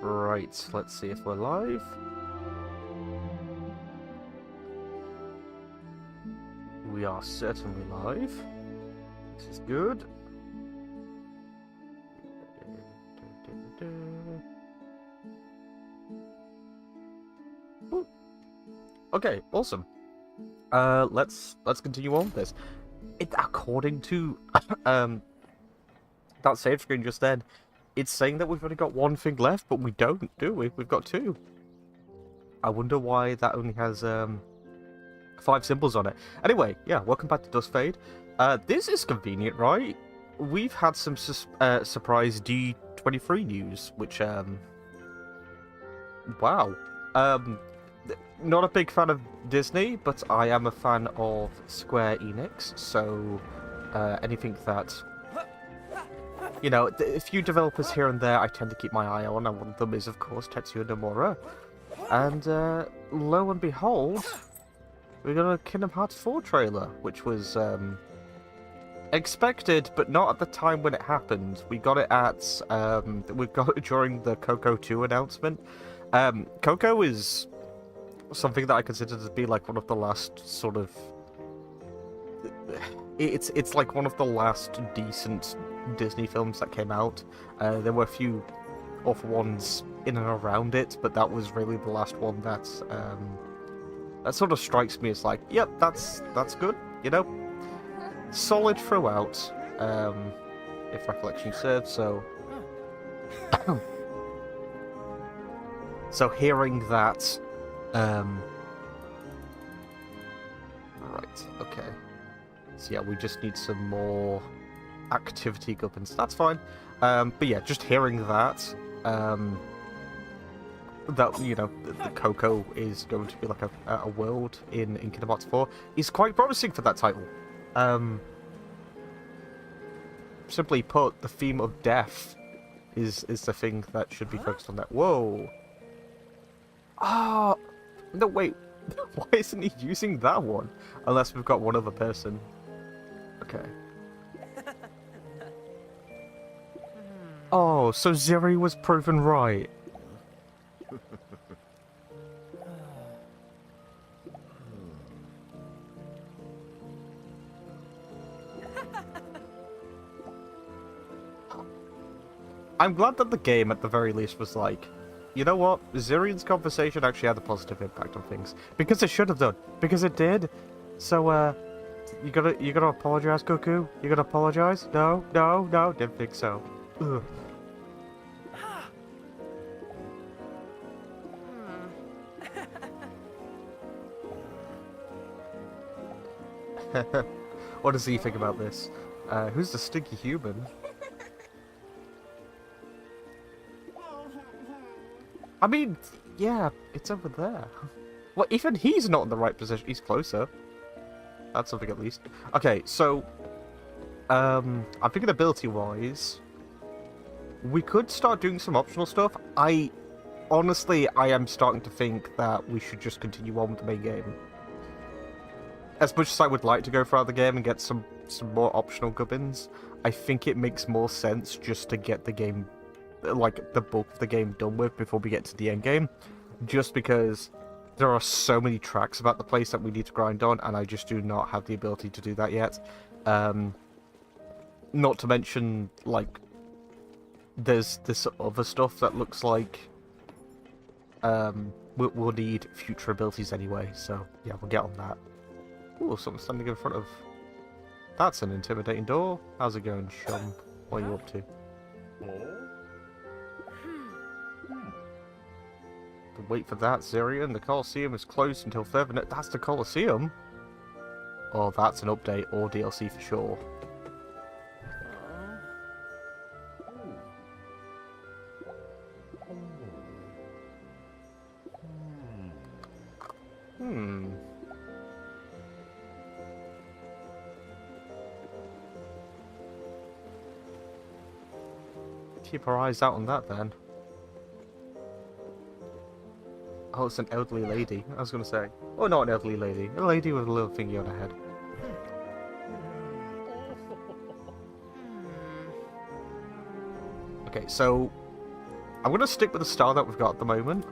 Right, let's see if we're live. We are certainly live. This is good. Ooh. Okay, awesome. Let's continue on with this. According to that save screen just then, it's saying that we've only got one thing left, but we don't, do we? We've got two. I wonder why that only has 5 symbols on it. Anyway, yeah, welcome back to Duskfade. This is convenient, right? We've had some surprise D23 news, which wow. Not a big fan of Disney, but I am a fan of Square Enix, so anything that, you know, a few developers here and there I tend to keep my eye on, and one of them is, of course, Tetsuya Nomura. And lo and behold, we got a Kingdom Hearts 4 trailer, which was expected, but not at the time when it happened. We got it at we got it during the Coco 2 announcement. Coco is something that I consider to be like one of the last sort of. It's like one of the last decent Disney films that came out. There were a few awful ones in and around it, but that was really the last one that sort of strikes me as like, yep, that's good, you know, solid throughout, if recollection serves. So, so hearing that, right, okay. So yeah, we just need some more activity gubbins. That's fine. But yeah, just hearing that, that, you know, the Coco is going to be like a world in Kingdom Hearts 4 is quite promising for that title. Simply put, the theme of death is the thing that should be focused on that. Whoa. Ah, no, wait. Why isn't he using that one? Unless we've got one other person. Okay. Oh, so Ziri was proven right. I'm glad that the game, at the very least, was like, you know what? Zirian's conversation actually had a positive impact on things. Because it should have done. Because it did. So, you gotta apologize, Goku? You gotta apologize? No, didn't think so. Ugh. What does he think about this? Who's the stinky human? I mean, yeah, it's over there. Well, even he's not in the right position. He's closer. That's something at least. Okay, so I'm thinking ability-wise, we could start doing some optional stuff. Honestly, I am starting to think that we should just continue on with the main game. As much as I would like to go throughout the game and get some more optional gubbins, I think it makes more sense just to get the game, like the bulk of the game, done with before we get to the end game. Just because there are so many tracks about the place that we need to grind on, and I just do not have the ability to do that yet. Not to mention, like, there's this other stuff that looks like we'll need future abilities anyway, so yeah, we'll get on that. Ooh, something standing in front of... That's an intimidating door. How's it going, chum? What are you up to? Wait for that, Zirian. The Colosseum is closed until further notice. That's the Colosseum? Oh, that's an update or DLC for sure. Keep our eyes out on that then. Oh, it's an elderly lady. I was gonna say. Oh, not an elderly lady. A lady with a little thingy on her head. Okay, so I'm gonna stick with the style that we've got at the moment,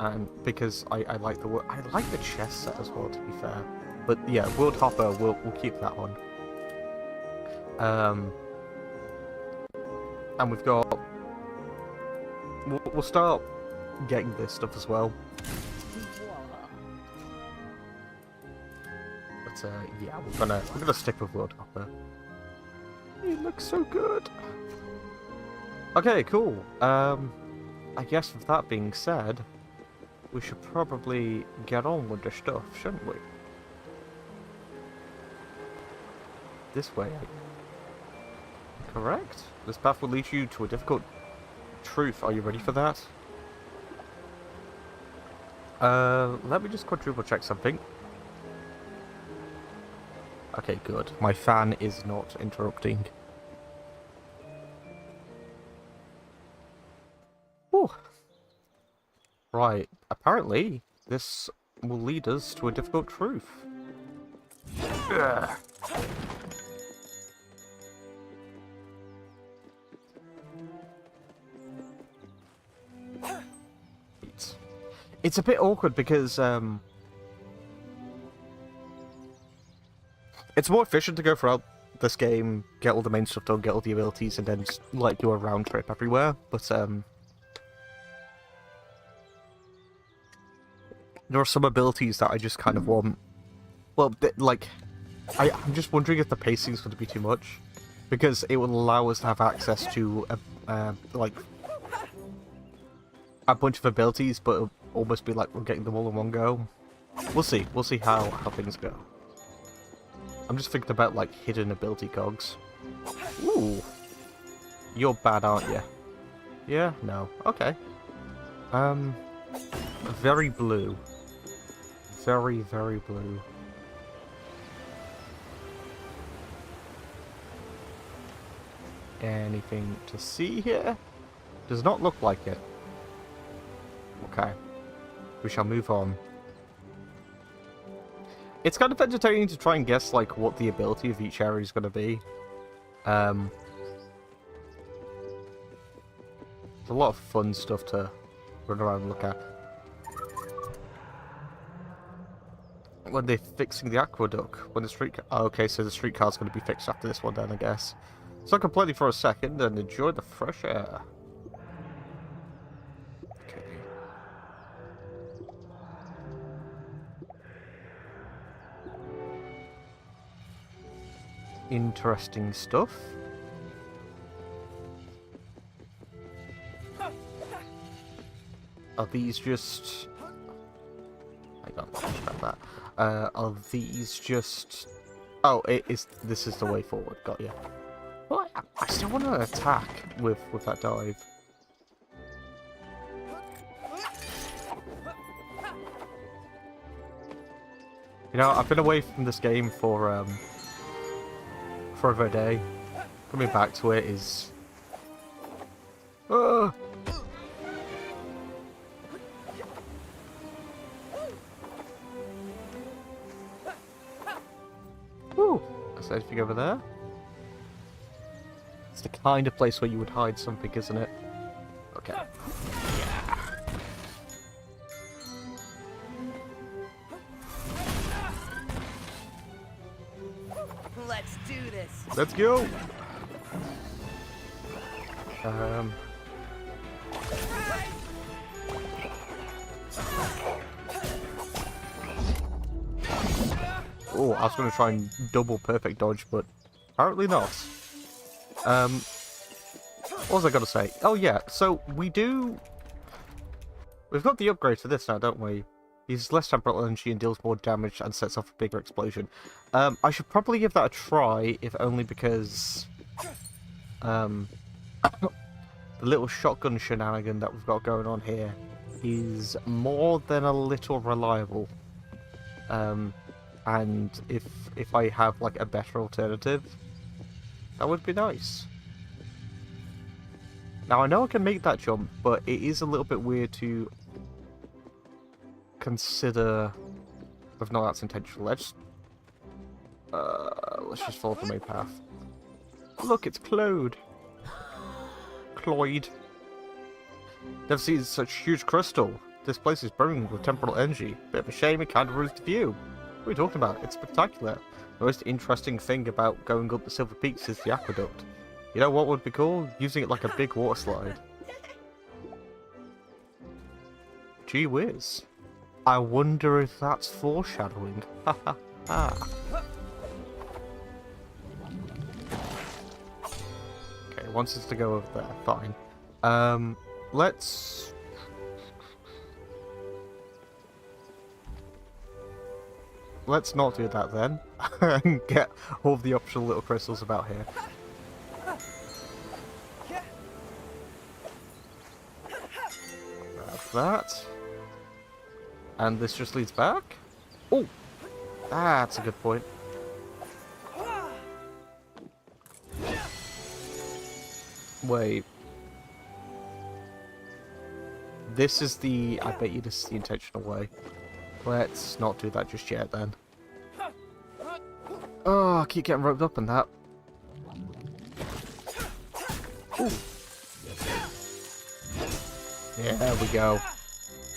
and because I like the chess set as well, to be fair. But yeah, World Hopper, we'll keep that one. And we've got. We'll start getting this stuff as well. But yeah, we're gonna stick with World Hopper. It looks so good. Okay, cool. I guess with that being said, we should probably get on with the stuff, shouldn't we? This way. Correct? This path will lead you to a difficult truth. Are you ready for that? Let me just quadruple check something. Okay, good. My fan is not interrupting. Whew. Right, apparently this will lead us to a difficult truth. Ugh. It's a bit awkward because it's more efficient to go throughout this game, get all the main stuff done, get all the abilities, and then just like do a round trip everywhere. But there are some abilities that I just kind of want. Well, like I'm just wondering if the pacing is going to be too much, because it will allow us to have access to like a bunch of abilities, but it'll almost be like we're getting them all in one go. We'll see. We'll see how things go. I'm just thinking about like hidden ability cogs. Ooh, you're bad, aren't you? Yeah. No. Okay. Very blue. Very, very blue. Anything to see here? Does not look like it. Okay. We shall move on. It's kind of entertaining to try and guess like what the ability of each area is going to be. There's a lot of fun stuff to run around and look at. When they're fixing the aqueduct, when the streetcar... Oh, okay, so the streetcar's going to be fixed after this one then, I guess. So I can play it for a second and enjoy the fresh air. Okay. Interesting stuff. Are these just... Hang on, let's grab that. Are these just... Oh, this is the way forward, got you. Well, I still want to attack with that dive. You know, I've been away from this game for over a day. Coming back to it is... Woo! Is there anything over there? It's the kind of place where you would hide something, isn't it? Okay. Let's do this. Let's go. Oh, I was going to try and double perfect dodge, but apparently not. What was I going to say? Oh yeah, so we've got the upgrade to this now, don't we? Uses less temporal energy and deals more damage and sets off a bigger explosion. I should probably give that a try, if only because the little shotgun shenanigan that we've got going on here is more than a little reliable. And if I have like a better alternative, that would be nice. Now I know I can make that jump, but it is a little bit weird to consider... If not, that's intentional. Let's just follow the main path. Look, it's Claude. Cloyd. Never seen such huge crystal. This place is brimming with temporal energy. Bit of a shame it kind of ruins the view. What are you talking about? It's spectacular. The most interesting thing about going up the Silver Peaks is the aqueduct. You know what would be cool? Using it like a big water slide. Gee whiz. I wonder if that's foreshadowing. Ha ha ha. Okay, wants us to go over there. Fine. Let's not do that then. And get all of the optional little crystals about here. Grab that. And this just leads back? Oh! That's a good point. Wait. This is the... I bet you this is the intentional way. Let's not do that just yet then. Oh, I keep getting roped up in that. Ooh. Yeah, there we go.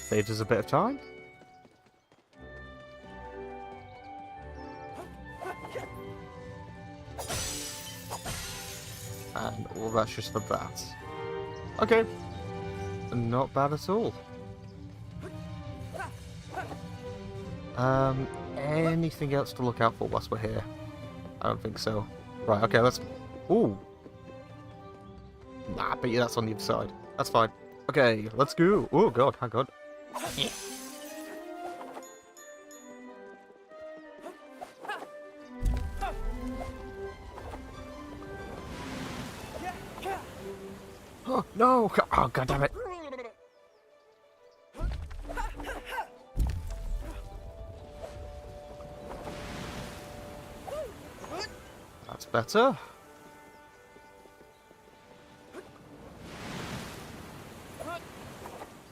Saves us a bit of time. And all that's just for that. Okay. Not bad at all. Anything else to look out for whilst we're here? I don't think so. Right, okay, let's... Ooh. Nah, I bet you that's on the other side. That's fine. Okay, let's go. Oh god, hang on. Oh, no! Oh, god damn it! That's better.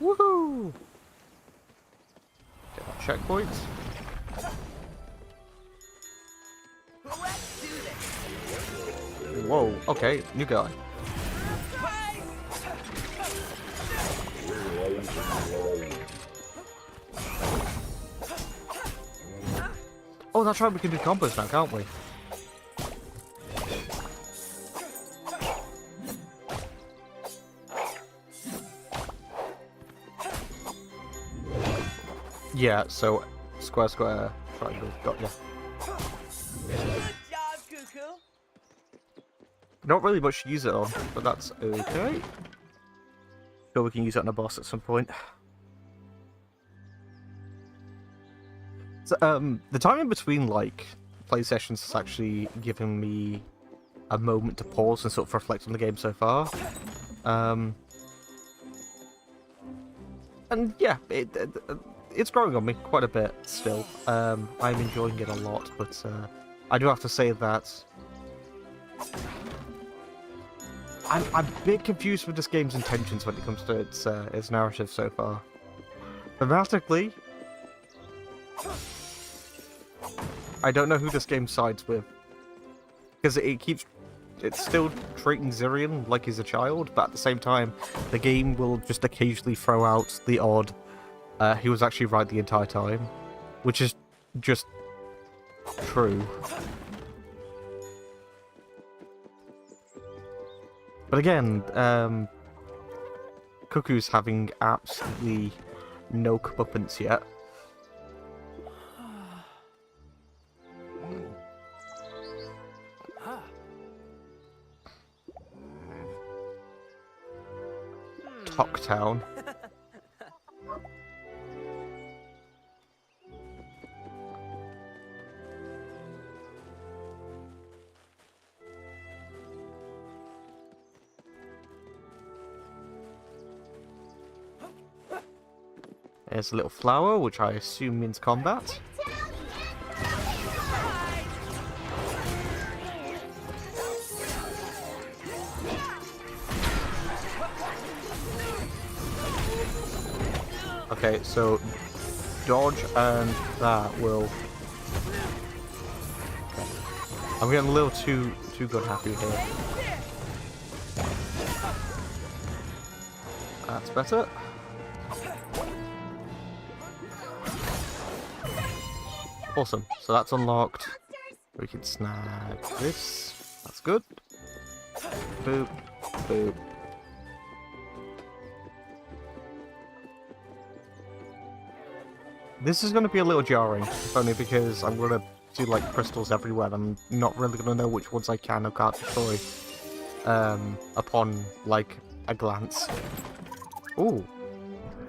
Woohoo! Get that checkpoint. Let's do this. Whoa, okay, new guy. Oh, that's right, we can do combos now, can't we? Yeah, so square, square, triangle, got ya. Good job, Cuckoo. Not really much to use it on, but that's okay. Sure, we can use it on a boss at some point. So, the time in between, like, play sessions has actually given me a moment to pause and sort of reflect on the game so far. And yeah, it's growing on me quite a bit still. I'm enjoying it a lot, but I do have to say that I'm a bit confused with this game's intentions when it comes to its narrative so far. Thematically, I don't know who this game sides with, because it's still treating Zirian like he's a child, but at the same time, the game will just occasionally throw out the odd, he was actually right the entire time, which is just true. But again, Cuckoo's having absolutely no comeuppance yet. Town. There's a little flower, which I assume means combat. Okay, so dodge, and that will... Okay. I'm getting a little too good happy here. That's better. Awesome. So that's unlocked. We can snag this. That's good. Boop. Boop. This is going to be a little jarring, only because I'm going to see like crystals everywhere. I'm not really going to know which ones I can or can't destroy upon like a glance. Ooh.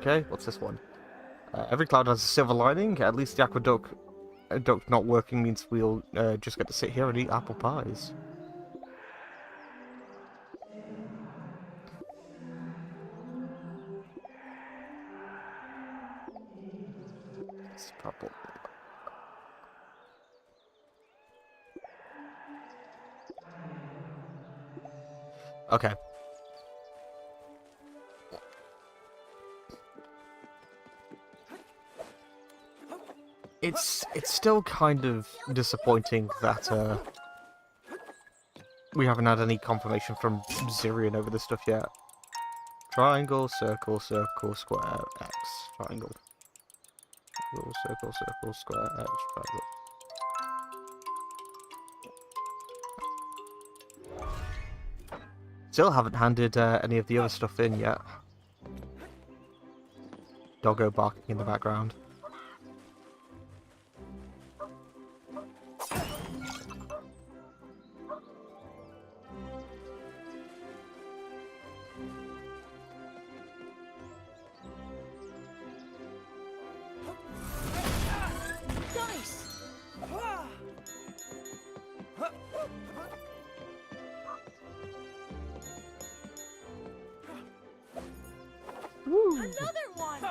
Okay, what's this one? Every cloud has a silver lining. At least the aqueduct not working means we'll just get to sit here and eat apple pies. It's purple. Okay. It's still kind of disappointing that we haven't had any confirmation from Zirian over this stuff yet. Triangle, circle, circle, square, X. Triangle. Circle, circle, square, X, triangle. Still haven't handed any of the other stuff in yet. Doggo barking in the background. Another one.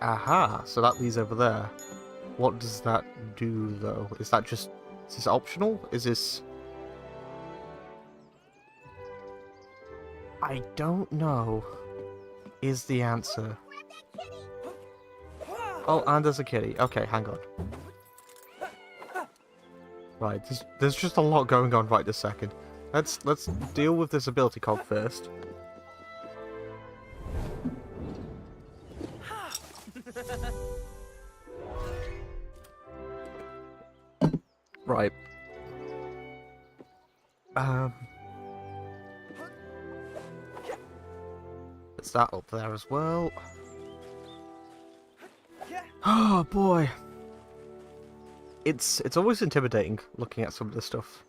Aha, so that leads over there. What does that do, though? Is this optional? Is this... I don't know, is the answer. Oh, and there's a kitty. Okay, hang on. Right, there's just a lot going on right this second. Let's deal with this ability cog first. Right. It's that up there as well. Oh boy. It's always intimidating looking at some of this stuff.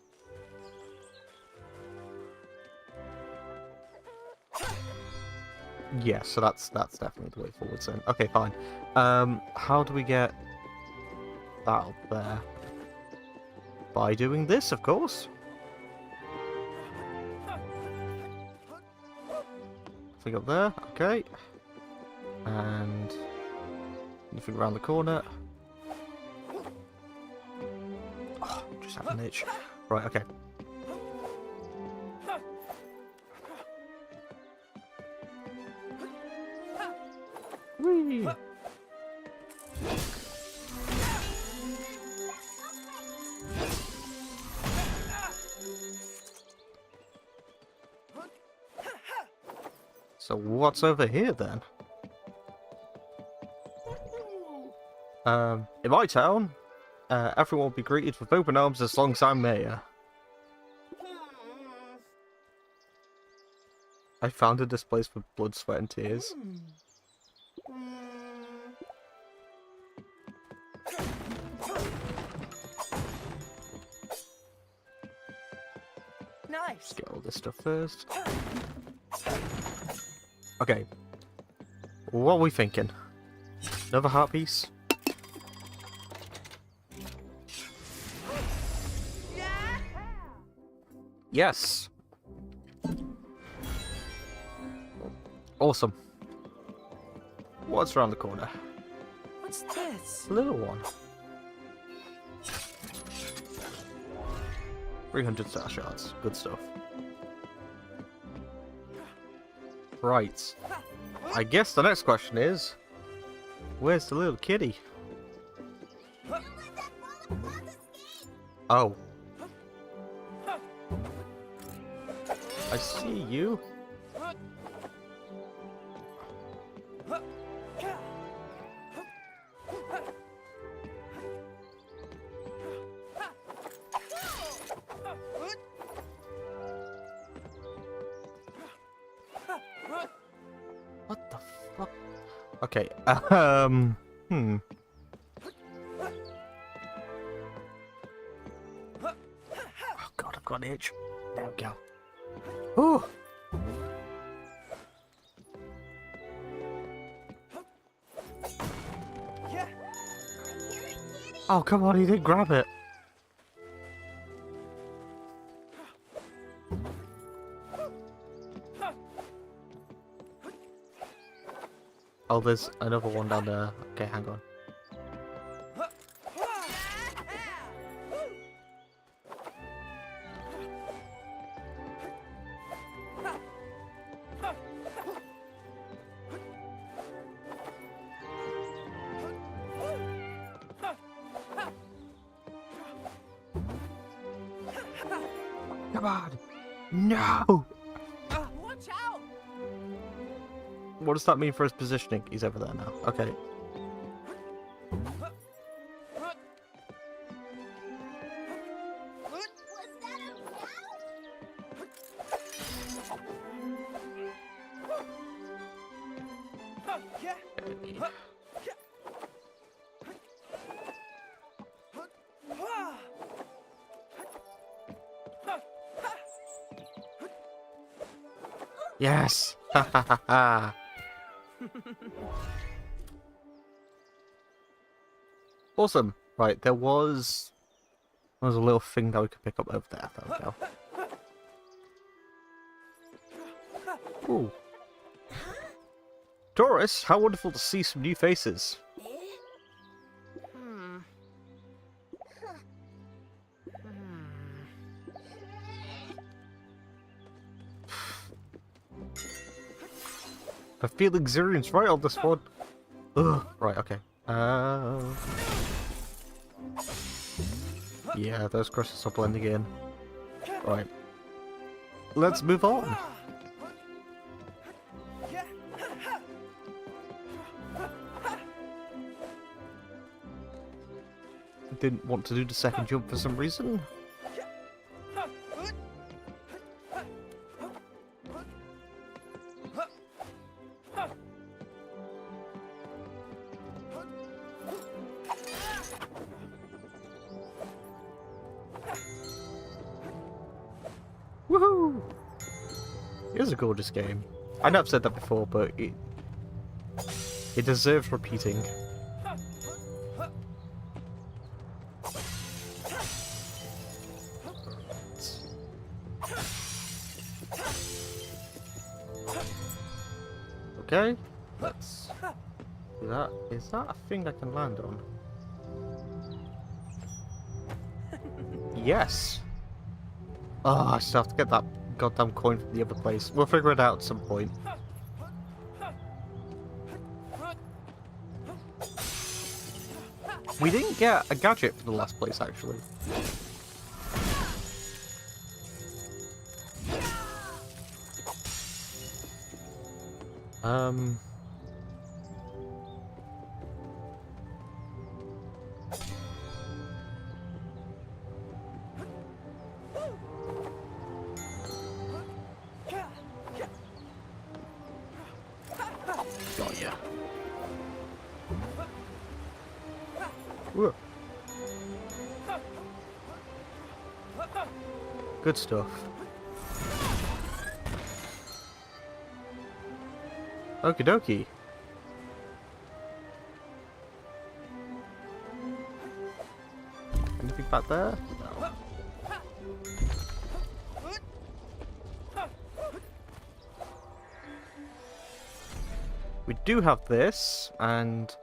Yeah, so that's definitely the way forward then. Okay, fine. How do we get that up there? By doing this, of course. Nothing up there, okay. And nothing around the corner. Oh, just have an itch. Right, okay. Whee! So what's over here then? In my town, everyone will be greeted with open arms as long as I'm mayor. I founded this place with blood, sweat, and tears. Nice. Let's get all this stuff first. Okay. What are we thinking? Another heart piece? Yes! Awesome. What's around the corner? What's this? A little one. 300 star shards. Good stuff. Right. I guess the next question is, Where's the little kitty? Oh. I see you. What the fuck? Okay, Oh god, I've got an itch. There we go. Ooh. Oh, come on, he didn't grab it. Oh, there's another one down there. Okay, hang on. Come on! No! Watch out! What does that mean for his positioning? He's over there now. Okay. Was that a Yes! Ha ha ha ha! Awesome! Right, there was a little thing that we could pick up over there. There we go. Ooh. Doris, how wonderful to see some new faces. I feel Xurian's right on this one. Ugh. Right, okay. Yeah, those crystals are blending in. Right. Let's move on. Didn't want to do the second jump for some reason. Woohoo! It is a gorgeous game. I know I've said that before, but it deserves repeating. Okay, let's do that. Is that a thing I can land on? Yes! Oh, I still have to get that goddamn coin from the other place. We'll figure it out at some point. We didn't get a gadget for the last place, actually. Got ya. Whoa. Good stuff. Okie dokie. Anything back there? No. We do have this, and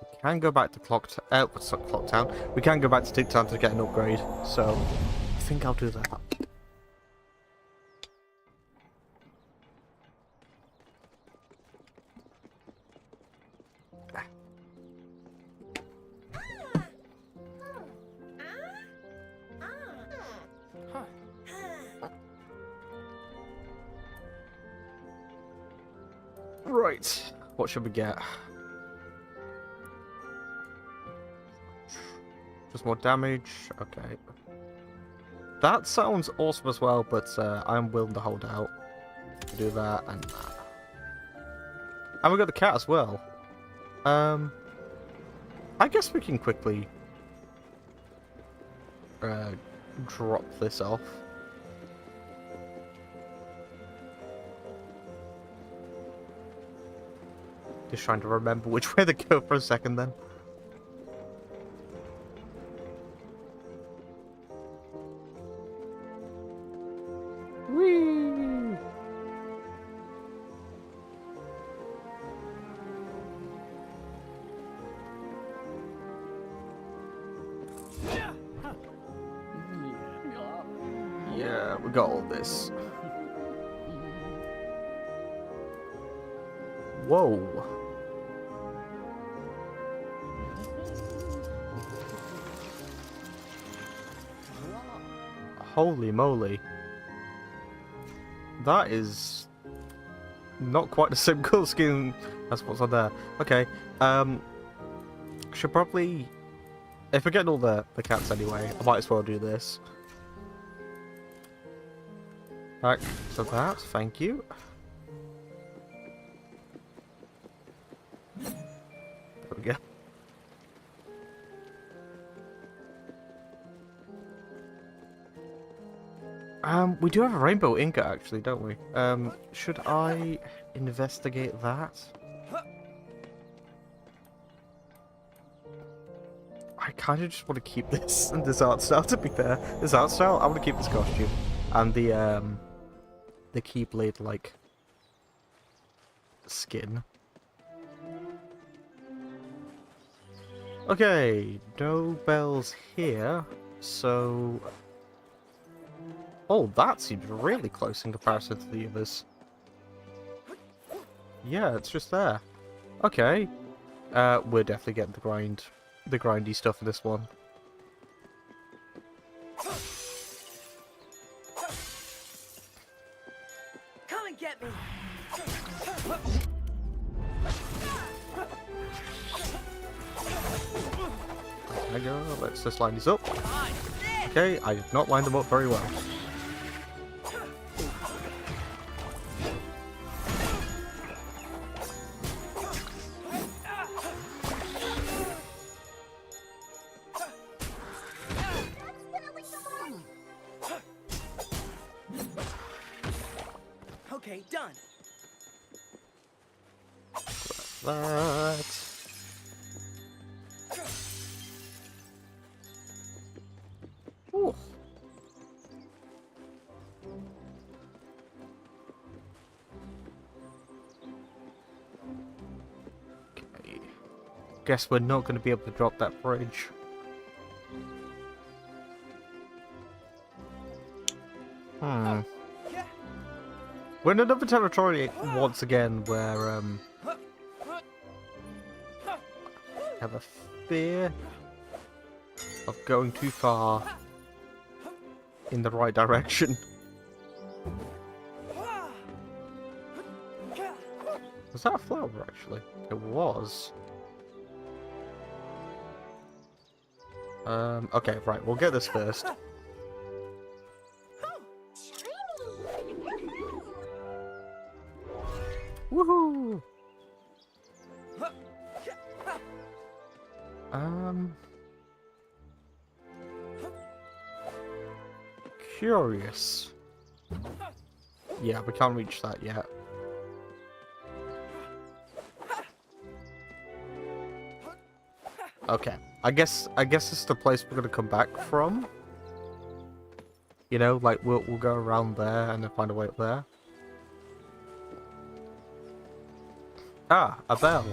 we can go back to Clock Town. We can go back to Tick Town to get an upgrade, so I think I'll do that. Right. What should we get? Just more damage. Okay. That sounds awesome as well, but I'm willing to hold out. Do that and that. And we got the cat as well. I guess we can quickly drop this off. Just trying to remember which way to go for a second then. Whee! Yeah, we got all this. Whoa. Holy moly. That is not quite the same colour scheme as what's on there. Okay, should probably, if we're getting all the cats anyway, I might as well do this. Back to that, thank you. There we go. We do have a rainbow ingot actually, don't we? Should I investigate that? I kind of just want to keep this and this art style, to be fair. This art style, I want to keep this costume. And the Keyblade, like, skin. Okay, no bells here, so... Oh, that seems really close in comparison to the others. Yeah, it's just there. Okay. We're definitely getting the grindy stuff in this one. Come and get me. There we go, let's just line these up. Okay, I did not line them up very well. Okay, done. That. Ooh. Okay. Guess we're not going to be able to drop that bridge. We're in another territory once again where I have a fear of going too far in the right direction. Was that a flower actually? It was. Okay, right, we'll get this first. Woohoo! Curious. Yeah, we can't reach that yet. Okay, I guess it's the place we're gonna come back from. You know, like we'll go around there and then find a way up there. Ah, a bell.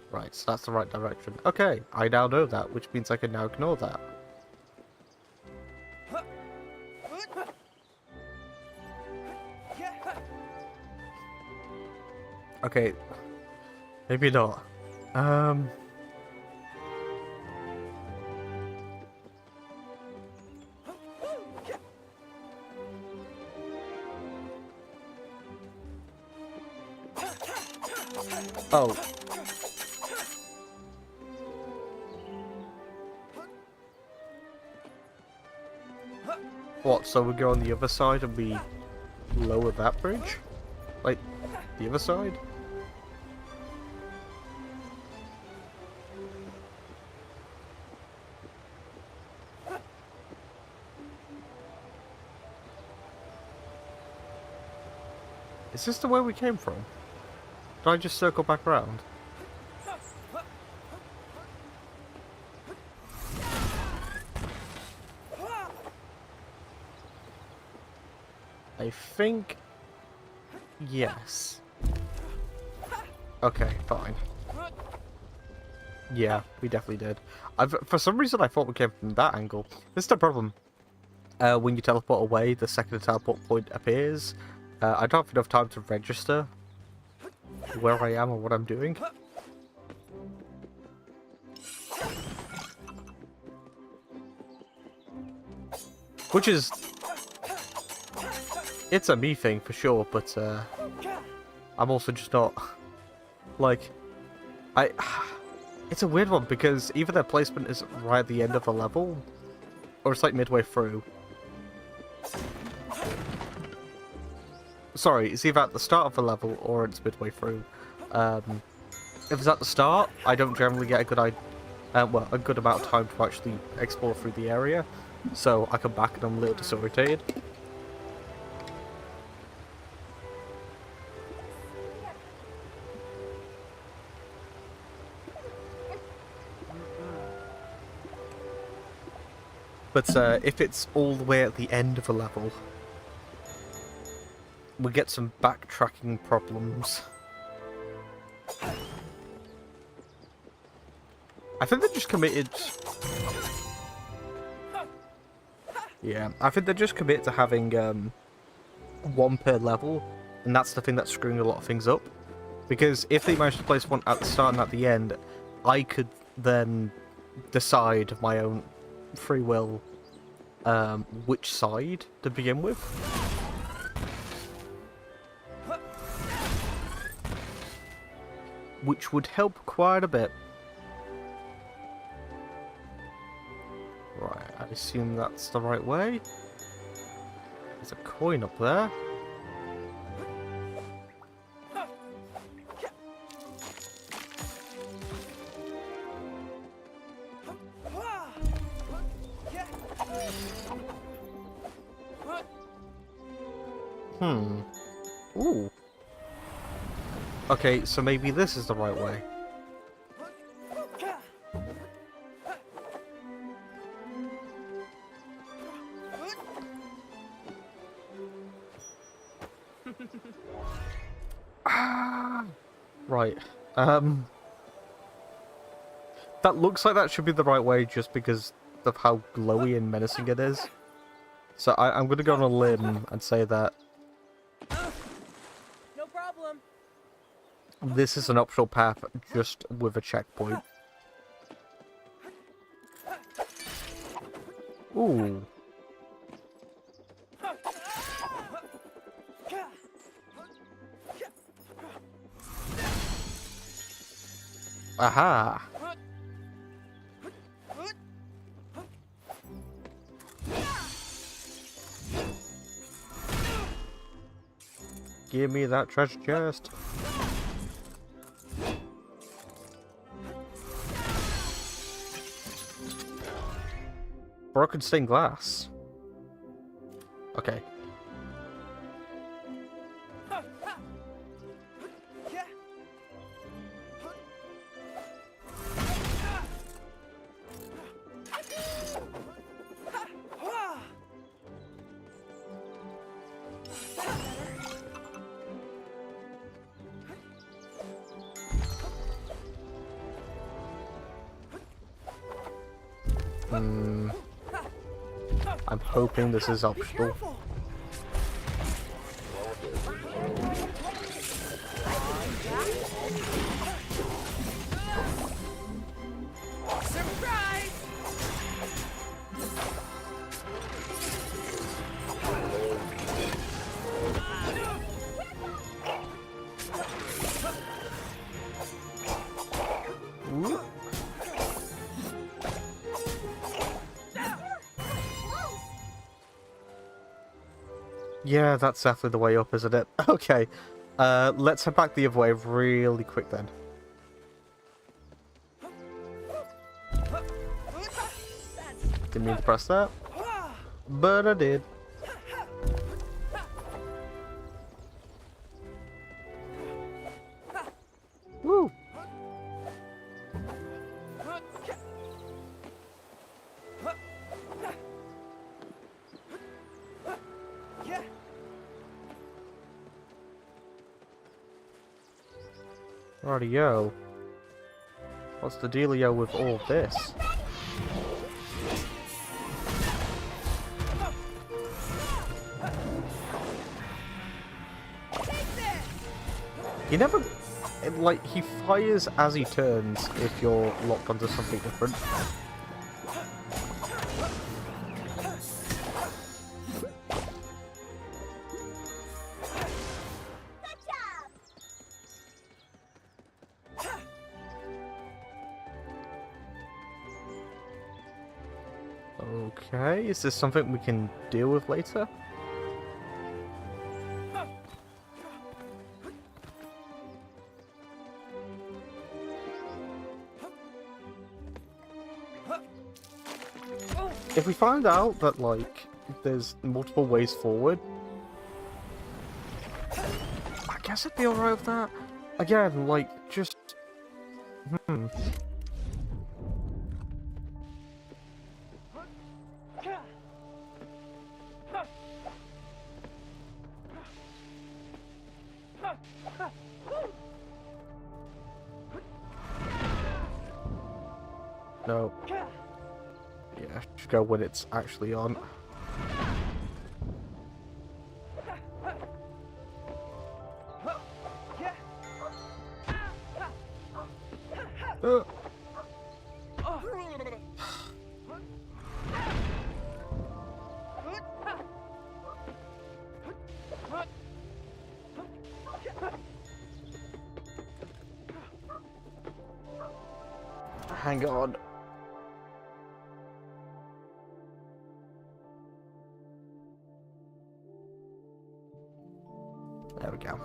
Right, so that's the right direction. Okay, I now know that, which means I can now ignore that. Okay, maybe not. Oh. What, so we go on the other side and we lower that bridge? Like, the other side? Is this the way we came from? Did I just circle back around? I think... yes. Okay, fine. Yeah, we definitely did. For some reason I thought we came from that angle. This is the problem. When you teleport away, the second the teleport point appears. I don't have enough time to register where I am or what I'm doing. Which is... it's a me thing for sure, but I'm also just not... like... it's a weird one because either their placement is right at the end of the level, or it's like midway through. Sorry, it's either at the start of the level or it's midway through. If it's at the start, I don't generally get a good a good amount of time to actually explore through the area, so I come back and I'm a little disorientated. But if it's all the way at the end of a level, we get some backtracking problems. I think they just committed... yeah, I think they're just committed to having one per level, and that's the thing that's screwing a lot of things up. Because if they manage to place one at the start and at the end, I could then decide of my own free will which side to begin with. Which would help quite a bit. Right, I assume that's the right way. There's a coin up there. Ooh. Okay, so maybe this is the right way. Right. That looks like that should be the right way just because of how glowy and menacing it is. So I'm going to go on a limb and say that No problem. this is an optional path just with a checkpoint. Ooh. Aha. Give me that treasure chest. Broken stained glass. Okay. I'm hoping this is optional. Surprise! Ooh. Yeah, that's definitely the way up, isn't it? Okay. Let's head back the other way really quick then. Didn't mean to press that, but I did. Woo! Rightio. What's the dealio with all of this? He never... like, he fires as he turns if you're locked onto something different. Okay, is this something we can deal with later? If we find out that, like, there's multiple ways forward, I guess I'd be alright with that. Again, like, just... No. Yeah, just go when it's actually on. Hang on. There we go.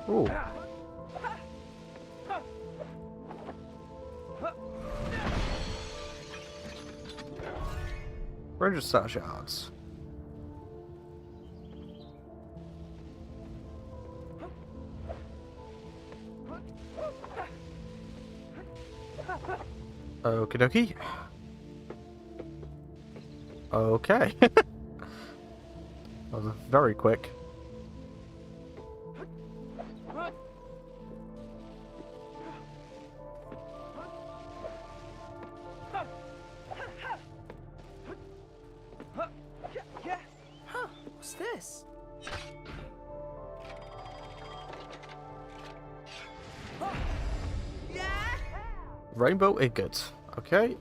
Ooh. Register shards. Okie dokie. Okay. That was very quick. Huh, what's this? Rainbow ingot. Okay.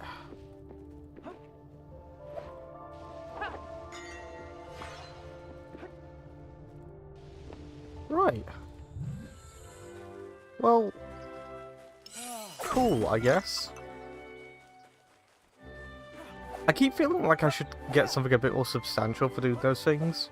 Right. Well, cool, I guess. I keep feeling like I should get something a bit more substantial for doing those things.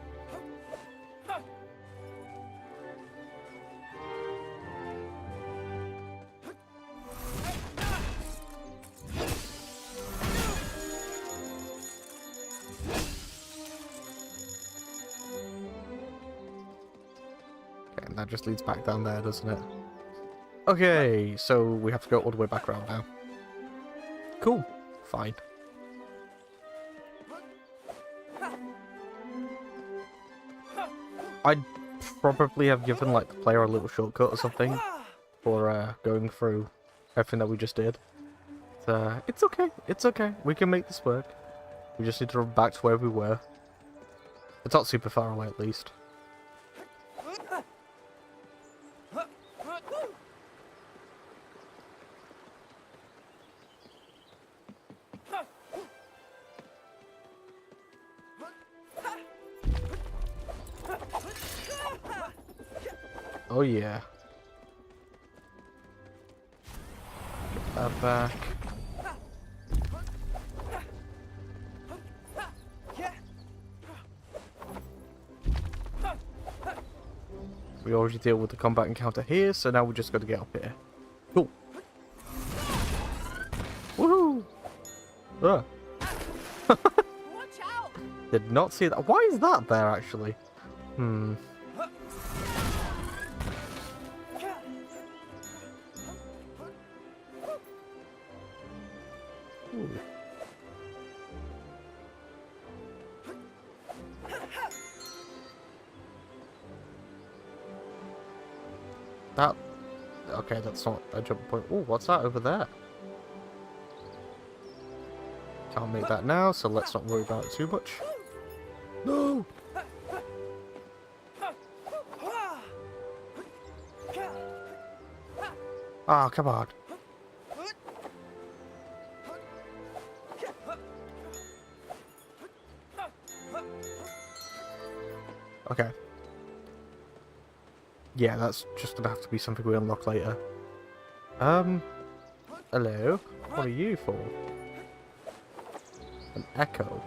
Okay, and that just leads back down there, doesn't it? Okay, so we have to go all the way back around now. Cool. Fine. I'd probably have given, like, the player a little shortcut or something for going through everything that we just did. But, it's okay. It's okay. We can make this work. We just need to run back to where we were. It's not super far away, at least. Oh yeah. Get that back. We already deal with the combat encounter here, so now we're just going to get up here. Cool. Woohoo! Ah. Watch out! Did not see that. Why is that there, actually? Hmm. Ooh. That... Okay, that's not a jump point. Oh, what's that over there? Can't make that now, so let's not worry about it too much. No! Ah, come on. Okay. Yeah, that's just gonna have to be something we unlock later. Hello? What are you for? An echo.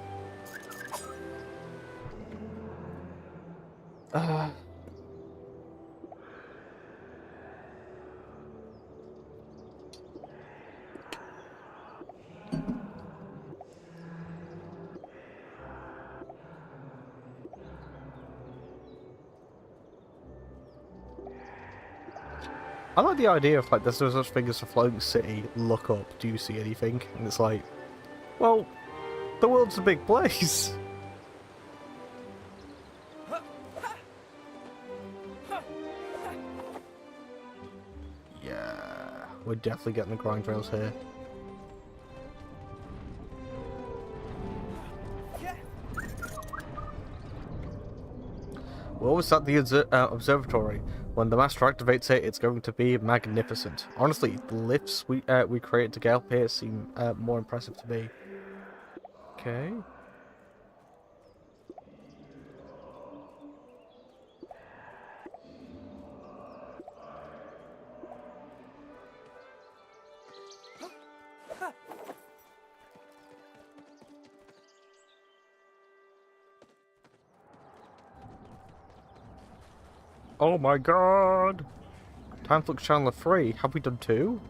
I like the idea of, like, there's no such thing as a floating city, look up, do you see anything? And it's like, well, the world's a big place. Yeah, we're definitely getting the grind rails here. We're always at the observatory. When the master activates it, it's going to be magnificent. Honestly, the lifts we created to get up here seem more impressive to me. Okay. Oh my god! Time Flux Chandler 3. Have we done 2?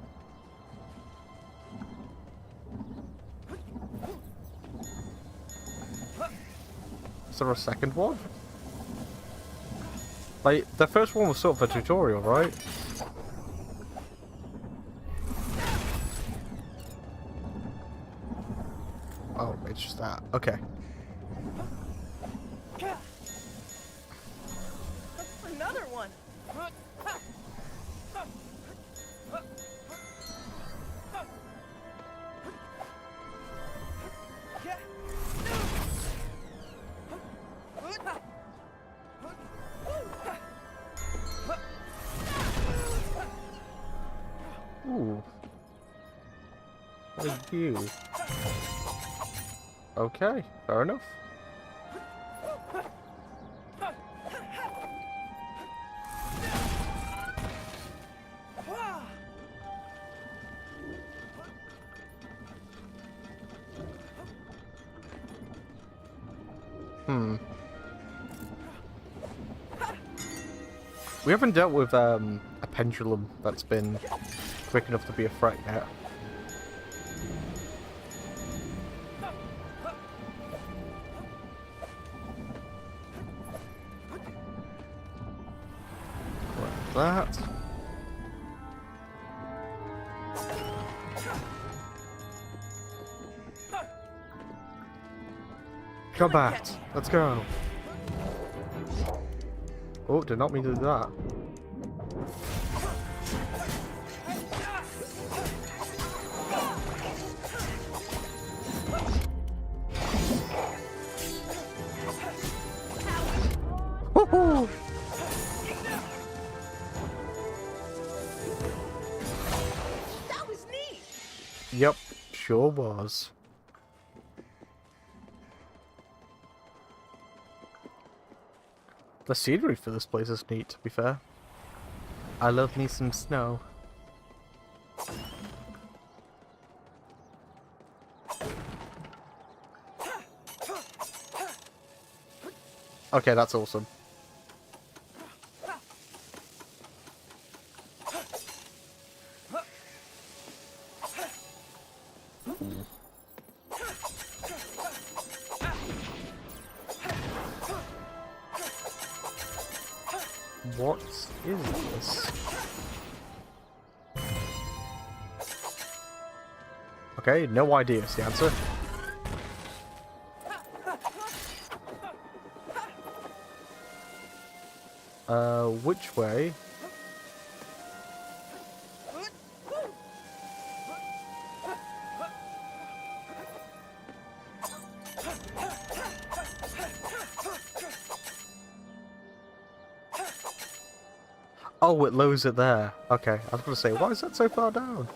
Is there a second one? Like, the first one was sort of a tutorial, right? Oh, it's just that. Okay. Another one. Ooh. Thank you. Okay, fair enough. We haven't dealt with a pendulum that's been quick enough to be a threat yet. Like that. Combat! Let's go! Oh, did not mean to do that. Woohoo! That was neat. Yep, sure was. The scenery for this place is neat, to be fair. I love me some snow. Okay, that's awesome. What is this? Okay, no idea is the answer. Which way? Oh, it lowers it there. Okay, I was going to say, why is that so far down?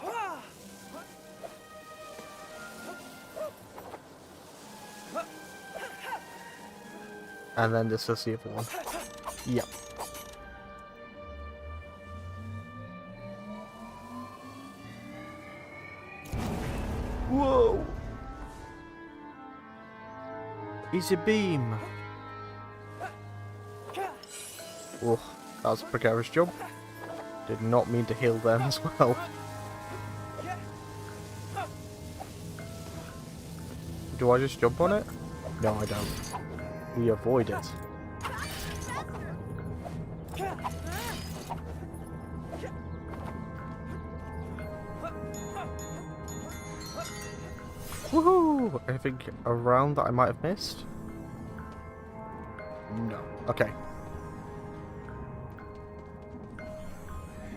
And then this is the other one. Yep. Whoa! Easy beam. Oh, that was a precarious jump. Did not mean to heal them as well. Do I just jump on it? No, I don't. We avoid it. Woohoo! Anything around that I might have missed? No. Okay.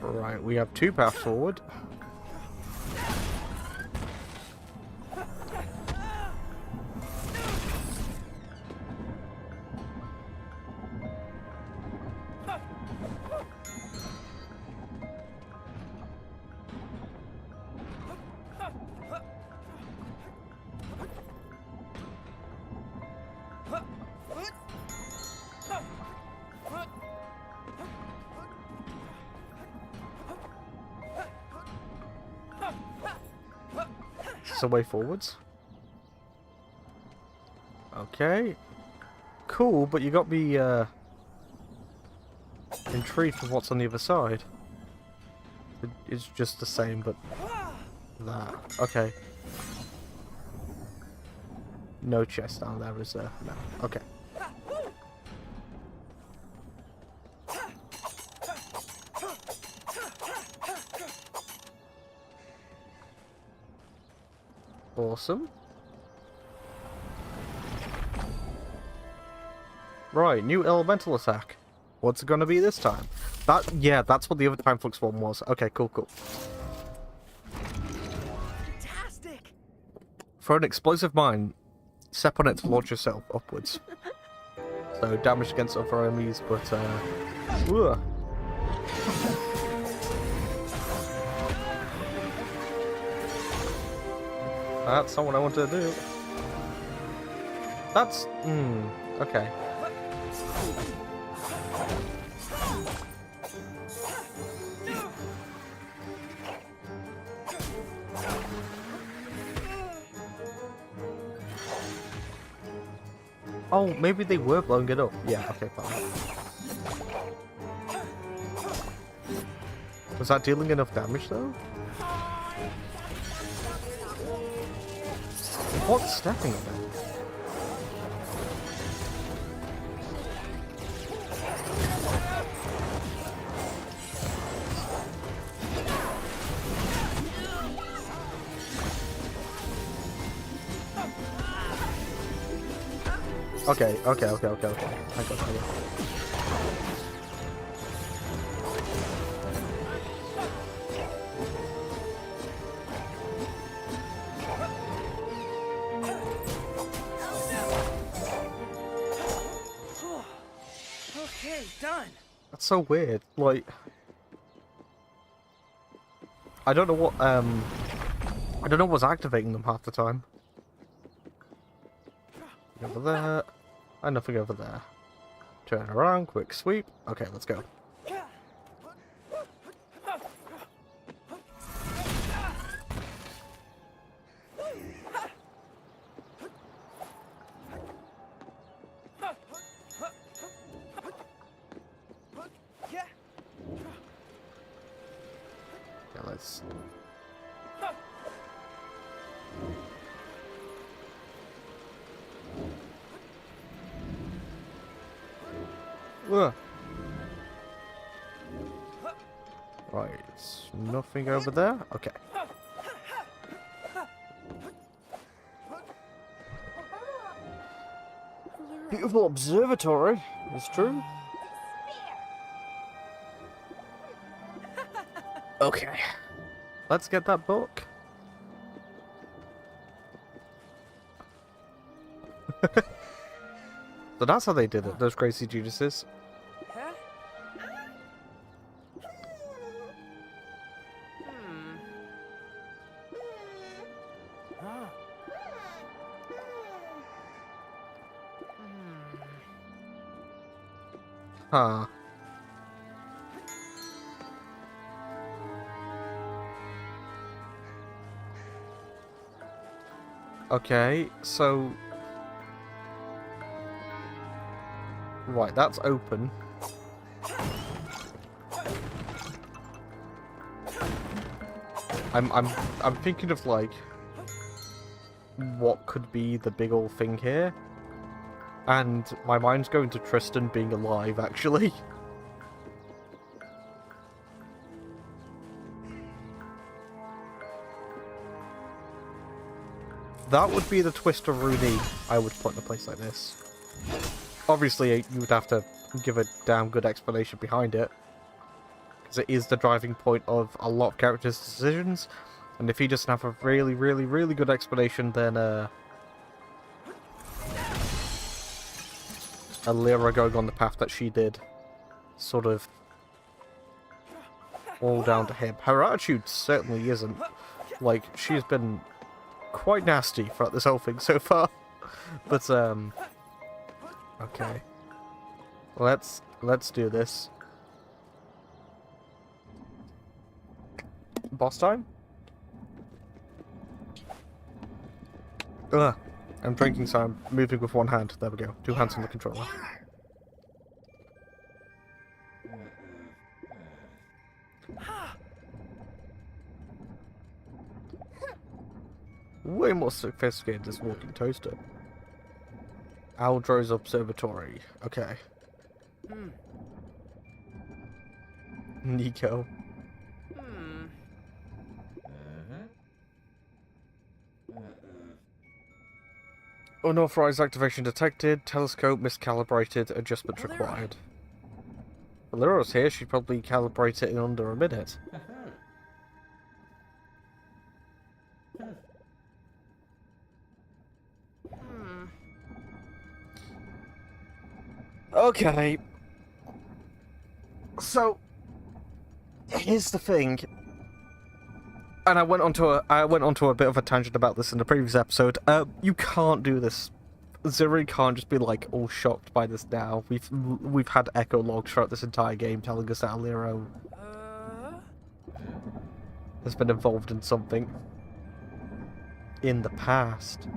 Right, we have two paths forward. The way forwards. Okay. Cool, but you got me intrigued with what's on the other side. It's just the same, but that. Okay. No chest down there, is there? No. Okay. Awesome. Right, new elemental attack. What's it gonna be this time? Yeah, that's what the other Time Flux one was. Okay, cool. Fantastic. For an explosive mine, step on it to launch yourself upwards. So damage against other enemies, but ugh. That's not what I wanted to do. That's okay. Oh, maybe they were blowing it up. Yeah, okay, fine. Was that dealing enough damage though? What's stepping on it? Okay. I got it. Okay, done. That's so weird. Like, I don't know what what's activating them half the time. Over there, and nothing over there. Turn around, quick sweep. Okay, let's go. let's... Ugh. Right, it's nothing over there? Okay. Beautiful observatory, it's true. Okay. Let's get that book. So that's how they did it, those crazy geniuses. Huh? Huh. Huh. Okay, so... Right, that's open. I'm thinking of like what could be the big old thing here. And my mind's going to Tristan being alive, actually. That would be the twist of Rooney I would put in a place like this. Obviously, you would have to give a damn good explanation behind it. Because it is the driving point of a lot of characters' decisions. And if he doesn't have a really, really, really good explanation, then Alira going on the path that she did, sort of all down to him. Her attitude certainly isn't. Like, she's been quite nasty throughout this whole thing so far. But, okay. Let's do this. Boss time? Ugh. I'm drinking, so I'm moving with one hand. There we go. Two hands on the controller. Way more sophisticated this walking toaster. Aldro's Observatory. Okay. Nico. Unauthorized activation detected. Telescope miscalibrated. Adjustment required. Valero's here. She'd probably calibrate it in under a minute. Okay. So here's the thing. And I went onto a bit of a tangent about this in the previous episode. You can't do this. Zuri can't just be like all shocked by this now. We've had echo logs throughout this entire game telling us that Aliro has been involved in something in the past.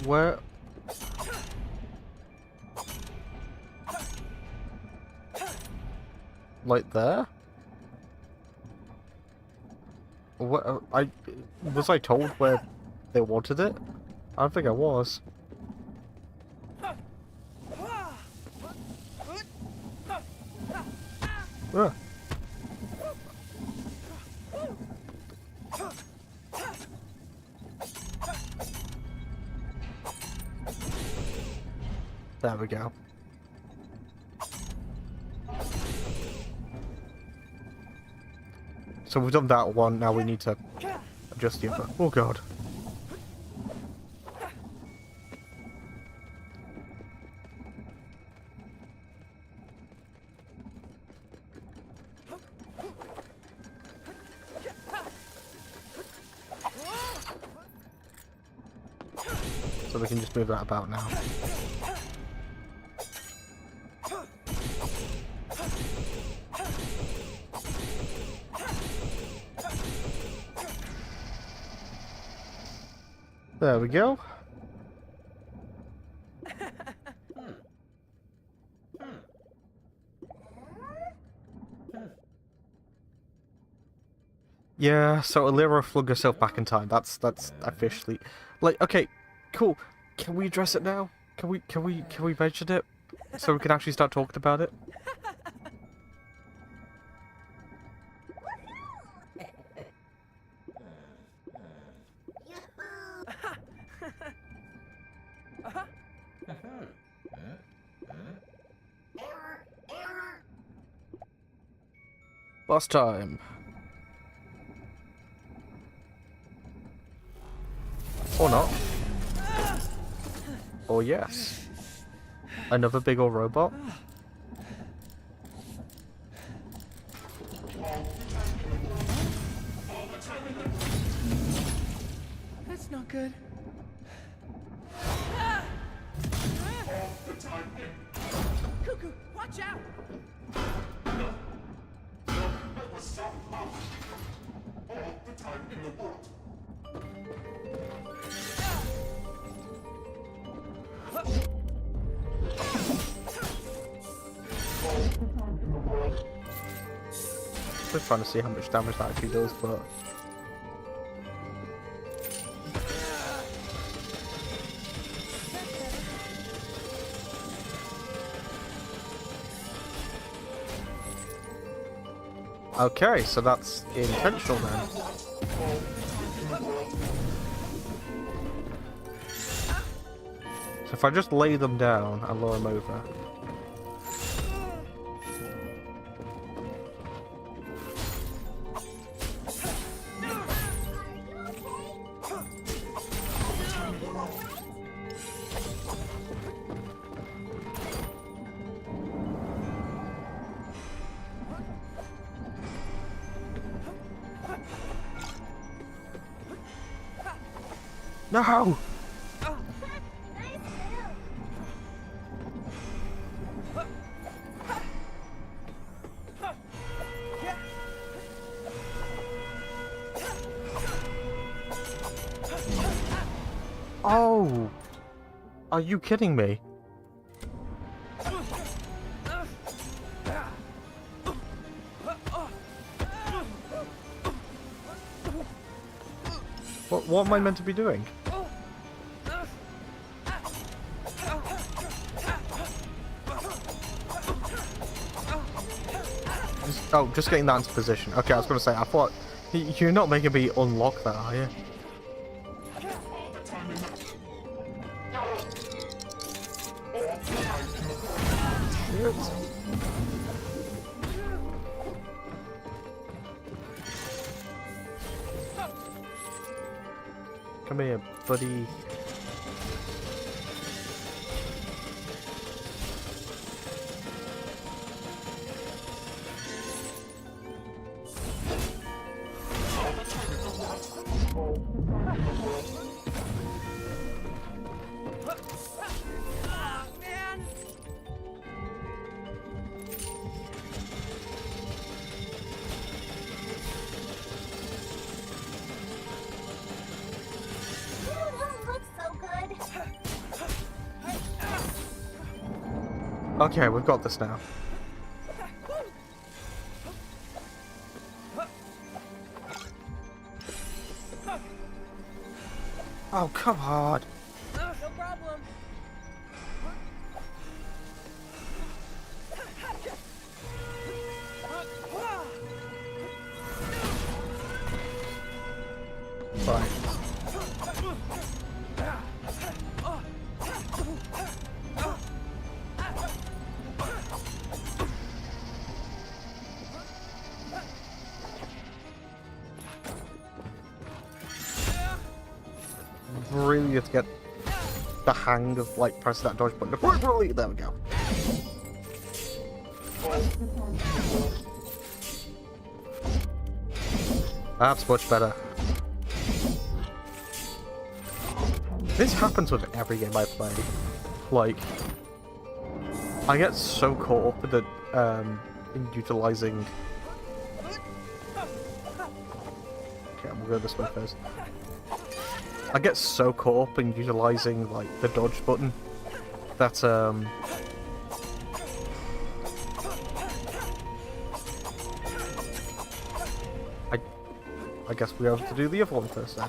Where? Like there? What? Was I told where they wanted it? I don't think I was. Ah. There we go. So we've done that one, now we need to Just the other. Oh god. So we can just move that about now. There we go. Yeah, so Alira flung herself back in time. That's officially, like, okay, cool. Can we address it now? Can we mention it so we can actually start talking about it? Last time. Or not. Or yes. Another big old robot. That's not good. Cuckoo, watch out! Just trying to see how much damage that actually does, but okay, so that's intentional then. So if I just lay them down and lower them over. No! Oh! Are you kidding me? What am I meant to be doing? Just getting that into position. Okay, I was going to say, I thought... You're not making me unlock that, are you? Shit. Come here, buddy. Okay, we've got this now. Oh, come on. No problem. Fine. really need to get the hang of like pressing that dodge button appropriately. There we go. That's much better. This happens with every game I play. Like, I get so caught up in utilizing. Okay, we'll go this way first. I get so caught up in utilizing like the dodge button that I guess we have to do the other one first then.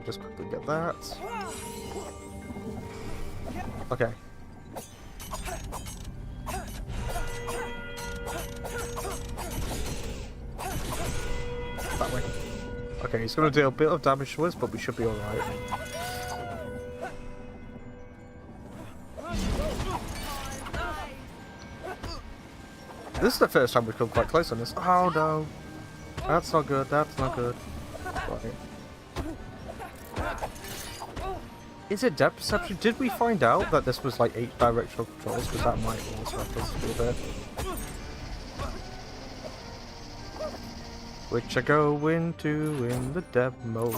Just quickly get that. Okay. That way. Okay, he's gonna deal a bit of damage to us, but we should be alright. This is the first time we've come quite close on this. Oh no. That's not good, that's not good. Right. Is it depth perception? Did we find out that this was like 8 directional controls? Because that might also have things to do with it. Which I go into in the demo.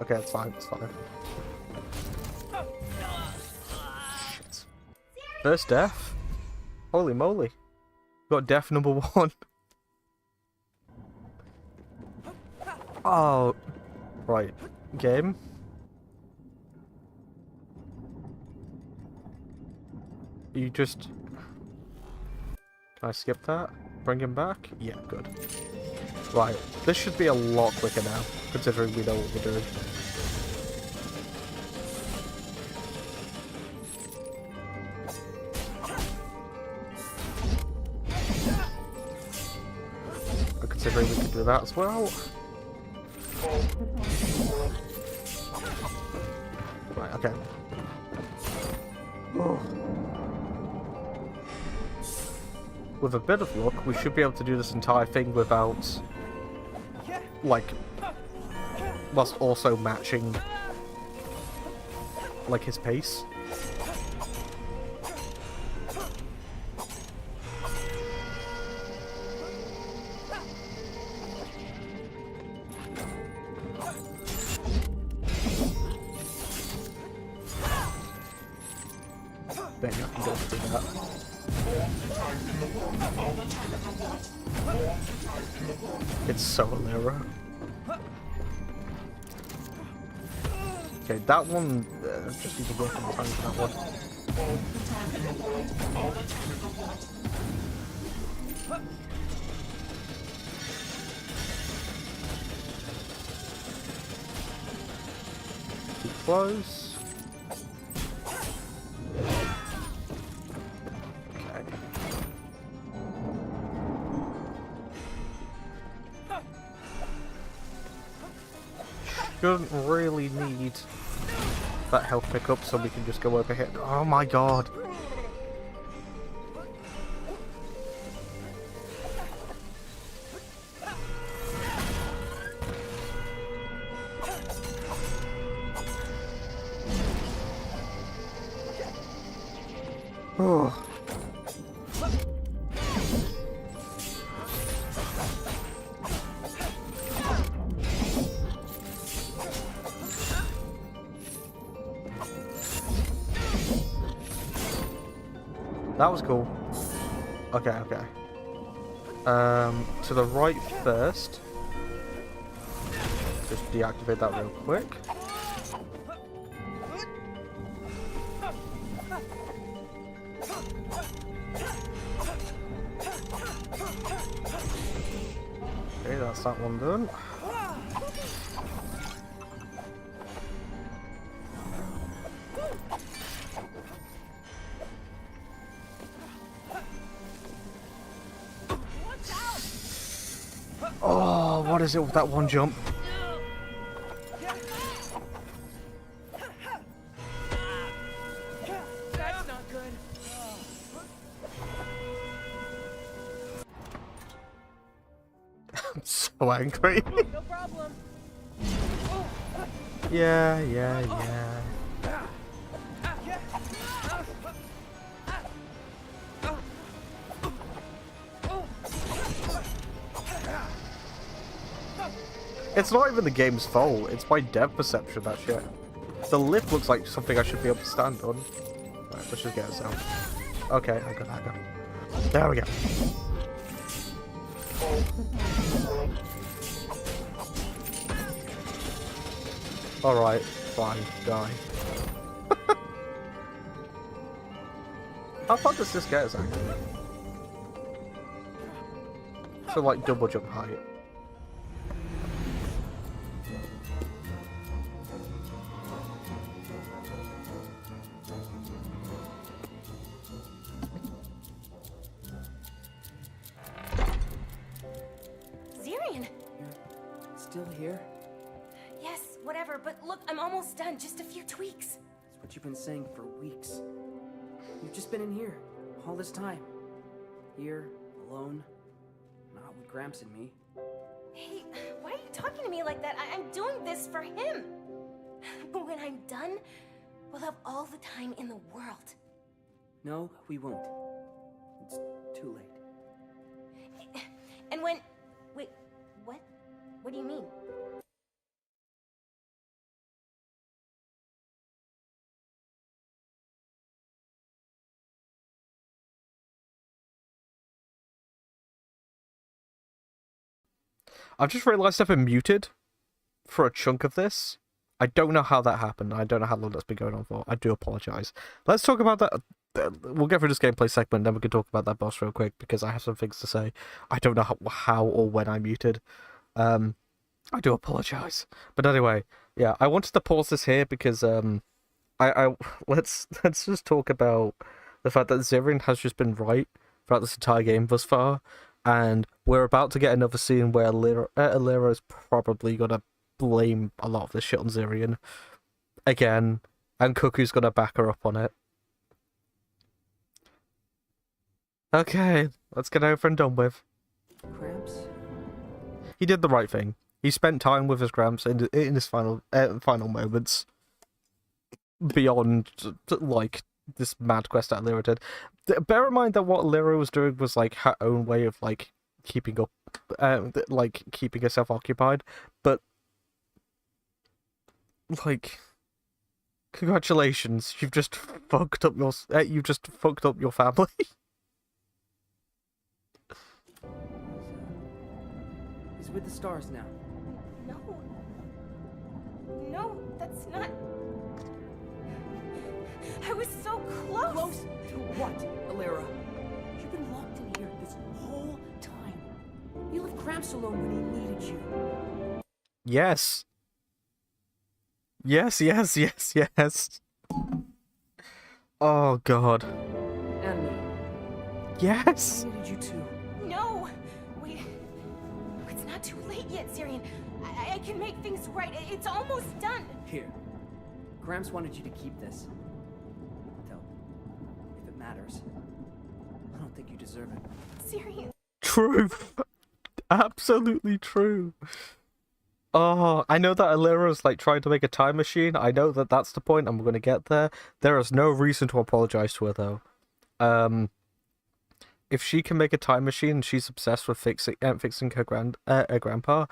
Okay, it's fine, it's fine. Shit. First death? Holy moly. Got death number 1. Oh. Right. Game. You just... Can I skip that? Bring him back? Yeah, good. Right, this should be a lot quicker now, considering we know what we're doing. And considering we can do that as well. Right, okay. Oh. With a bit of luck, we should be able to do this entire thing without... like, whilst also matching, like, his pace. There you go, I can go through that. It's so narrow. Okay, that one, just need to work on the time for that one. Too close. Shouldn't really need that health pickup, so we can just go over here. Oh my god! Oh. That was cool. Okay, okay. To the right first. Just deactivate that real quick. Okay, that's that one done. What is it with that one jump? That's not good. I'm so angry. No problem. Yeah. It's not even the game's fault, it's my dev perception, that shit. The lift looks like something I should be able to stand on. Right, let's just get us out. Okay, I got that. There we go. Alright, fine, die. How far does this get us, actually? So, like, double jump height. Zirian! Still here? Yes, whatever, but look, I'm almost done. Just a few tweaks. That's what you've been saying for weeks. You've just been in here all this time. Here, alone, not with Gramps and me. Hey, why are you talking to me like that? I'm doing this for him. But when I'm done, we'll have all the time in the world. No, we won't. It's too late. And when... Wait, what? What do you mean? I've just realised I've been muted for a chunk of this. I don't know how that happened. I don't know how long that's been going on for. I do apologise. Let's talk about that. We'll get through this gameplay segment, then we can talk about that boss real quick, because I have some things to say. I don't know how or when I muted. I do apologise. But anyway, yeah, I wanted to pause this here because let's just talk about the fact that Zirian has just been right throughout this entire game thus far. And we're about to get another scene where Alira is probably going to blame a lot of this shit on Zirian again, and Cuckoo's going to back her up on it. Okay, let's get over and done with. Gramps? He did the right thing. He spent time with his Gramps in his final moments, beyond, like, this mad quest that Alira did. Bear in mind that what Alira was doing was like her own way of like keeping up, like keeping herself occupied. But like, congratulations, you've just fucked up your family. He's with the stars now. No. No, that's not... I was so close! Close to what, Alira? You've been locked in here this whole time. You left Gramps alone when he needed you. Yes. Yes. Oh god. And me. Yes. I needed you too. No! Wait. It's not too late yet, Zirian. I can make things right. It's almost done. Here. Gramps wanted you to keep this. Though, if it matters, I don't think you deserve it. Zirian. True. Absolutely true. Oh, I know that Alira's like trying to make a time machine. I know that that's the point. I'm going to get there. There is no reason to apologize to her though. If she can make a time machine and she's obsessed with fixing her grandpa,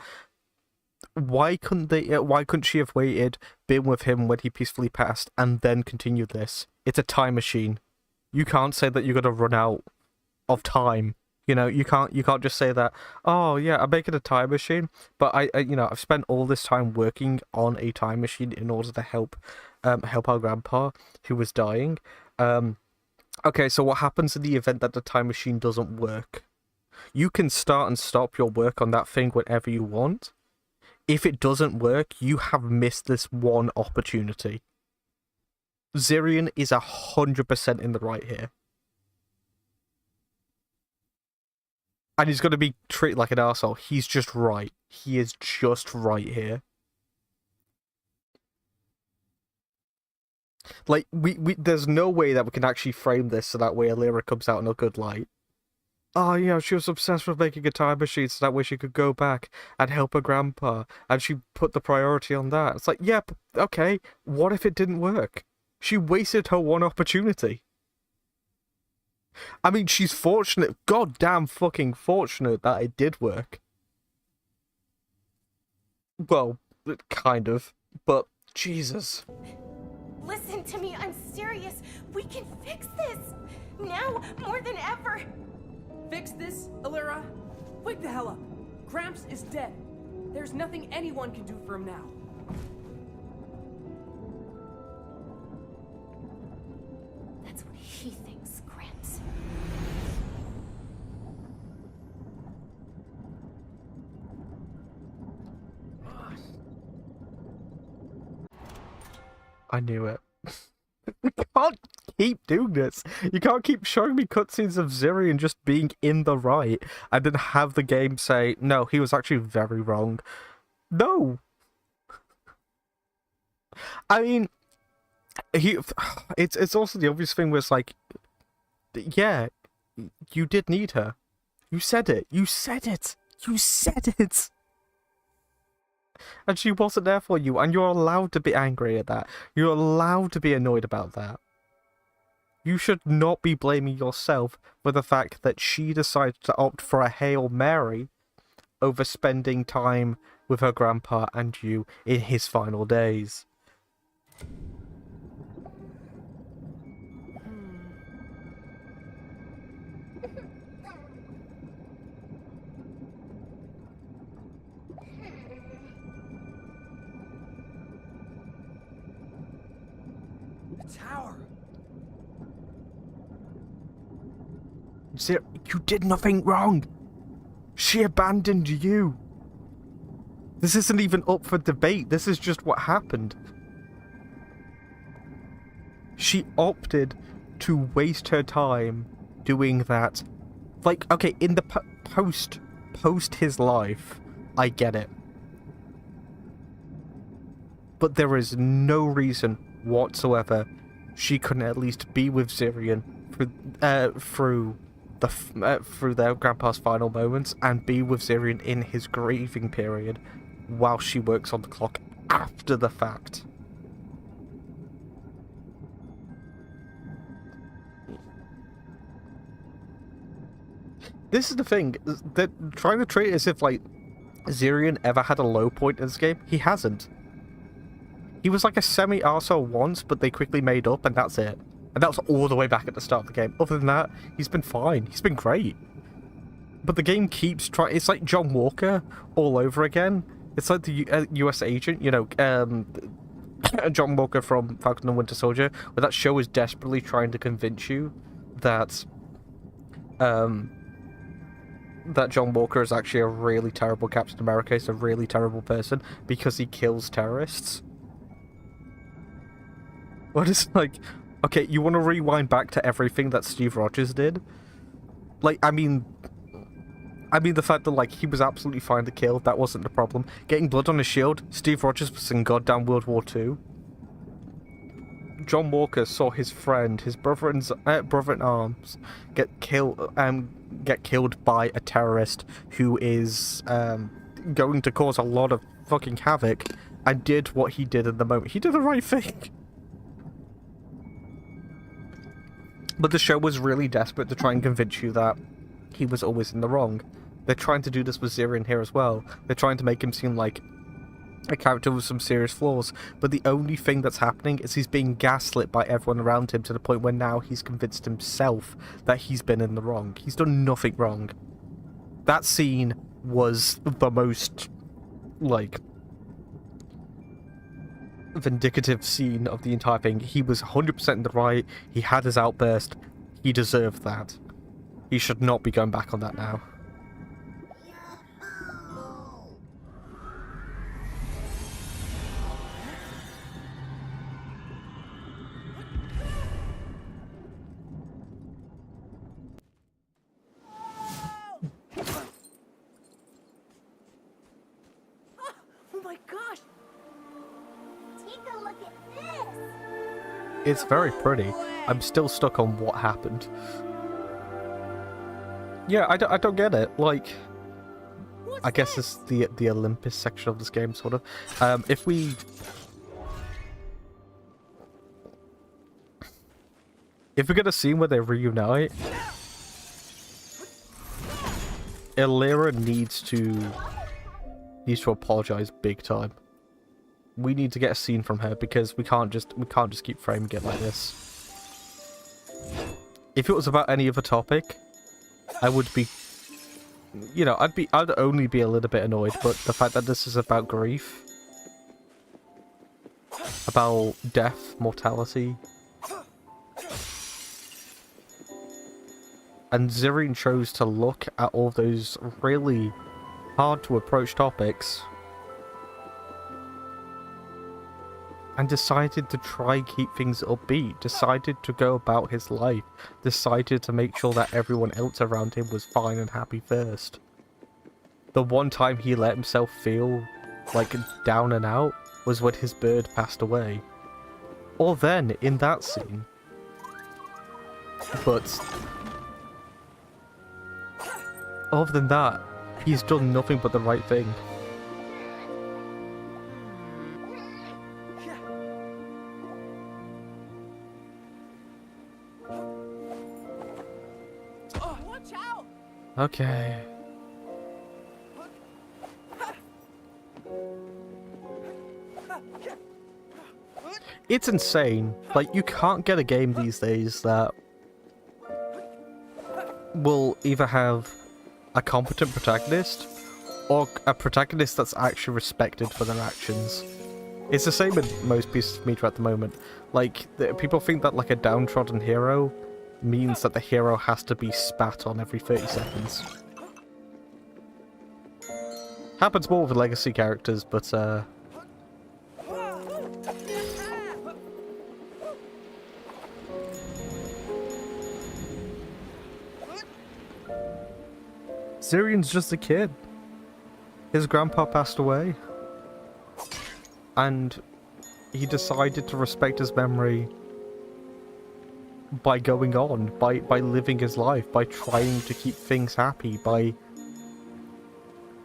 why couldn't she have waited, been with him when he peacefully passed, and then continued this? It's a time machine. You can't say that you're gonna run out of time. You know, you can't just say that, oh yeah, I'm making a time machine, but I've spent all this time working on a time machine in order to help our grandpa who was dying. Okay, so what happens in the event that the time machine doesn't work? You can start and stop your work on that thing whenever you want. If it doesn't work, you have missed this one opportunity. Zirian is 100% in the right here. And he's going to be treated like an arsehole. He's just right. He is just right here. Like, there's no way that we can actually frame this so that way Alira comes out in a good light. Oh, you know, she was obsessed with making a time machine so that way she could go back and help her grandpa. And she put the priority on that. It's like, yep, okay, what if it didn't work? She wasted her one opportunity. I mean, she's fortunate, goddamn fucking fortunate that it did work. Well, kind of, but Jesus. Listen to me, I'm serious. We can fix this. Now, more than ever. Fix this, Alira? Wake the hell up. Gramps is dead. There's nothing anyone can do for him now. That's what he thinks, Gramps. I knew it. You can't keep doing this. You can't keep showing me cutscenes of Zirian just being in the right and then have the game say, no, he was actually very wrong. No. I mean, it's also the obvious thing where it's like, yeah, you did need her. You said it. You said it. You said it. And she wasn't there for you, and you're allowed to be angry at that. You're allowed to be annoyed about that. You should not be blaming yourself for the fact that she decided to opt for a Hail Mary over spending time with her grandpa and you in his final days. Tower. You did nothing wrong. She abandoned you. This isn't even up for debate. This is just what happened. She opted to waste her time doing that. Like, okay, in the post his life, I get it. But there is no reason whatsoever she couldn't at least be with Zirian through their grandpa's final moments and be with Zirian in his grieving period while she works on the clock after the fact. This is the thing, they're trying to treat it as if like Zirian ever had a low point in this game. He hasn't. He was like a semi-arsehole once, but they quickly made up, and that's it. And that was all the way back at the start of the game. Other than that, he's been fine. He's been great. But the game keeps trying... It's like John Walker all over again. It's like the US agent, you know, John Walker from Falcon and Winter Soldier, where that show is desperately trying to convince you that... that John Walker is actually a really terrible Captain America. He's a really terrible person because he kills terrorists. What is like, okay, you want to rewind back to everything that Steve Rogers did? Like, I mean the fact that, like, he was absolutely fine to kill, that wasn't the problem. Getting blood on his shield, Steve Rogers was in goddamn World War II. John Walker saw his friend, his brother in arms, get killed by a terrorist who is going to cause a lot of fucking havoc, and did what he did in the moment. He did the right thing. But the show was really desperate to try and convince you that he was always in the wrong. They're trying to do this with Zirian here as well. They're trying to make him seem like a character with some serious flaws, but the only thing that's happening is he's being gaslit by everyone around him to the point where now he's convinced himself that he's been in the wrong. He's done nothing wrong. That scene was the most, like, vindicative scene of the entire thing. He was 100% in the right. He had his outburst. He deserved that. He should not be going back on that now. It's very pretty. I'm still stuck on what happened. Yeah, I don't get it. Like, I guess it's the Olympus section of this game, sort of. If we get a scene where they reunite, Illyra needs to apologize big time. We need to get a scene from her because we can't just keep framing it like this. If it was about any other topic, I would be, you know, I'd only be a little bit annoyed, but the fact that this is about grief, about death, mortality, and Zirian chose to look at all those really hard to approach topics and decided to try keep things upbeat, decided to go about his life, decided to make sure that everyone else around him was fine and happy first. The one time he let himself feel like down and out was when his bird passed away. Or then, in that scene. But other than that, he's done nothing but the right thing. Watch out! Okay. It's insane. Like, you can't get a game these days that will either have a competent protagonist or a protagonist that's actually respected for their actions. It's the same with most pieces of media at the moment. Like, people think that like a downtrodden hero means that the hero has to be spat on every 30 seconds. Happens more with legacy characters, but Zirian's just a kid. His grandpa passed away. And he decided to respect his memory by going on, by living his life, by trying to keep things happy, by,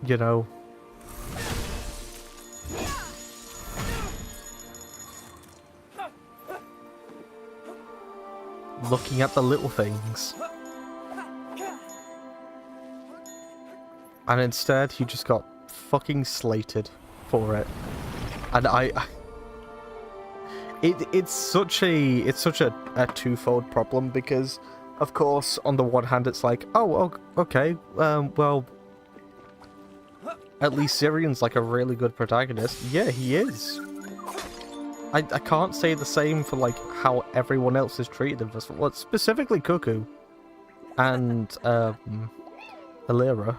you know, looking at the little things. And instead, he just got fucking slated for it. And it's such a twofold problem because, of course, on the one hand, it's like, oh, okay, well, at least Zirian's like a really good protagonist. Yeah, he is. I can't say the same for like how everyone else is treated in this. Well, specifically Cuckoo and Illyra.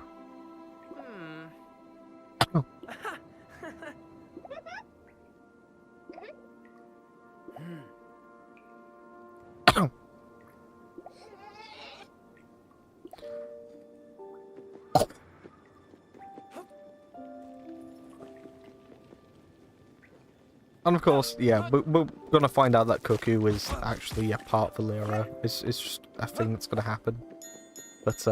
And of course, yeah, we're gonna find out that Cuckoo is actually a part of Illyra. It's just a thing that's gonna happen. But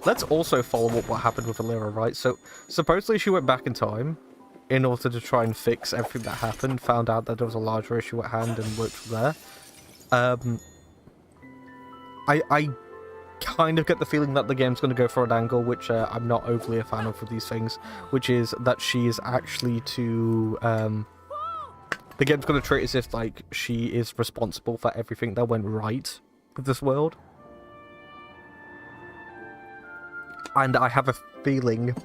let's also follow up what happened with Illyra, right? So supposedly she went back in time in order to try and fix everything that happened, found out that there was a larger issue at hand and worked from there. I kind of get the feeling that the game's going to go for an angle which I'm not overly a fan of with these things, which is that she is actually to the game's going to treat it as if like she is responsible for everything that went right with this world. And I have a feeling,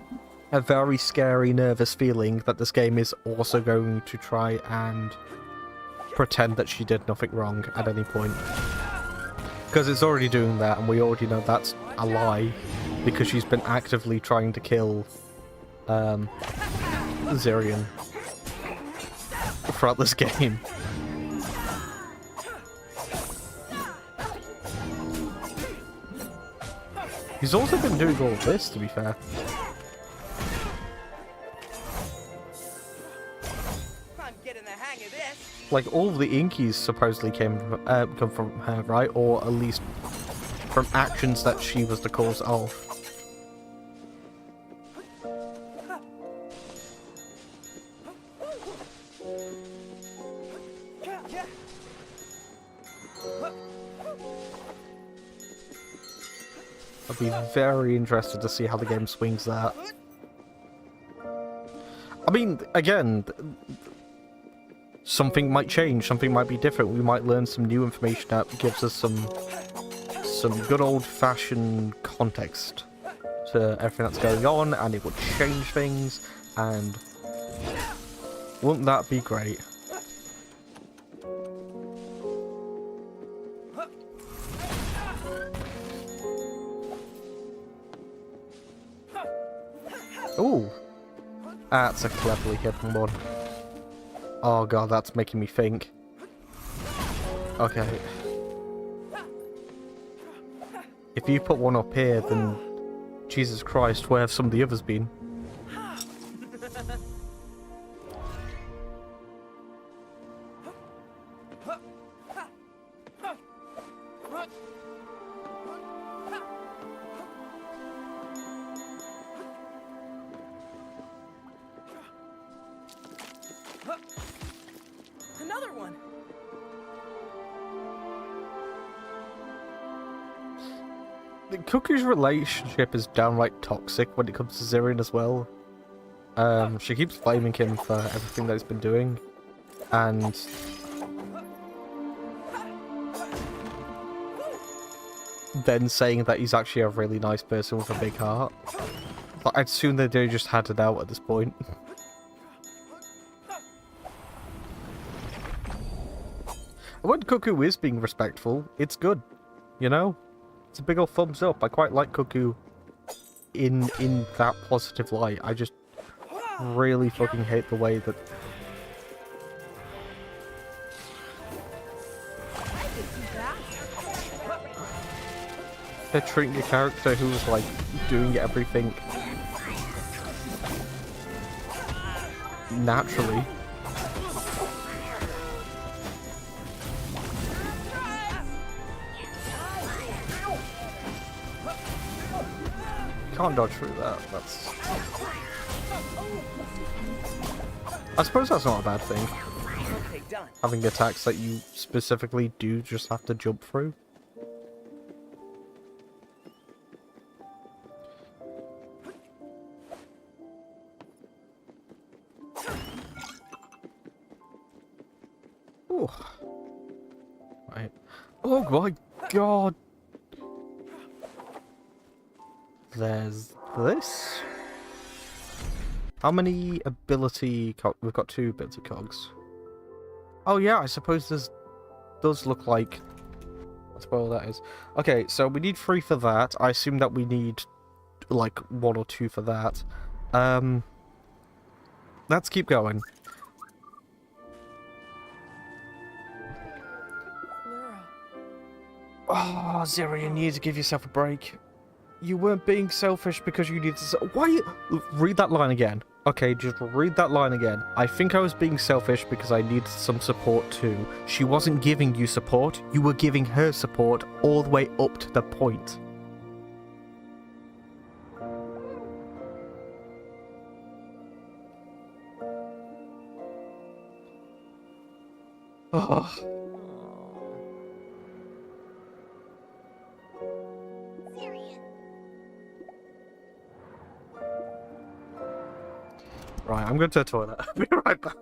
a very scary, nervous feeling, that this game is also going to try and pretend that she did nothing wrong at any point. Because it's already doing that, and we already know that's a lie, because she's been actively trying to kill Zirian throughout this game. He's also been doing all of this, to be fair. getting the hang of this. Like, all of the Inkies supposedly come from her, right? Or at least from actions that she was the cause of. I'd be very interested to see how the game swings that. I mean, again, something might change, something might be different. We might learn some new information that gives us some good old-fashioned context to everything that's going on, and it would change things, and wouldn't that be great? Ooh, that's a cleverly hidden one. Oh god, that's making me think. Okay. If you put one up here, then Jesus Christ, where have some of the others been? Another one. Cuckoo's relationship is downright toxic when it comes to Zirian as well. She keeps blaming him for everything that he's been doing, and then saying that he's actually a really nice person with a big heart. But I'd assume that they just had it out at this point. When Cuckoo is being respectful, it's good, you know? It's a big old thumbs up. I quite like Cuckoo in that positive light. I just really fucking hate the way that they're treating a character who's like doing everything naturally. Can't dodge through that. That's... I suppose that's not a bad thing. Okay, done. Having attacks that you specifically do just have to jump through. Ooh. Right. Oh my god! There's this. How many ability we've got 2 ability cogs. Oh yeah, I suppose this does look like what spell that is. Okay, so we need 3 for that. I assume that we need like 1 or 2 for that. Let's keep going. Oh, Zirian, you need to give yourself a break. You weren't being selfish because you needed to... Why? Read that line again. Okay, just read that line again. I think I was being selfish because I needed some support too. She wasn't giving you support. You were giving her support all the way up to the point. Oh. Right, I'm going to the toilet. I'll be right back.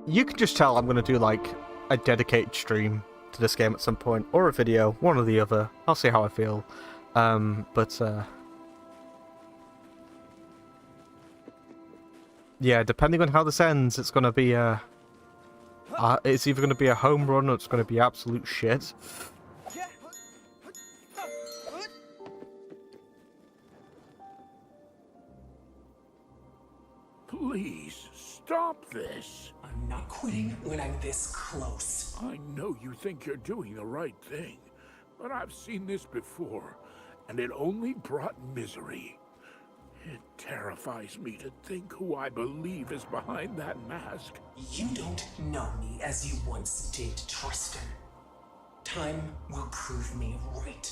You can just tell I'm going to do, like, a dedicated stream to this game at some point, or a video, one or the other. I'll see how I feel. Yeah, depending on how this ends, it's going to be, it's either going to be a home run or it's going to be absolute shit. Please, stop this. I'm not quitting when I'm this close. I know you think you're doing the right thing, but I've seen this before, and it only brought misery. It terrifies me to think who I believe is behind that mask. You don't know me as you once did, Tristan. Time will prove me right.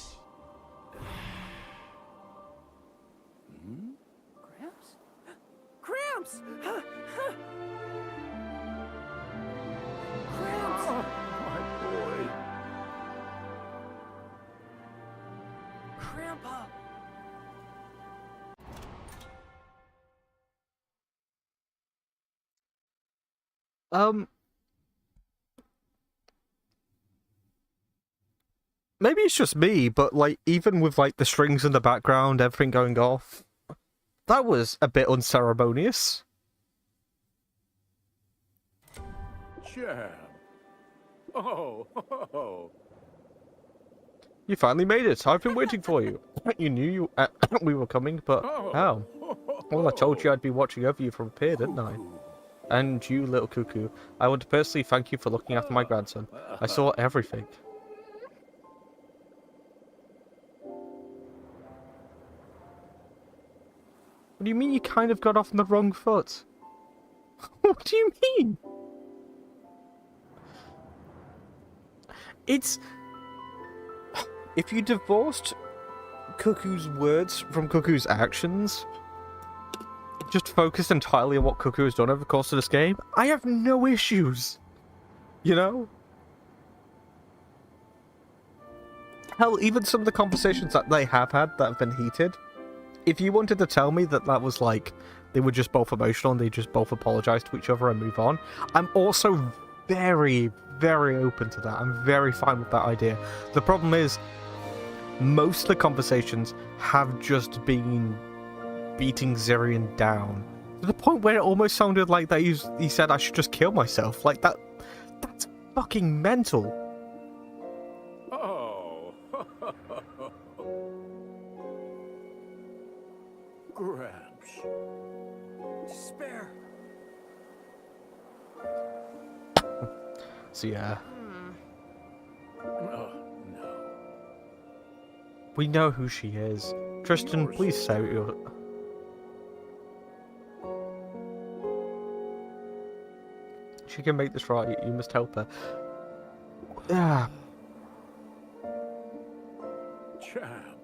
Gramps? Gramps! Gramps! Oh, my boy. Grandpa! Maybe it's just me, but, like, even with, like, the strings in the background, everything going off, that was a bit unceremonious. Jam. Oh. You finally made it. I've been waiting for you. You knew we were coming, but how? Well, I told you I'd be watching over you from up here, didn't I? And you, little cuckoo. I want to personally thank you for looking after my grandson. I saw everything. What do you mean you kind of got off on the wrong foot? What do you mean? It's... If you divorced Cuckoo's words from Cuckoo's actions, just focused entirely on what Cuckoo has done over the course of this game, I have no issues. You know? Hell, even some of the conversations that they have had that have been heated, if you wanted to tell me that that was like, they were just both emotional and they just both apologize to each other and move on, I'm also very, very open to that. I'm very fine with that idea. The problem is, most of the conversations have just been beating Zirian down to the point where it almost sounded like that he said I should just kill myself. Like that's fucking mental. Oh. Gramps. Despair. So yeah. Oh, no. We know who she is. Tristan, please say what you're... She can make this right. You must help her. Ah. Cham.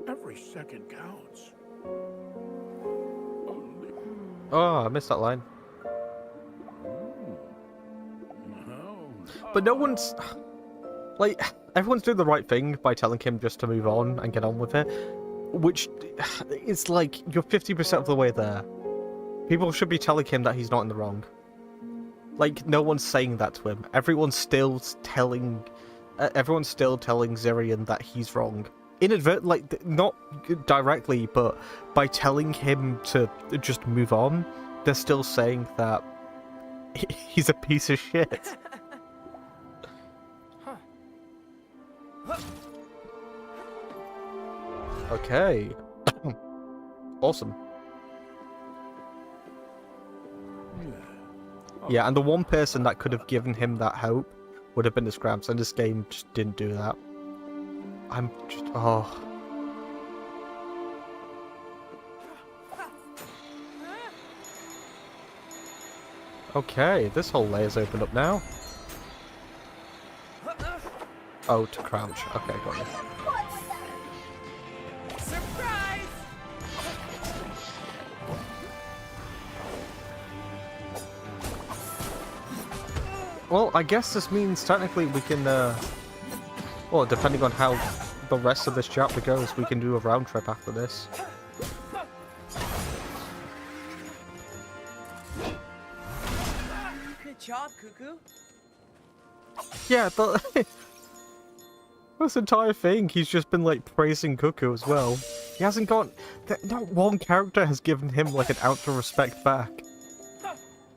Every second counts. Only... Oh, I missed that line. No. But no one's... Like, everyone's doing the right thing by telling him just to move on and get on with it. Which, it's like, you're 50% of the way there. People should be telling him that he's not in the wrong. Like, no one's saying that to him. Everyone's still telling Zirian that he's wrong. Like, not directly, but by telling him to just move on, they're still saying that he's a piece of shit. Okay. Awesome. Yeah, and the one person that could have given him that hope would have been his Gramps, and this game just didn't do that. I'm just... oh. Okay, this whole layer's opened up now. Oh, to crouch. Okay, got it. Surprise! Well, I guess this means technically we can, well, depending on how the rest of this chapter goes, we can do a round trip after this. Good job, Cuckoo. Yeah, but this entire thing, he's just been, like, praising Cuckoo as well. He hasn't got... Not one character has given him, like, an ounce of respect back.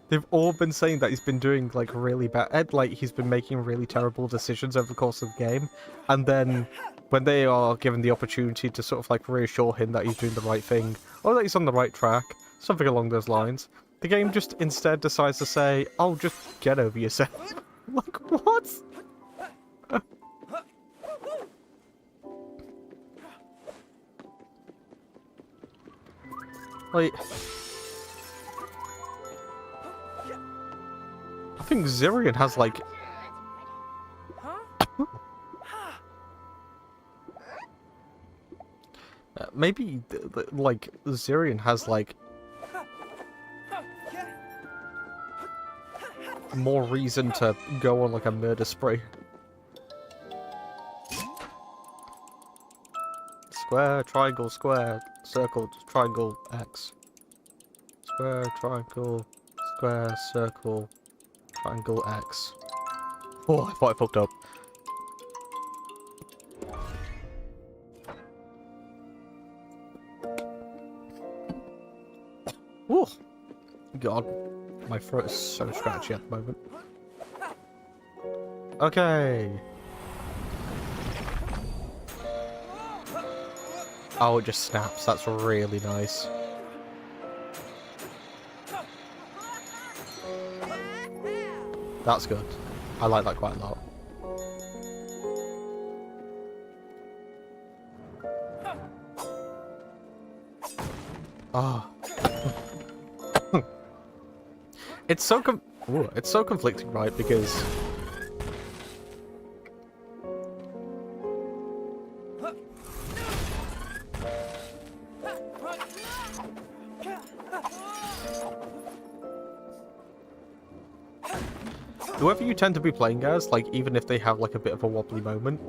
They've all been saying that he's been doing, like, really bad... Like, he's been making really terrible decisions over the course of the game. And then, when they are given the opportunity to sort of, like, reassure him that he's doing the right thing, or that he's on the right track, something along those lines, the game just instead decides to say, oh, just get over yourself. Like, what? Like... I think Zirian has, like... maybe, like, Zirian has, like... more reason to go on, like, a murder spree. Square, triangle, square, circle, triangle, X. Square, triangle, square, circle, triangle, X. Oh, I thought I fucked up. Oh, God. My throat is so scratchy at the moment. Okay. Oh, it just snaps. That's really nice. That's good. I like that quite a lot. Ah. Oh. It's so conflicting, right? Because whoever you tend to be playing as, like, even if they have, like, a bit of a wobbly moment,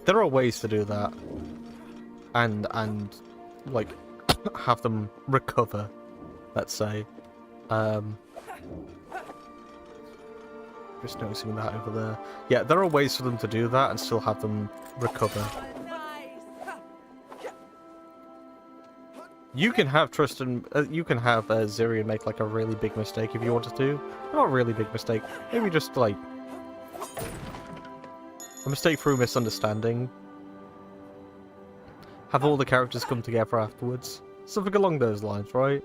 there are ways to do that. And like, have them recover, let's say. Just noticing that over there. Yeah, there are ways for them to do that and still have them recover. You can have Tristan, you can have Zirian make, like, a really big mistake if you wanted to. Not a really big mistake, maybe just, like, a mistake through misunderstanding. Have all the characters come together afterwards. Something along those lines, right?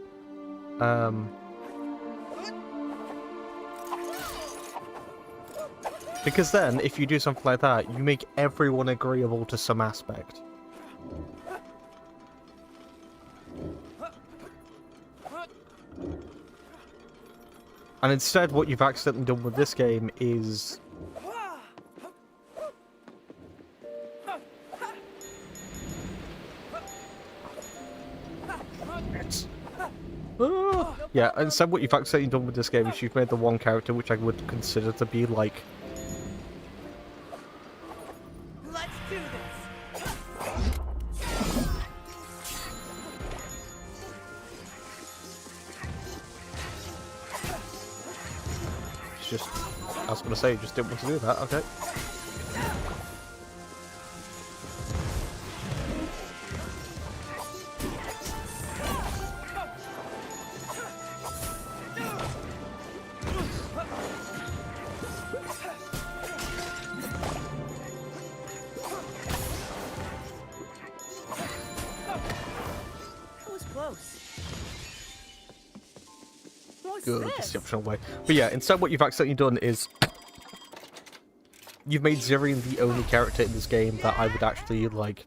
Because then, if you do something like that, you make everyone agreeable to some aspect. And instead, what you've accidentally done with this game is... yeah, instead what you've accidentally done with this game is you've made the one character which I would consider to be, like... Let's do this. It's just... I was gonna say, you just didn't want to do that, okay. Good, that's the optional way. But yeah, instead what you've accidentally done is... You've made Zirian the only character in this game that I would actually, like...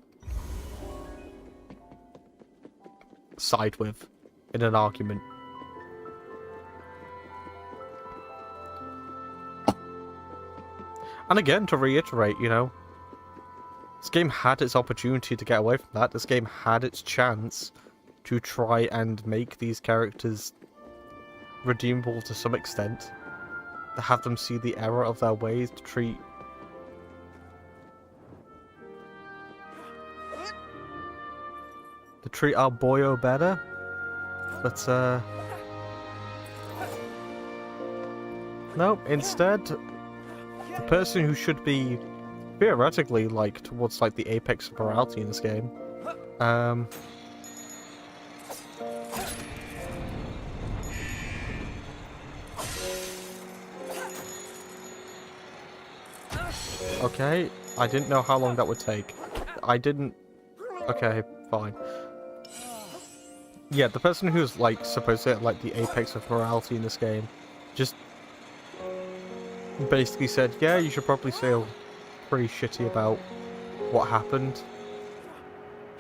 side with in an argument. And again, to reiterate, you know... This game had its opportunity to get away from that. This game had its chance to try and make these characters redeemable to some extent. To have them see the error of their ways, to treat our boyo better. But no, instead the person who should be theoretically like towards like the apex of morality in this game okay, I didn't know how long that would take. Okay, fine. Yeah, the person who's like supposed to like the apex of morality in this game just basically said, yeah, you should probably feel pretty shitty about what happened.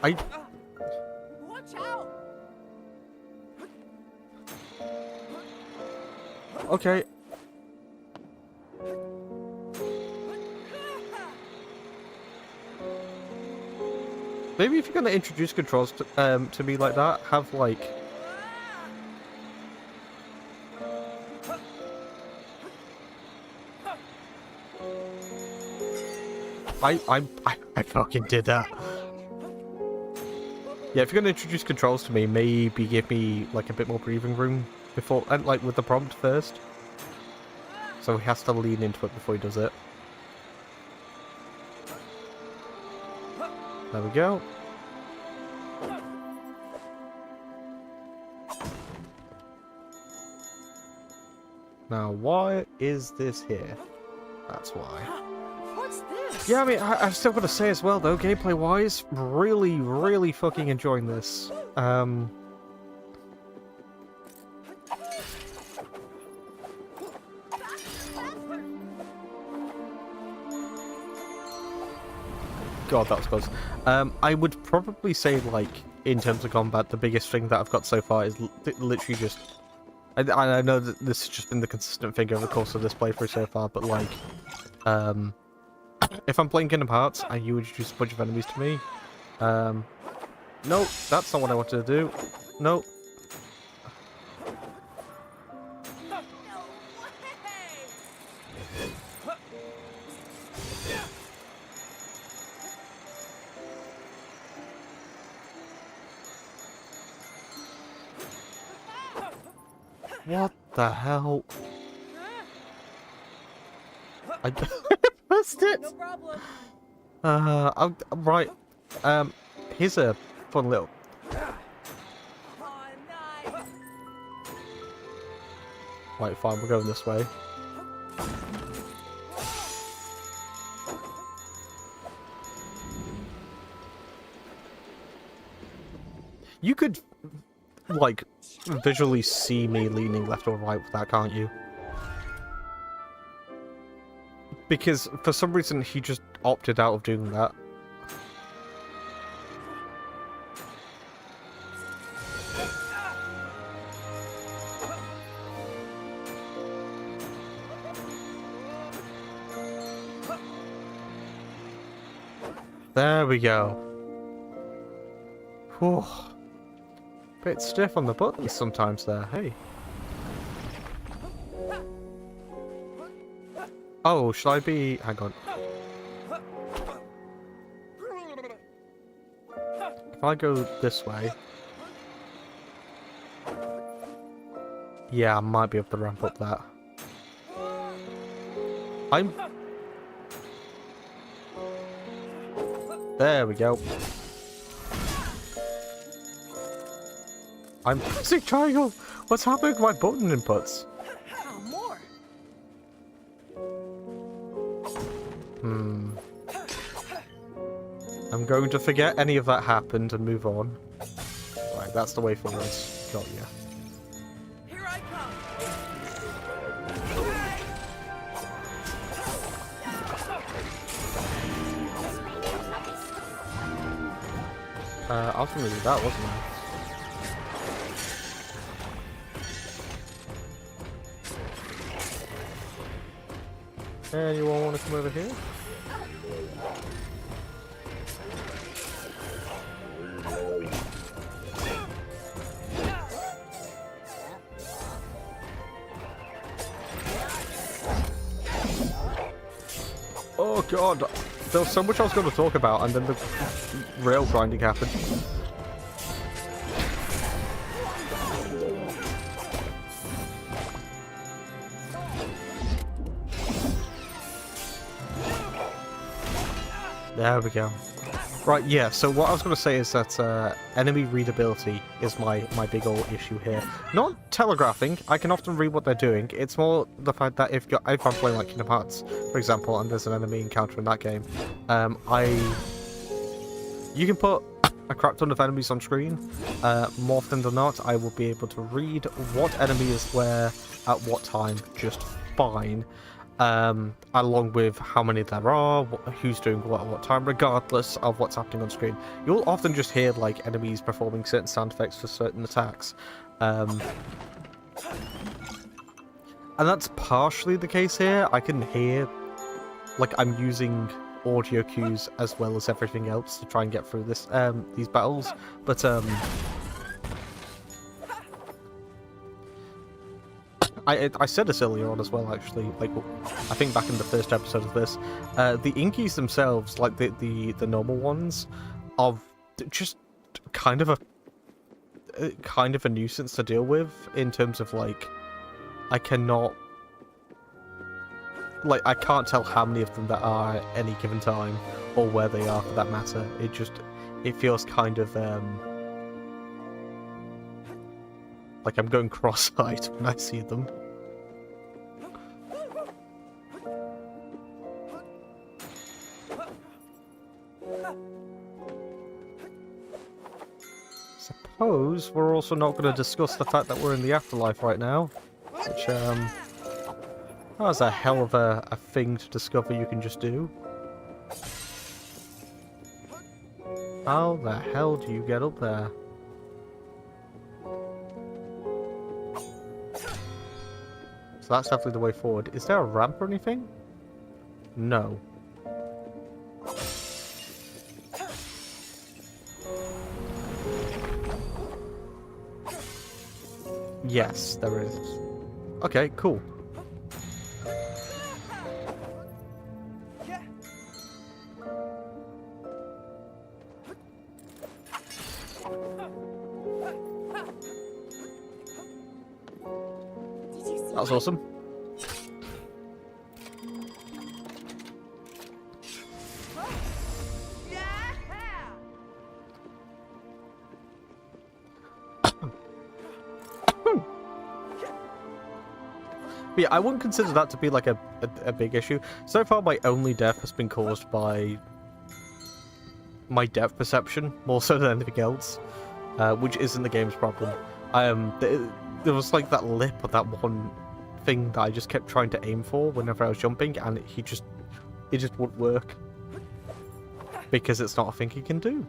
Watch out! Okay. Maybe if you're gonna introduce controls to me like that, have like I fucking did that. Yeah, if you're gonna introduce controls to me, maybe give me like a bit more breathing room before, and like with the prompt first. So he has to lean into it before he does it. There we go. Now, why is this here? That's why. What's this? Yeah, I mean, I've still got to say as well, though, gameplay-wise, really fucking enjoying this. God, that was close. I would probably say, like, in terms of combat, the biggest thing that I've got so far is literally just... I know that this has just been the consistent thing over the course of this playthrough so far, but, like, if I'm playing Kingdom Hearts and you introduce a bunch of enemies to me, no, that's not what I wanted to do. No. What the hell? I missed it! No problem. Right. Here's a fun little... Oh, nice. Right, fine, we're going this way. You could, like, visually see me leaning left or right with that, can't you? Because, for some reason, he just opted out of doing that. There we go. Whew. Bit stiff on the buttons sometimes there, hey. Oh, should I be... Hang on. If I go this way... Yeah, I might be able to ramp up that. There we go. I'm pressing triangle! What's happening with my button inputs? Oh, more. I'm going to forget any of that happened and move on. Right, that's the way forward. Got ya. Here I come. I was gonna do that, wasn't I? Anyone want to come over here? Oh god, there was so much I was going to talk about, and then the rail grinding happened. There we go. Right, yeah, so what I was going to say is that enemy readability is my big old issue here. Not telegraphing, I can often read what they're doing. It's more the fact that if I'm playing like Kingdom Hearts, for example, and there's an enemy encounter in that game, you can put a crap ton of enemies on screen. More often than not, I will be able to read what enemy is where at what time just fine. Along with how many there are, who's doing what at what time, regardless of what's happening on screen. You'll often just hear like enemies performing certain sound effects for certain attacks. And that's partially the case here. I can hear, like, I'm using audio cues as well as everything else to try and get through this these battles, but I said this earlier on as well, actually, like, I think back in the first episode of this, the Inkies themselves, like the normal ones, are just kind of a nuisance to deal with, in terms of, like, I can't tell how many of them there are at any given time, or where they are for that matter. It feels kind of, like I'm going cross-eyed when I see them. Suppose we're also not going to discuss the fact that we're in the afterlife right now, which, that's a hell of a thing to discover you can just do. How the hell do you get up there? So that's definitely the way forward. Is there a ramp or anything? No. Yes, there is. Okay, cool. That was awesome. But yeah, I wouldn't consider that to be like a big issue. So far, my only death has been caused by my depth perception, more so than anything else, which isn't the game's problem. There was like that lip of that one thing that I just kept trying to aim for whenever I was jumping, and it just wouldn't work because it's not a thing he can do.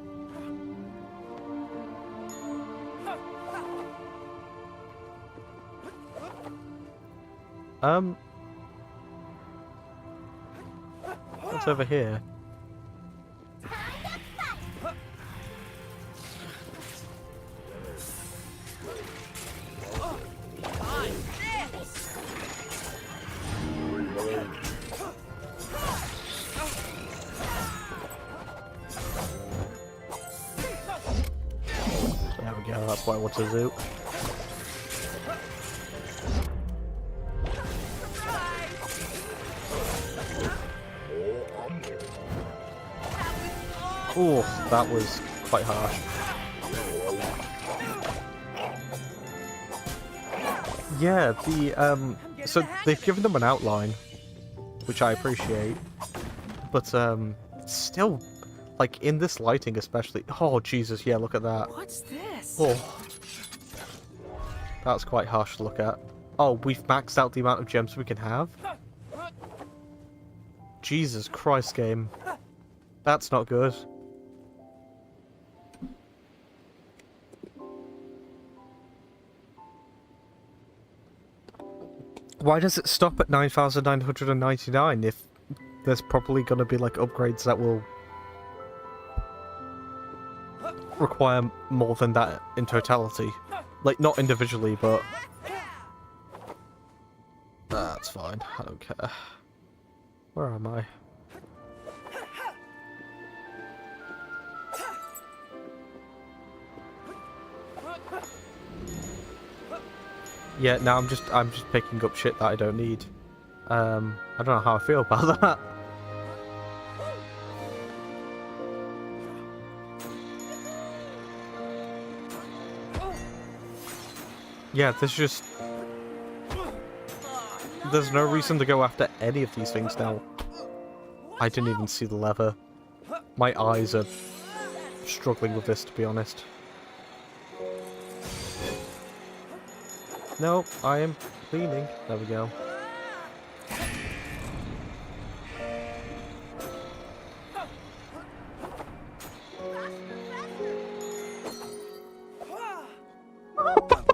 What's over here? There we go, that's what I want to do. Oh, that was quite harsh. Yeah, so they've given them an outline, which I appreciate, but still, like, in this lighting especially. Oh Jesus, yeah, look at that. What's this? Oh, that's quite harsh to look at. Oh, we've maxed out the amount of gems we can have. Jesus Christ, game. That's not good. Why does it stop at 9,999 if there's probably going to be like upgrades that will require more than that in totality? Like, not individually, but that's fine. I don't care. Where am I? Yeah, now I'm just picking up shit that I don't need. I don't know how I feel about that. Yeah, there's no reason to go after any of these things now. I didn't even see the lever. My eyes are struggling with this, to be honest. No, I am cleaning. There we go.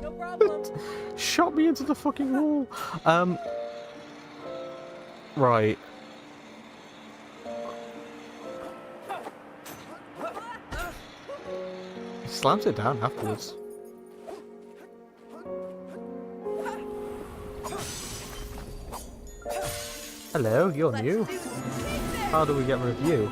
No problem. Shot me into the fucking wall. Right. He slams it down afterwards. Hello, you're new. How do we get rid of you?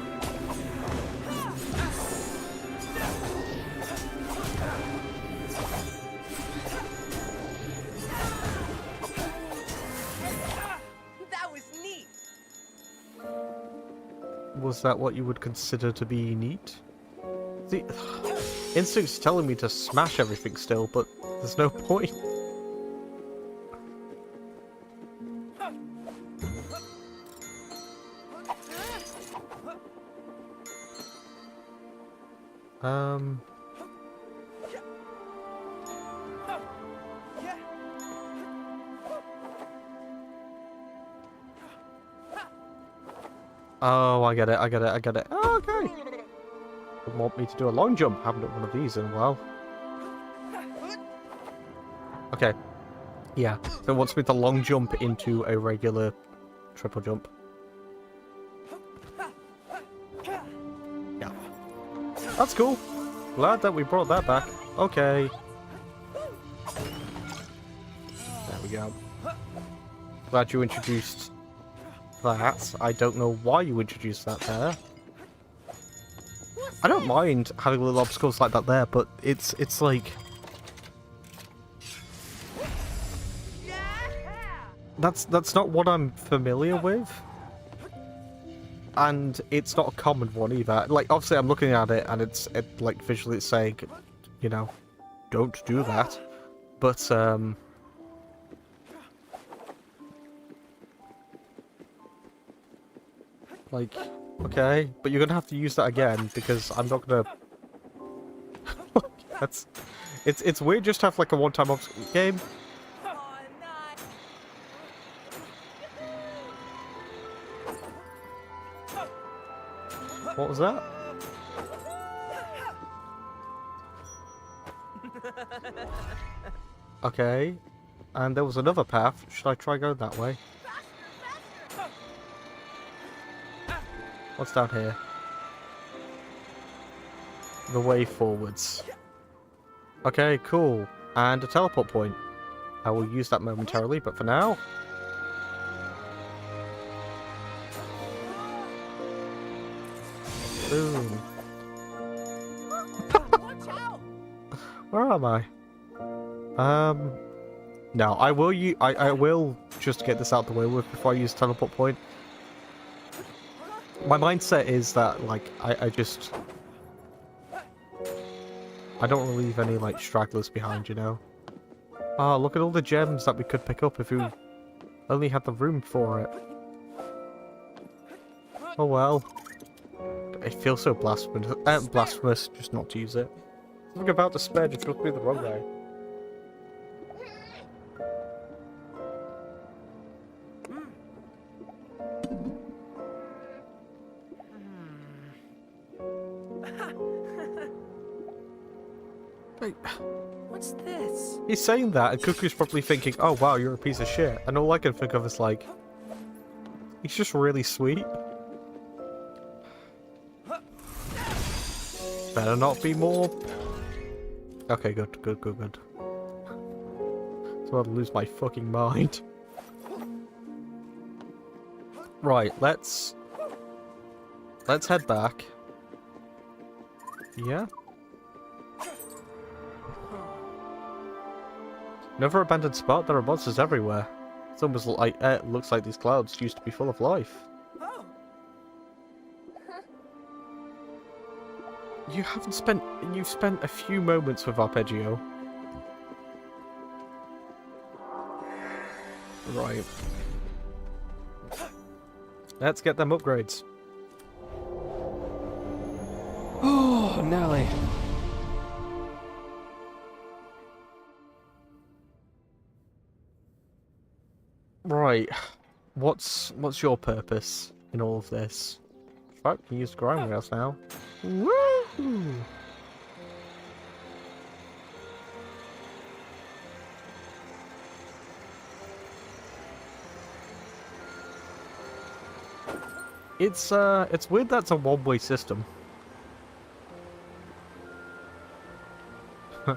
That was neat. Was that what you would consider to be neat? The instinct's telling me to smash everything still, but there's no point. Oh, I get it, I get it, I get it. Oh, okay. They want me to do a long jump. Haven't done one of these in a while. Okay. Yeah, so it wants me to long jump into a regular triple jump. Yeah. That's cool. Glad that we brought that back. Okay. There we go. Glad you introduced that. I don't know why you introduced that there. I don't mind having little obstacles like that there, but it's like that's not what I'm familiar with, and it's not a common one either. Like, obviously I'm looking at it and it's like visually it's saying, you know, don't do that, but like, okay, but you're gonna have to use that again because I'm not gonna. It's weird just to have like a one-time obstacle game. What was that? Okay, and there was another path. Should I try going that way? What's down here? The way forwards. Okay, cool. And a teleport point. I will use that momentarily, but for now... Boom. Where am I? No, I will just get this out the way with before I use teleport point. My mindset is that, like, I don't want to leave any, like, stragglers behind, you know? Oh, look at all the gems that we could pick up if we only had the room for it. Oh well. It feels so blasphemous just not to use it. Something about despair just rubs me the wrong way. Wait. What's this? He's saying that, and Cuckoo's probably thinking, oh wow, you're a piece of shit. And all I can think of is like, he's just really sweet. Better not be more. Okay, good. So I'll lose my fucking mind. Right, let's head back. Yeah? Another abandoned spot. There are monsters everywhere. It's almost like looks like these clouds used to be full of life. Oh, You've spent a few moments with Arpeggio. Right. Let's get them upgrades. Oh, Nelly. Right. What's your purpose in all of this? Fuck, you use ground rails now. Woo! It's weird that's a one-way system. You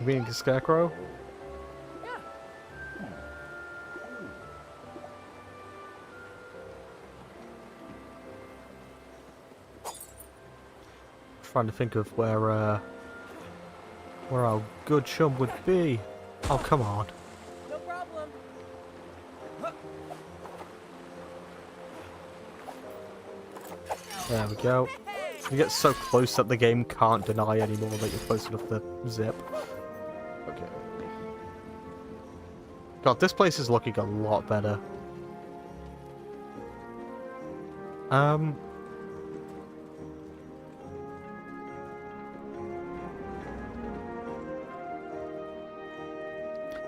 mean a scarecrow? Trying to think of where our good chum would be. Oh, come on. no problem. There we go. You get so close that the game can't deny anymore that you're close enough to zip. Okay. God, this place is looking a lot better.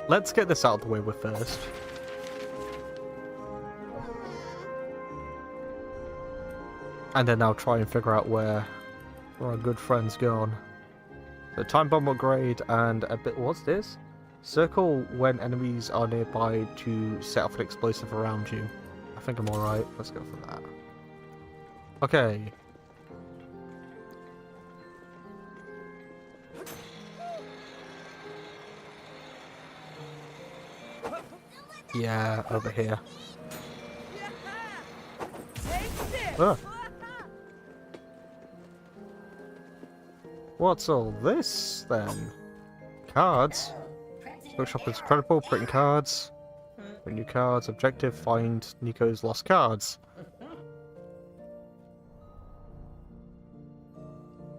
Let's get this out of the way with first. And then I'll try and figure out where our good friend's gone. The time bomb upgrade and a bit... What's this? Circle when enemies are nearby to set off an explosive around you. I think I'm alright. Let's go for that. Okay. Yeah, over here. Take this. Ah. What's all this, then? Cards? Bookshop is incredible, printing cards. Print new cards, objective, find Nico's lost cards.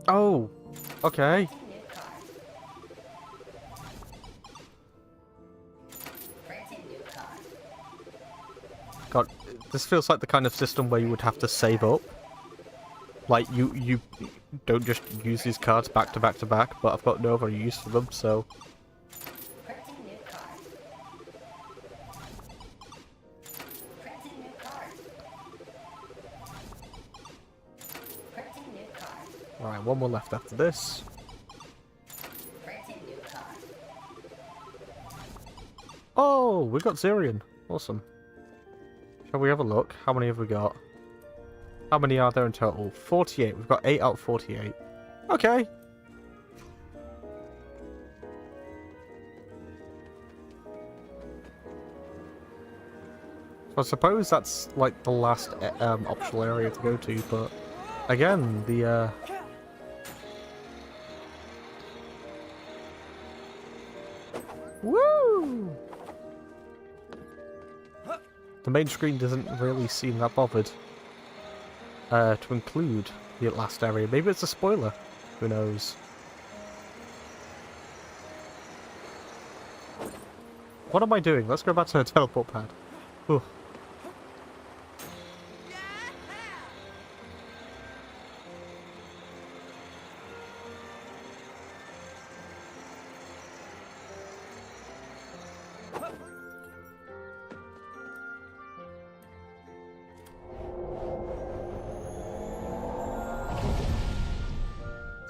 Oh! Okay. God, this feels like the kind of system where you would have to save up. Like, you don't just use these cards back to back to back, but I've got no other use for them, so... Alright, one more left after this. Oh, we got Zirian. Awesome. Shall we have a look? How many have we got? How many are there in total? 48. We've got 8 out of 48. Okay. So I suppose that's like the last optional area to go to, but again, the woo! The main screen doesn't really seem that bothered to include the last area. Maybe it's a spoiler. Who knows? What am I doing? Let's go back to the teleport pad. Ooh.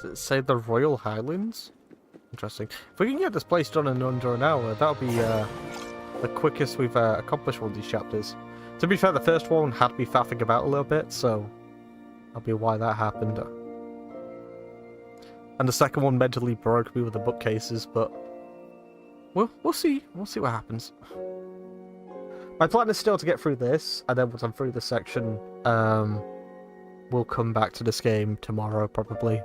Does it say the Royal Highlands? Interesting. If we can get this place done in under an hour, that'll be the quickest we've accomplished one of these chapters. To be fair, the first one had me faffing about a little bit, so that'll be why that happened. And the second one mentally broke me with the bookcases, but we'll see. We'll see what happens. My plan is still to get through this, and then once I'm through this section, we'll come back to this game tomorrow, probably.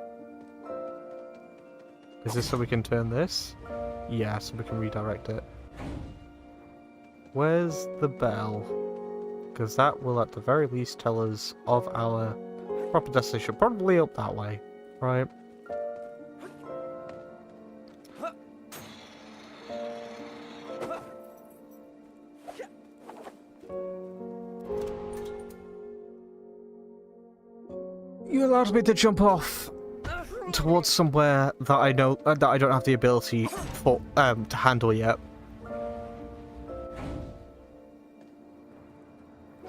Is this so we can turn this? Yeah, so we can redirect it. Where's the bell? Because that will at the very least tell us of our proper destination. Probably up that way, right? You allowed me to jump off towards somewhere that I know that I don't have the ability for to handle yet.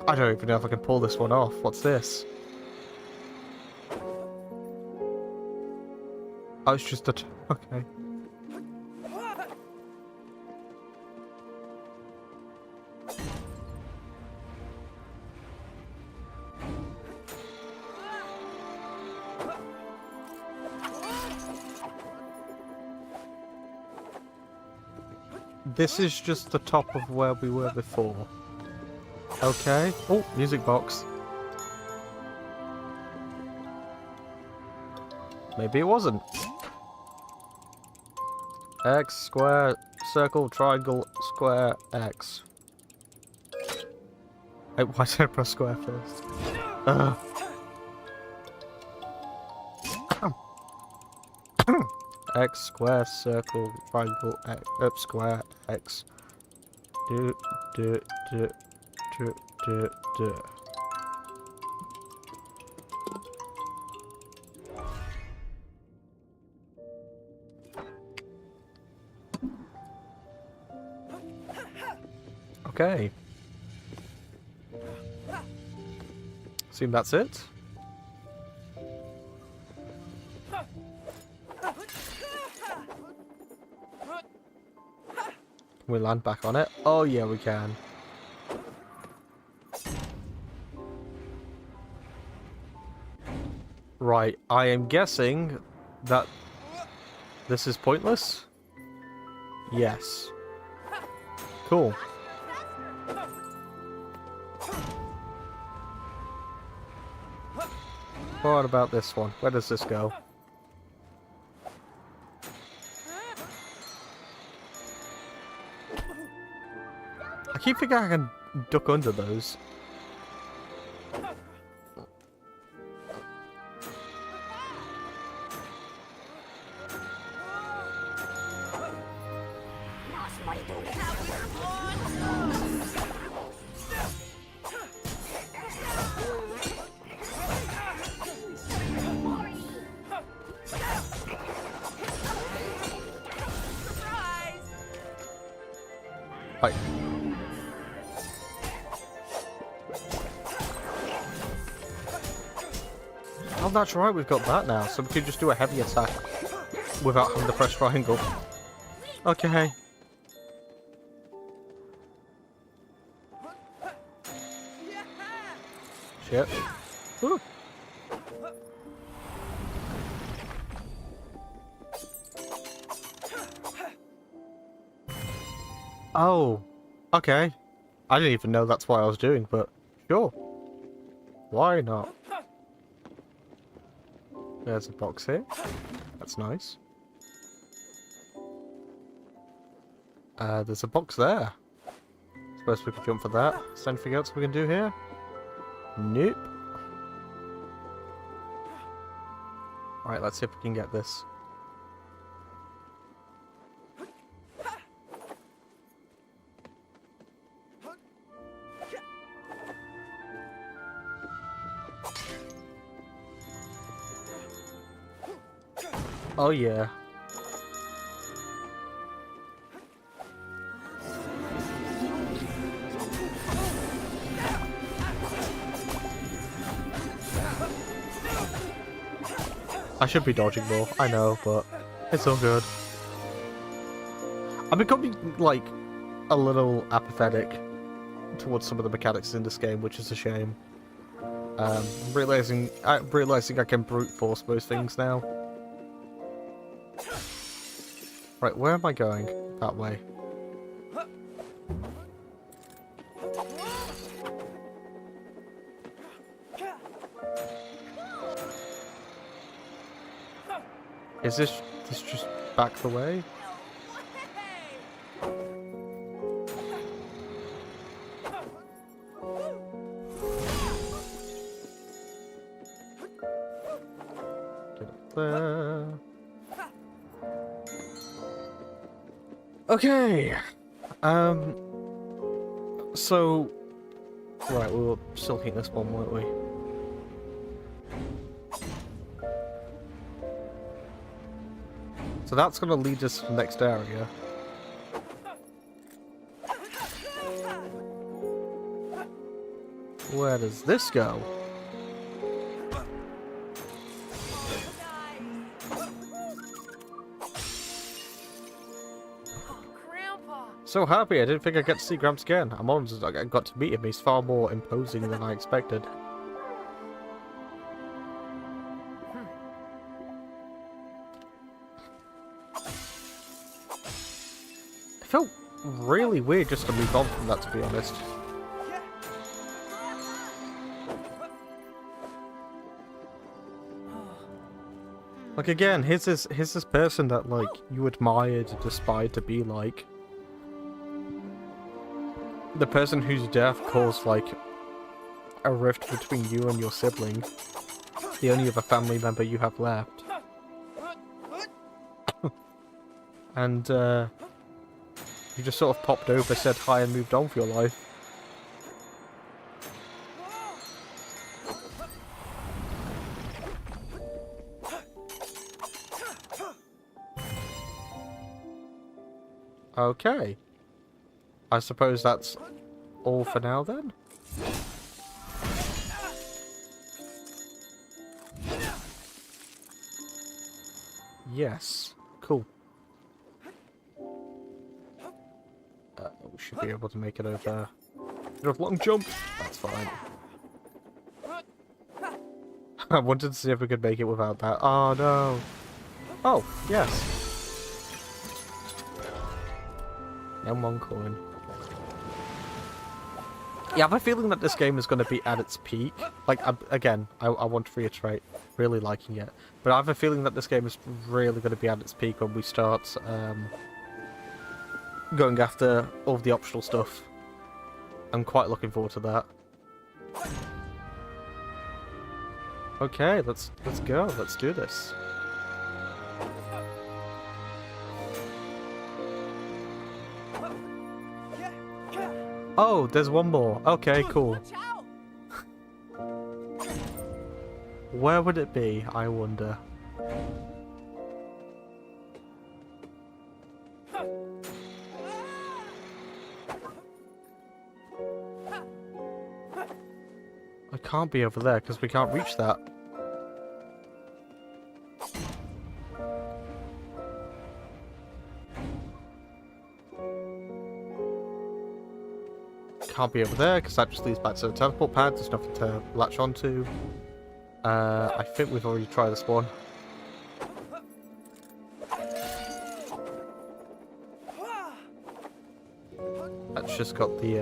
I don't even know if I can pull this one off. What's this? Oh, it's just a okay. This is just the top of where we were before. Okay. Oh, music box. Maybe it wasn't. X, square, circle, triangle, square, X. Hey, why did I press square first? X, square, circle, triangle, X, square, X. Do. Okay. Assume that's it. Can we land back on it? Oh yeah, we can. Right, I am guessing that this is pointless? Yes. Cool. What about this one? Where does this go? I keep thinking I can duck under those. Right. Oh, that's right, we've got that now, so we can just do a heavy attack without having to press triangle. Okay. Shit. Woo. Oh, okay. I didn't even know that's what I was doing, but sure. Why not? There's a box here. That's nice. There's a box there. Suppose we could jump for that. Is there anything else we can do here? Nope. Alright, let's see if we can get this. Oh yeah. I should be dodging more, I know, but it's all good. I'm becoming, like, a little apathetic towards some of the mechanics in this game, which is a shame. Realizing I can brute force most things now. Right, where am I going? That way. Is this just back the way? there. Okay. So, right, we were still hitting this one, weren't we? So that's going to lead us to the next area. Where does this go? Grandpa. So happy, I didn't think I'd get to see Gramps again. I'm honest, I got to meet him. He's far more imposing than I expected. It felt really weird just to move on from that, to be honest. Like again, here's this person that like you admired and aspired to be like. The person whose death caused like a rift between you and your sibling. The only other family member you have left. And you just sort of popped over, said hi and moved on for your life. Okay. I suppose that's all for now then? Yes. Cool. We should be able to make it over. Bit of long jump. That's fine. I wanted to see if we could make it without that. Oh no. Oh, yes. And one coin. Yeah, I have a feeling that this game is going to be at its peak. Like, again, I want to reiterate, really liking it. But I have a feeling that this game is really going to be at its peak when we start going after all of the optional stuff. I'm quite looking forward to that. Okay, let's go. Let's do this. Oh, there's one more. Okay, cool. Where would it be, I wonder? I can't be over there because we can't reach that. Can't be over there because that just leads back to the teleport pad. There's nothing to latch onto. I think we've already tried this one. That's just got the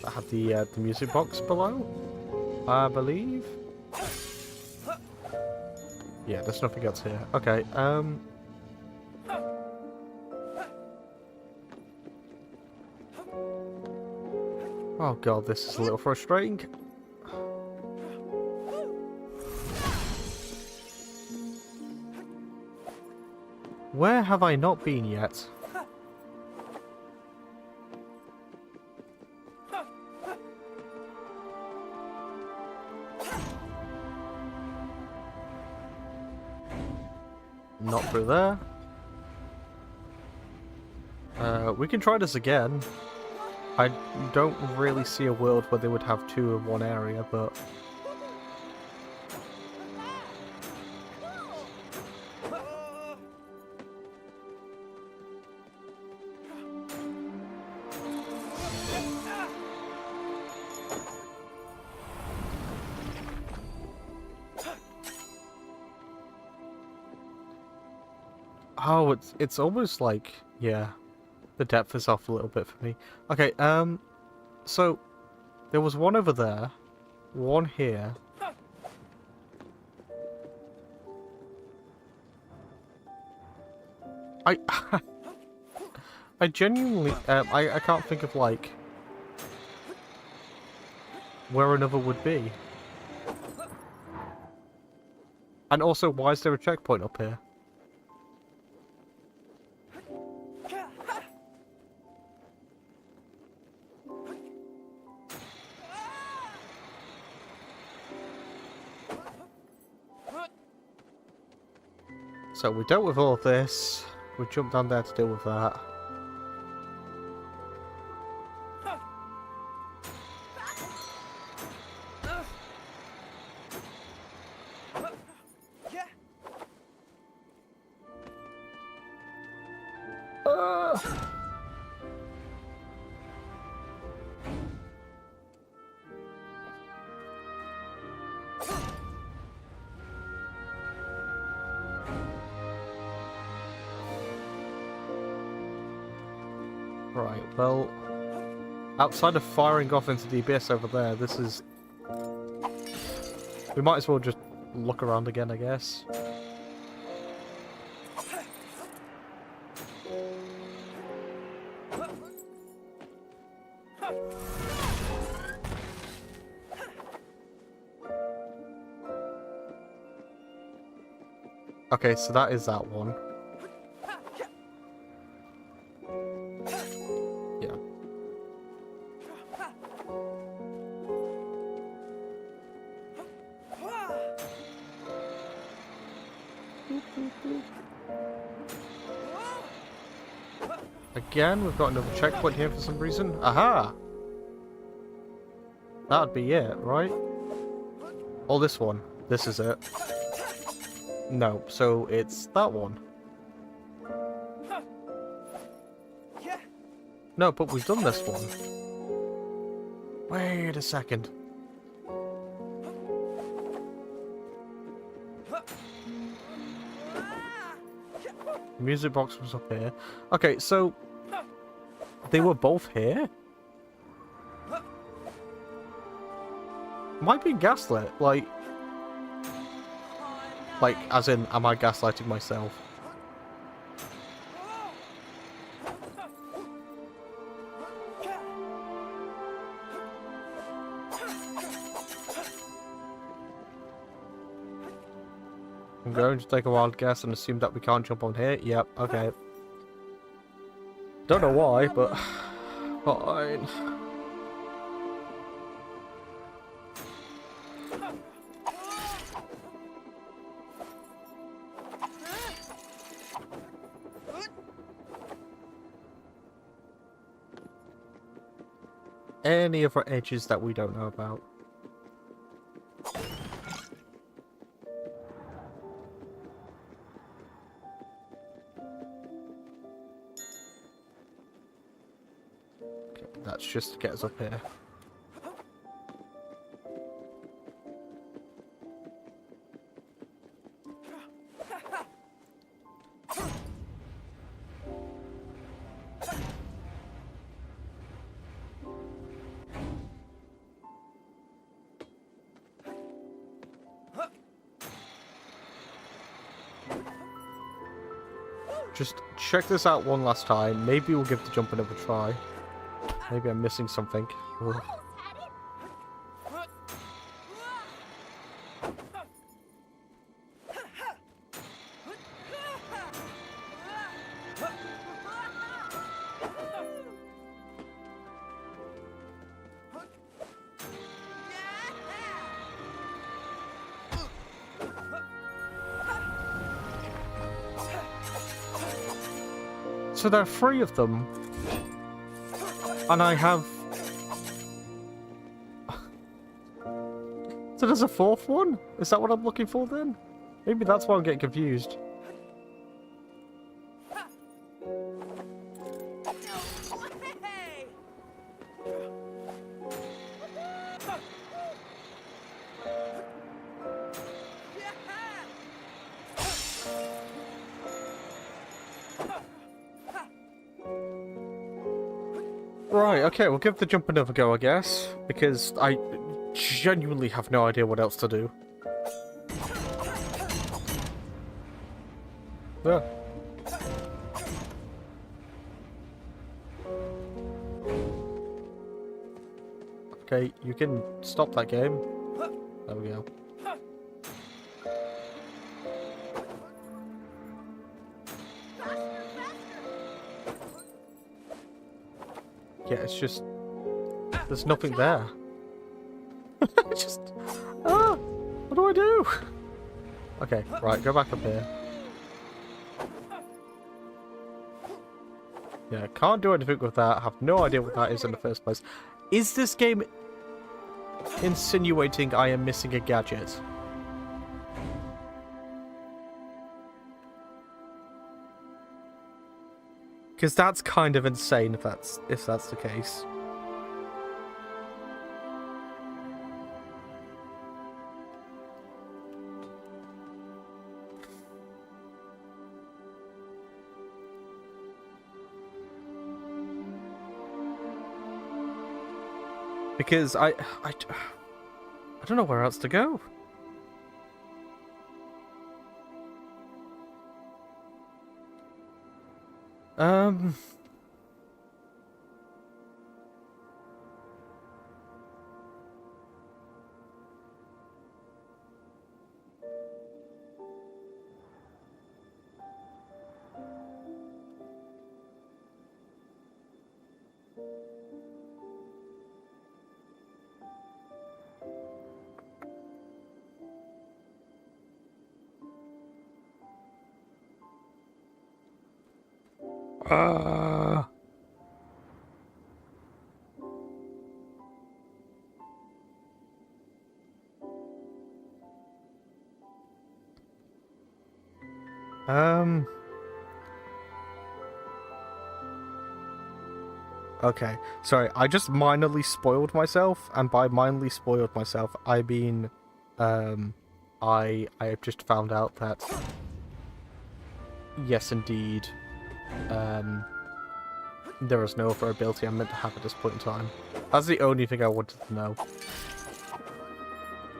that had the music box below, I believe. Yeah, there's nothing else here. Okay, oh god, this is a little frustrating. Where have I not been yet? Not through there. We can try this again. I don't really see a world where they would have two in one area, but... Oh, it's almost like, yeah, the depth is off a little bit for me. Okay, so there was one over there, one here. I genuinely, I can't think of like where another would be. And also, why is there a checkpoint up here? So we dealt with all this. We jumped down there to deal with that. Right, well, outside of firing off into the abyss over there, this is... We might as well just look around again, I guess. Okay, so that is that one. Yeah. Again, we've got another checkpoint here for some reason. Aha! That'd be it, right? Oh, this one. This is it. No, so it's that one. No, but we've done this one. Wait a second. Music box was up here. Okay, so they were both here? Am I being gaslit? Like, as in, am I gaslighting myself? I'm going to take a wild guess and assume that we can't jump on here. Yep, okay. Don't know why, but fine. Any other edges that we don't know about? Okay, that's just to get us up here. Just check this out one last time. Maybe we'll give the jump another try. Maybe I'm missing something. Ugh. So there are 3 of them. And I have... So there's a 4th one? Is that what I'm looking for then? Maybe that's why I'm getting confused. Right, okay, we'll give the jump another go, I guess, because I genuinely have no idea what else to do. Yeah. Okay, you can stop that game. There we go. Yeah, it's just... There's nothing there. Just... what do I do? Okay, right, go back up here. Yeah, can't do anything with that. Have no idea what that is in the first place. Is this game insinuating I am missing a gadget? Because that's kind of insane if that's the case. Because I don't know where else to go. Okay, sorry, I just minorly spoiled myself, and by minorly spoiled myself, I mean, I have just found out that, yes, indeed, there is no other ability I'm meant to have at this point in time. That's the only thing I wanted to know.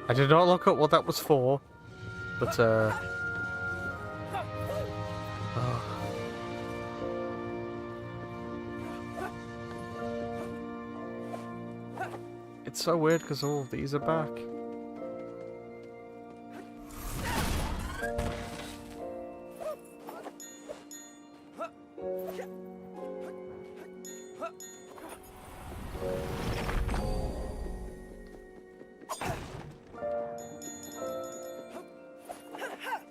I did not look up what that was for, but, It's so weird because all of these are back.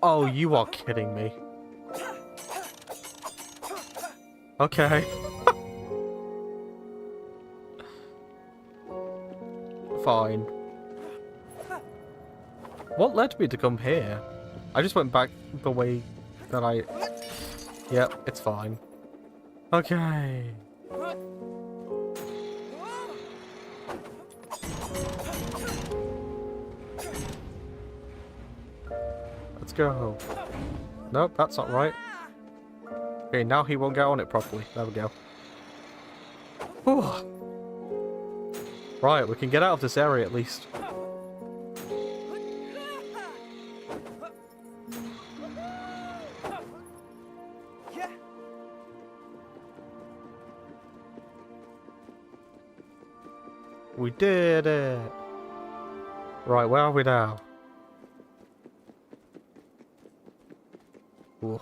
Oh, you are kidding me. Okay. Fine. What led me to come here? I just went back the way that I... Yep, it's fine. Okay. Let's go. Nope, that's not right. Okay, now he won't get on it properly. There we go. Whew. Right, we can get out of this area at least. We did it! Right, where are we now? Ooh.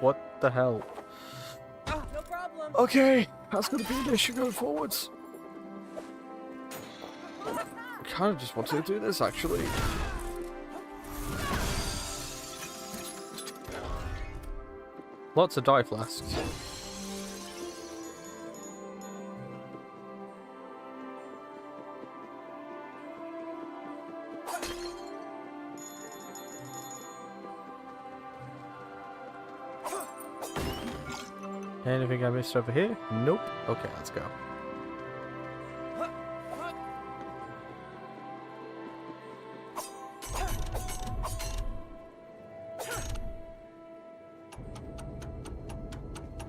What the hell? No problem. Okay, that's gonna be an issue going forwards. I kind of just wanted to do this actually. Lots of dye flasks. Anything I missed over here? Nope. Okay, let's go.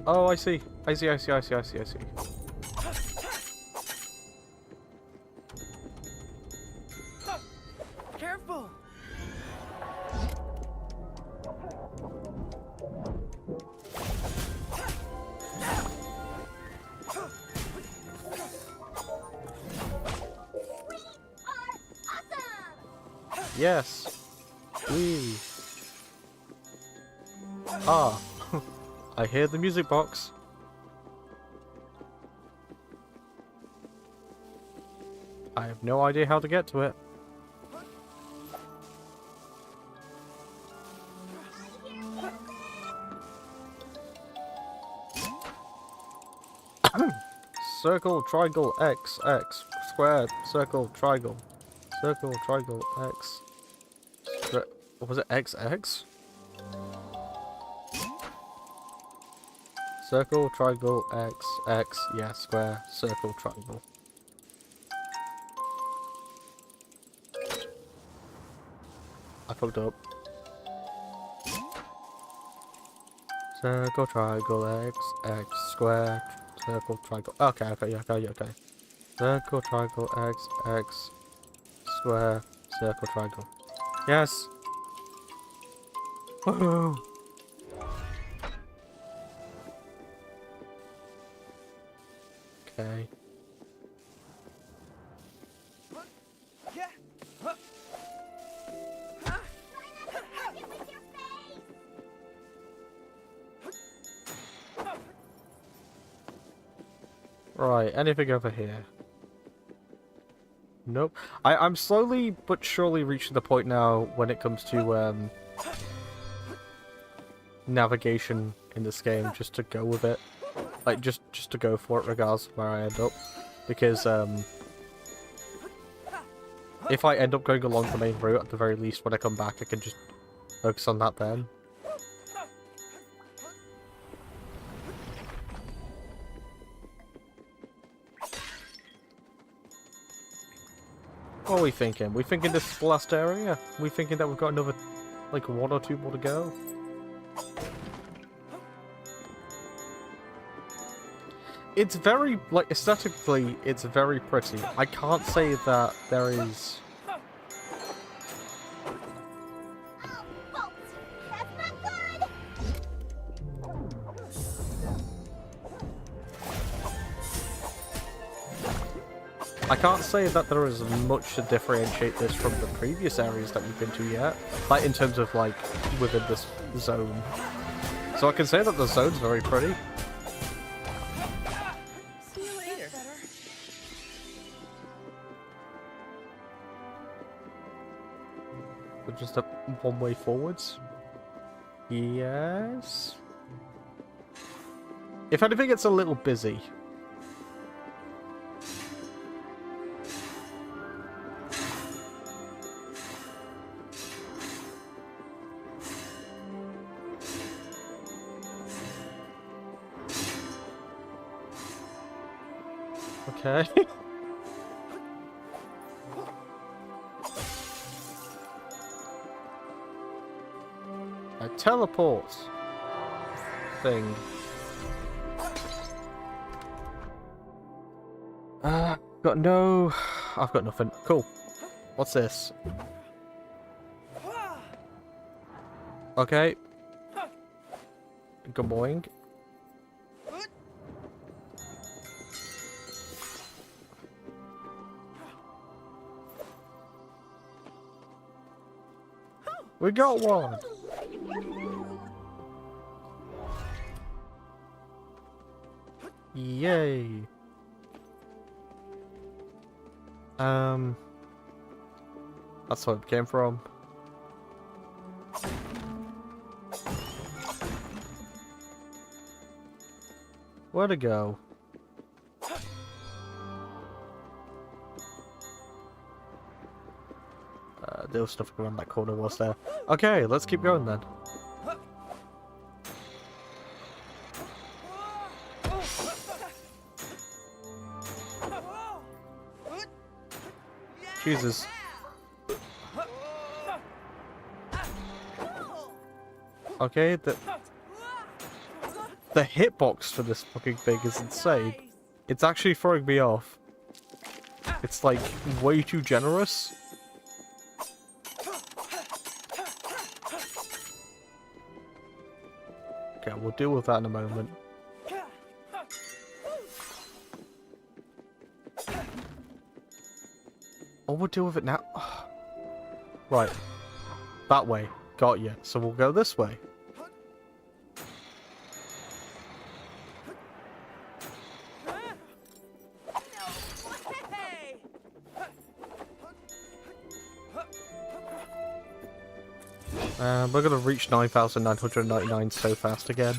Oh, I see. I see. Yes. Wee. Ah. I hear the music box. I have no idea how to get to it. Circle, triangle, X, X, square, circle, triangle, X. What was it? X, X? Circle, triangle, X, X, yeah, square, circle, triangle. I fucked up. Circle, triangle, X, X, square, circle, triangle. Okay, okay, yeah, okay, yeah, okay. Circle, triangle, X, X, square, circle, triangle. Yes! Woohoo! Okay. Right, anything over here? Nope. I'm slowly but surely reaching the point now when it comes to navigation in this game, just to go with it. Like, just to go for it regardless of where I end up. Because, if I end up going along the main route, at the very least, when I come back, I can just focus on that then. What are we thinking? We thinking this is the last area? We thinking that we've got another, like, 1 or 2 more to go? It's very, like, aesthetically, it's very pretty. I can't say that there is... I can't say that there is much to differentiate this from the previous areas that we've been to yet. Like, in terms of, like, within this zone. So I can say that the zone's very pretty. See you later. But just a one way forwards. Yes. If anything, it's a little busy. Okay. A teleport thing. Got no... I've got nothing. Cool. What's this? Okay. Good boing. We got one! Yay! That's where it came from. Where'd it go? There was stuff around that corner, was there? Okay, let's keep going then. Jesus. Okay, the hitbox for this fucking thing is insane. It's actually throwing me off. It's like way too generous. Okay, we'll deal with that in a moment. Oh, we'll deal with it now. Right. That way. Got you. So we'll go this way. Hey! We're gonna reach 9,999 so fast again.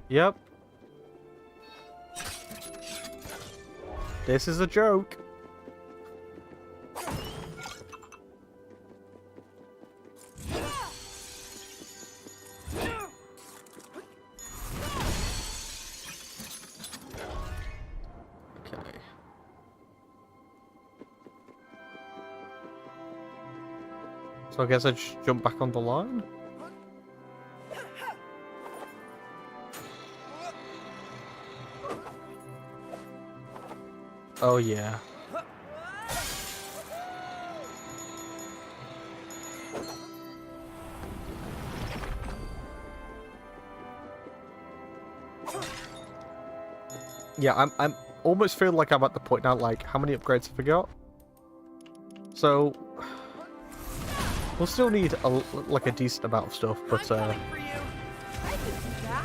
Yep. This is a joke. Okay. So I guess I just jump back on the line? Oh yeah. Yeah, I'm almost feel like I'm at the point now, like, how many upgrades have I got? So, we'll still need, like, a decent amount of stuff, but, I'm coming for you. I can do that.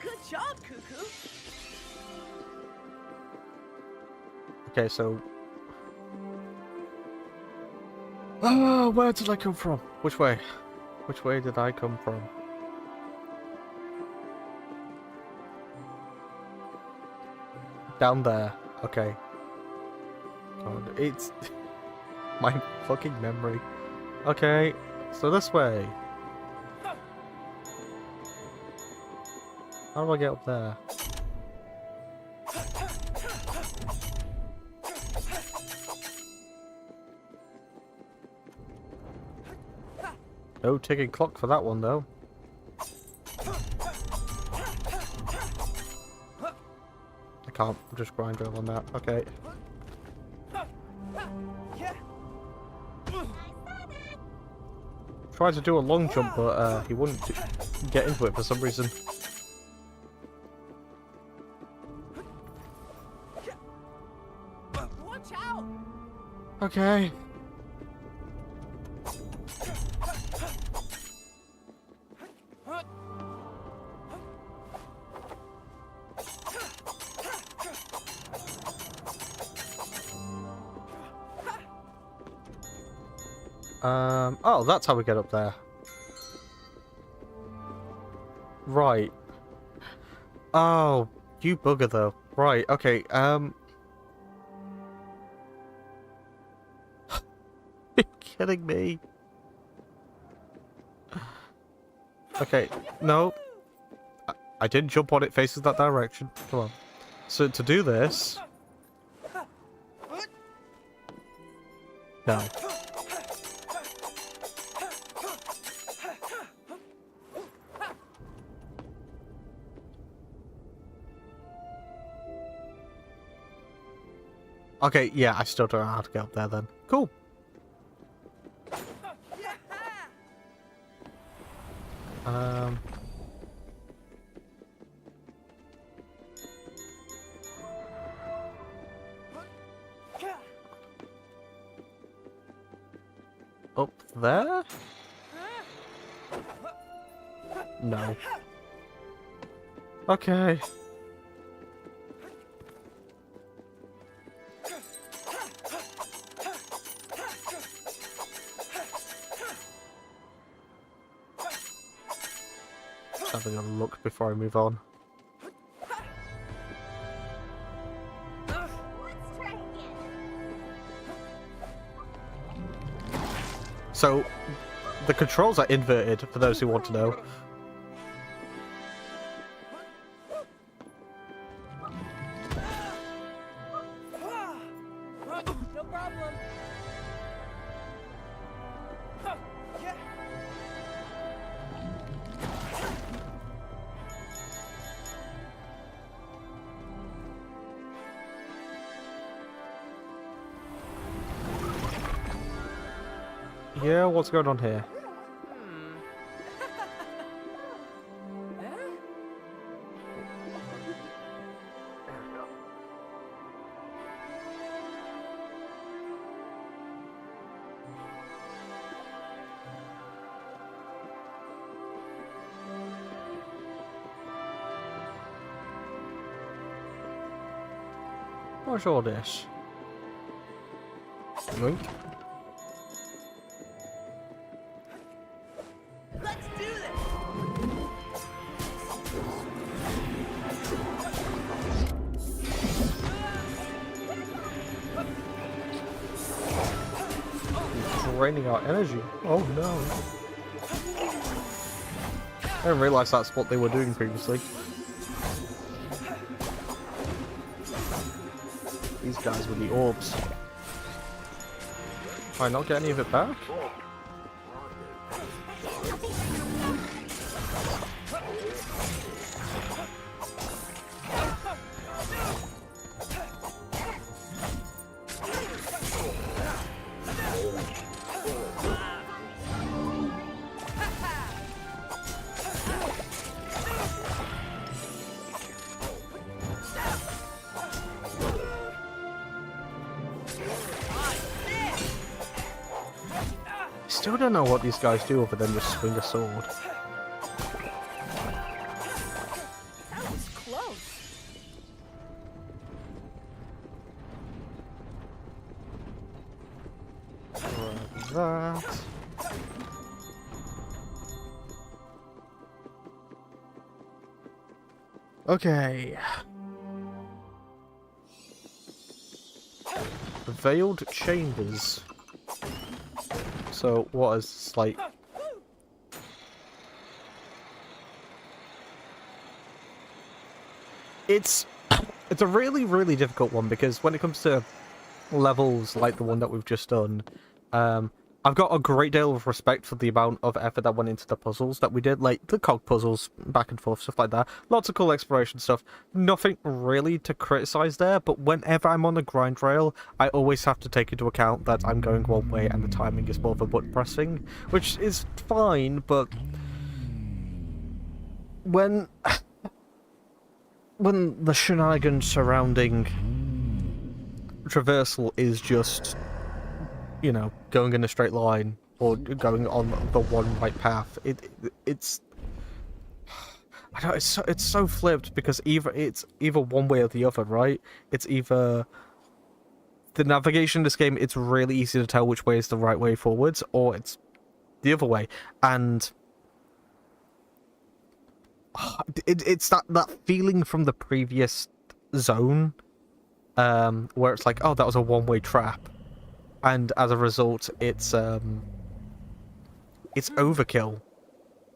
Good job, Cuckoo. okay, so... Oh, where did I come from? Which way? Which way did I come from? Down there. Okay. God, it's... my fucking memory. Okay, so this way. How do I get up there? No ticking clock for that one, though. I can't just grind on that. Okay. Tried to do a long jump, but he wouldn't get into it for some reason. Watch out. Okay. Oh, that's how we get up there. Right. Oh, you bugger though. Right, okay, You're kidding me. Okay, no. I didn't jump on it facing that direction. Come on. So to do this... No. Okay, yeah, I still don't know how to get up there then. Cool. Up there? No. Okay. Having a look before I move on. Let's try again. So, the controls are inverted, for those who want to know. No problem. Yeah, what's going on here? What's all this? Yoink. Let's do this. Draining our energy. Oh no. I didn't realise that's what they were doing previously. These guys with the orbs. Can I not get any of it back? Still don't know what these guys do other than just swing a sword. That was close. Grab that. Okay. Veiled chambers. So what is like? It's a really difficult one because when it comes to levels like the one that we've just done, I've got a great deal of respect for the amount of effort that went into the puzzles that we did, like the cog puzzles, back and forth, stuff like that. Lots of cool exploration stuff. Nothing really to criticize there, but whenever I'm on the grind rail, I always have to take into account that I'm going one way and the timing is more of a button pressing, which is fine, but when the shenanigans surrounding traversal is just, you know, going in a straight line or going on the one right path, it's I don't know, it's so flipped because it's either one way or the other, right? It's either the navigation in this game, it's really easy to tell which way is the right way forwards, or it's the other way, and it's that feeling from the previous zone, where it's like, oh, that was a one-way trap. And as a result, it's overkill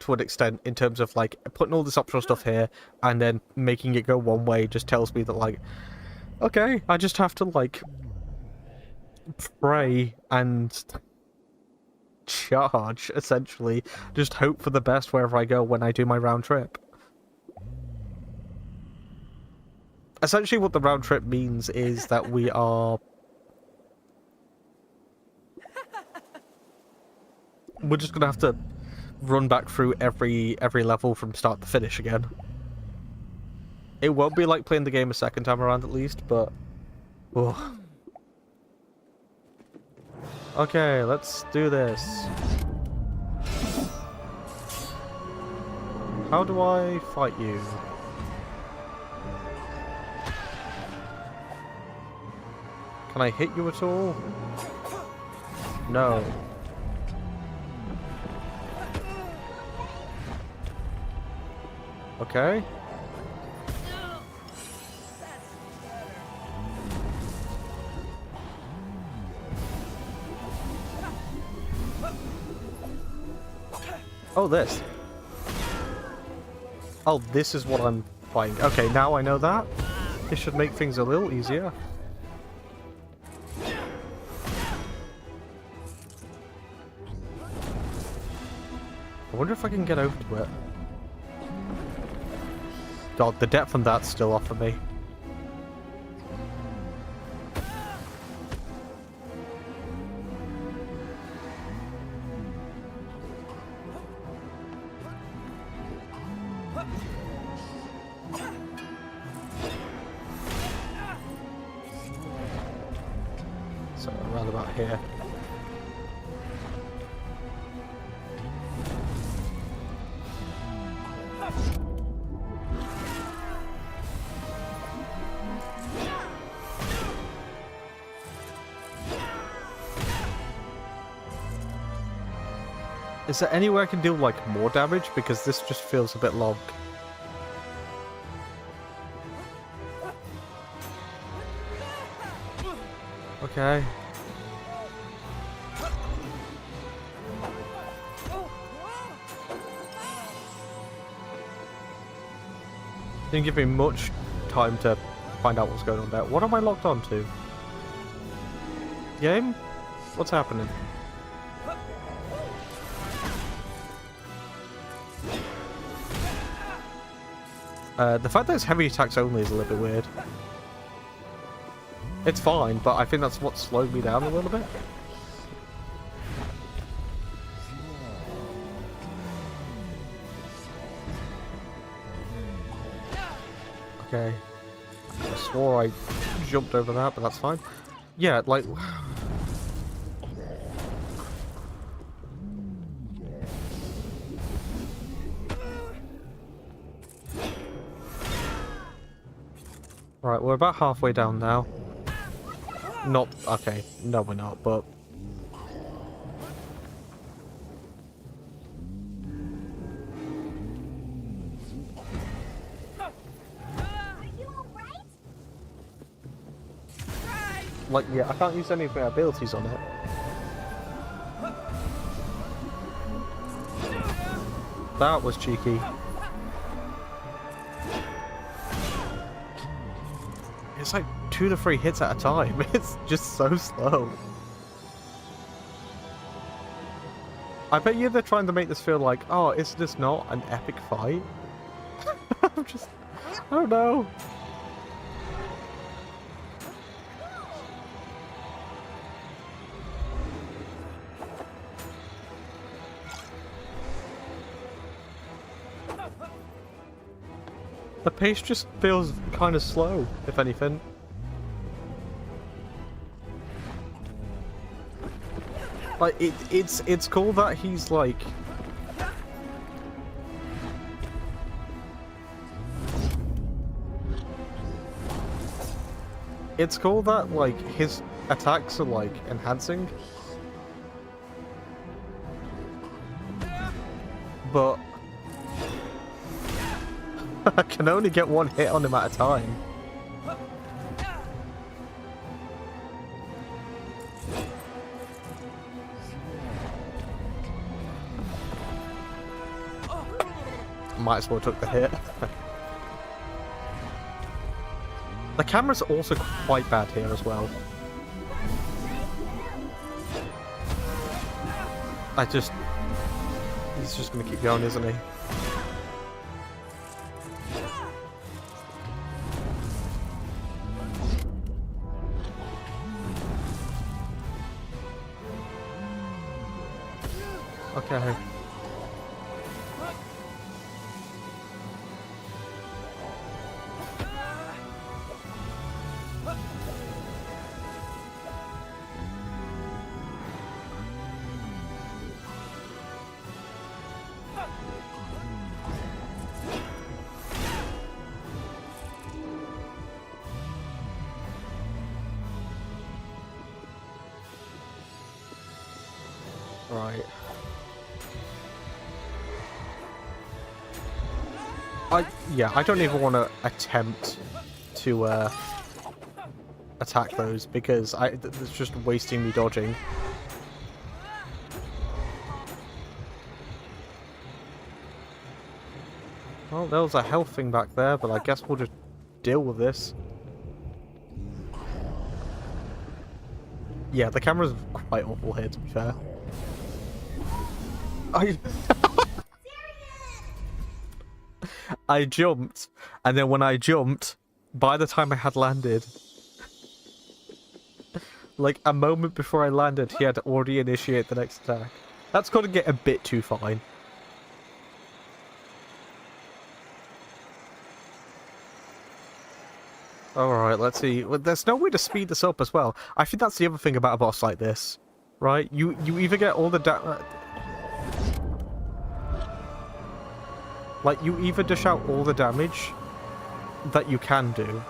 to an extent in terms of like putting all this optional stuff here and then making it go one way just tells me that like, okay, I just have to like pray and charge, essentially, just hope for the best wherever I go when I do my round trip. Essentially what the round trip means is that we're just gonna have to run back through every level from start to finish again. It won't be like playing the game a second time around, at least, but oh. Okay, let's do this. How do I fight you? Can I hit you at all? No. Okay. Oh, this. Oh, this is what I'm fighting. Okay, now I know that. This should make things a little easier. I wonder if I can get over to it. God, the depth on that's still off for me. out here. Is there anywhere I can deal, like, more damage? Because this just feels a bit long. Okay. Didn't give me much time to find out what's going on there. What am I locked on to? Game? What's happening? The fact that it's heavy attacks only is a little bit weird. It's fine, but I think that's what slowed me down a little bit. Okay. I swore I jumped over that, but that's fine. Yeah, like... Right, we're about halfway down now. Not... okay, no we're not, but... Like, yeah, I can't use any of my abilities on it. That was cheeky. It's like 2 to 3 hits at a time. It's just so slow. I bet you they're trying to make this feel like, oh, is this not an epic fight? I'm just... I don't know. The pace just feels kind of slow, if anything. Like, it's cool that he's like... It's cool that, like, his attacks are, like, enhancing. But... I can only get 1 hit on him at a time. Might as well took the hit. The camera's also quite bad here as well. He's just gonna keep going, isn't he? Okay. Right. I don't even want to attempt to attack those because it's just wasting me dodging. Well, there was a health thing back there, but I guess we'll just deal with this. Yeah, the camera's quite awful here, to be fair. I jumped, and then when I jumped, by the time I had landed, like a moment before I landed, he had already initiated the next attack. That's got to get a bit too fine. Alright, let's see. Well, there's no way to speed this up as well. I think that's the other thing about a boss like this. Right? You either get all the like, you either dish out all the damage that you can do.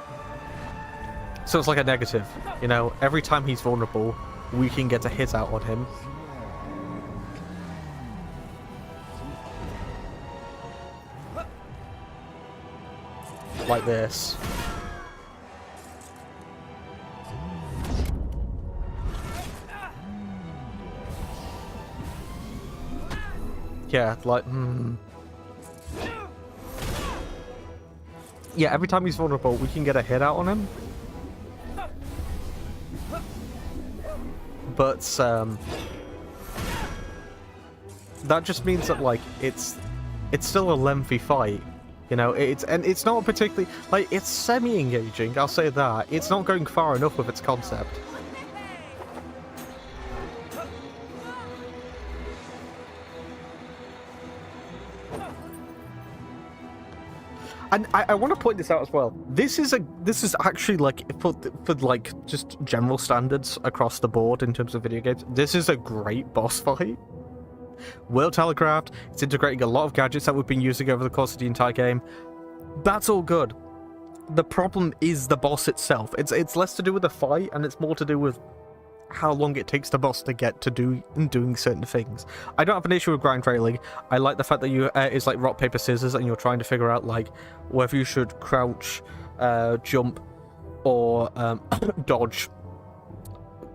So it's like a negative. You know, every time he's vulnerable, we can get a hit out on him. Like this. Yeah, like, yeah, every time he's vulnerable, we can get a hit out on him. But, that just means that, like, it's still a lengthy fight. You know, it's not particularly, like, it's semi-engaging, I'll say that. It's not going far enough with its concept. And I want to point this out as well. This is actually, like, for like just general standards across the board in terms of video games. This is a great boss fight. Well telegraphed. It's integrating a lot of gadgets that we've been using over the course of the entire game. That's all good. The problem is the boss itself. It's less to do with the fight, and it's more to do with how long it takes the boss to get to doing certain things. I don't have an issue with grind railing. I like the fact that you it's like rock paper scissors, and you're trying to figure out like whether you should crouch, jump, or dodge,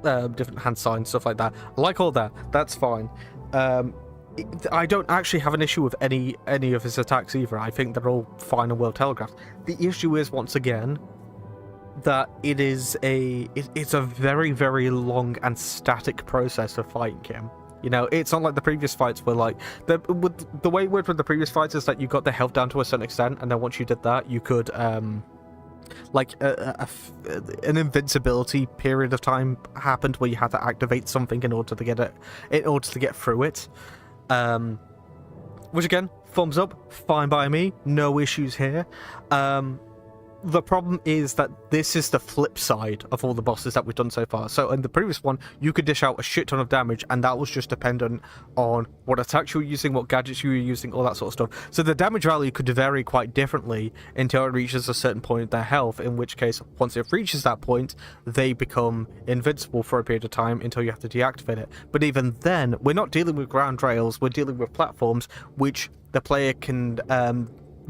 different hand signs, stuff like that. I like all that. That's fine. I don't actually have an issue with any of his attacks either. I think they're all fine and well telegraphed. The issue is, once again, that it's a very, very long and static process of fighting him. You know, it's not like the previous fights where, like, the way it worked with the previous fights is that you got the health down to a certain extent, and then once you did that, you could like an invincibility period of time happened where you had to activate something in order to get through it. Which again, thumbs up, fine by me, no issues here. The problem is that this is the flip side of all the bosses that we've done so far. So in the previous one, you could dish out a shit ton of damage, and that was just dependent on what attacks you were using, what gadgets you were using, all that sort of stuff. So the damage value could vary quite differently until it reaches a certain point of their health, in which case, once it reaches that point, they become invincible for a period of time until you have to deactivate it. But even then, we're not dealing with ground rails, we're dealing with platforms, which the player can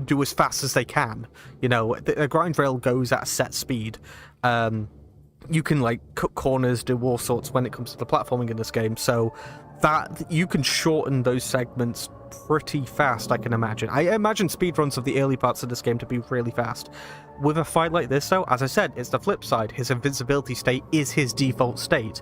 do as fast as they can. You know, the grind rail goes at a set speed. You can, like, cut corners, do all sorts when it comes to the platforming in this game, so that you can shorten those segments pretty fast, I can imagine. I imagine speedruns of the early parts of this game to be really fast. With a fight like this, though, as I said, it's the flip side. His invincibility state is his default state.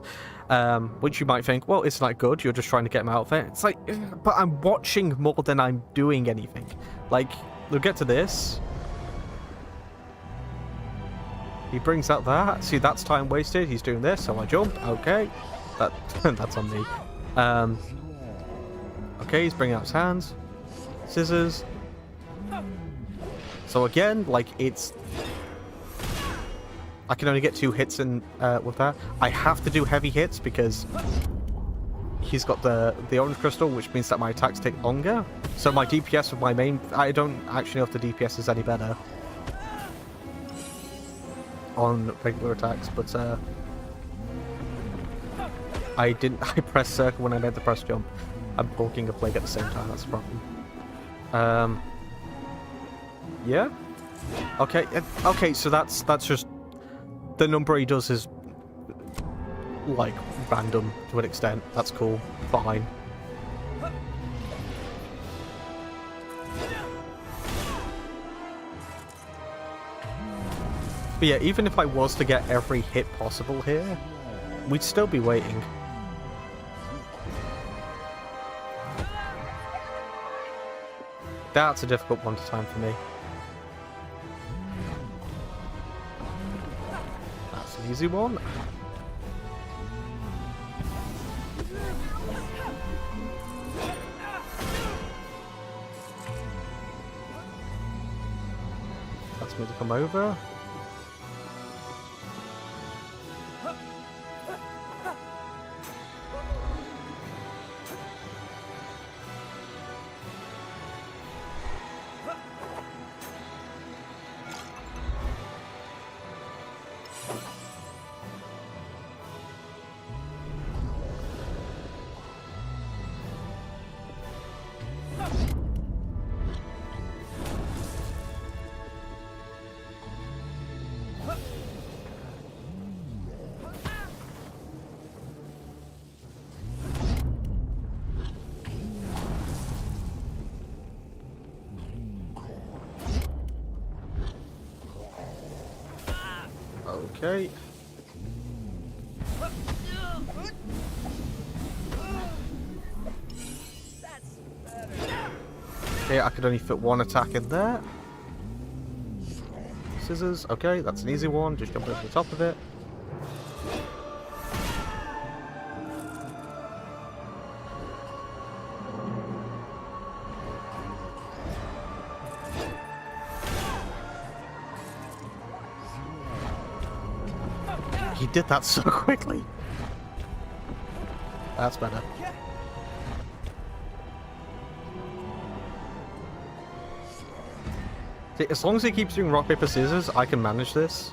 Which you might think, well, isn't that good? You're just trying to get him out of it. It's like, but I'm watching more than I'm doing anything. Like, we'll get to this. He brings out that. See, that's time wasted. He's doing this, so I jump. Okay. That's on me. Okay, he's bringing out his hands. Scissors. So again, like, it's... I can only get 2 hits in with that. I have to do heavy hits because he's got the orange crystal, which means that my attacks take longer. So my DPS with my main... I don't actually know if the DPS is any better on regular attacks, but I pressed circle when I made the press jump. I'm blocking a plague at the same time, that's the problem. Yeah? Okay, so that's just... The number he does is, like, random to an extent. That's cool. Fine. But yeah, even if I was to get every hit possible here, we'd still be waiting. That's a difficult one to time for me. That's an easy one. That's me to come over. Okay. Okay, I could only fit one attack in there. Scissors. Okay, that's an easy one. Just jump over the top of it. He did that so quickly. That's better. See, as long as he keeps doing rock, paper, scissors, I can manage this.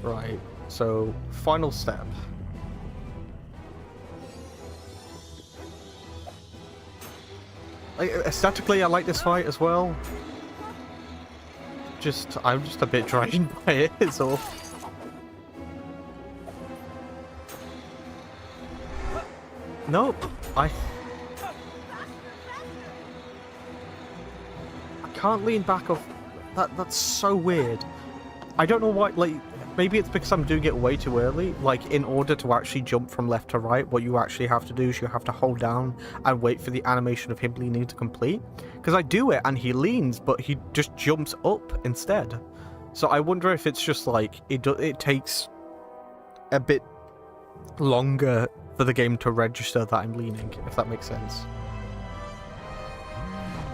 Right, so final step. Aesthetically, I like this fight as well. I'm just a bit drained by it, is all. Nope, I can't lean back off. That's so weird. I don't know why, like, maybe it's because I'm doing it way too early. Like, in order to actually jump from left to right, what you actually have to do is you have to hold down and wait for the animation of him leaning to complete. Because I do it and he leans, but he just jumps up instead. So I wonder if it's just like, it takes a bit longer for the game to register that I'm leaning, if that makes sense.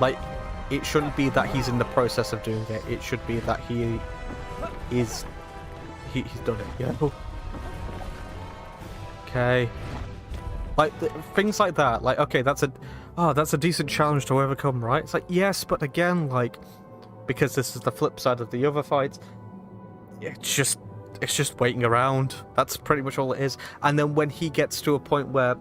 Like, it shouldn't be that he's in the process of doing it. It should be that he is... He's done it, you know? Okay. Like, things like that. Like, okay, that's a decent challenge to overcome, right? It's like, yes, but again, like, because this is the flip side of the other fights, it's just waiting around. That's pretty much all it is. And then when he gets to a point where,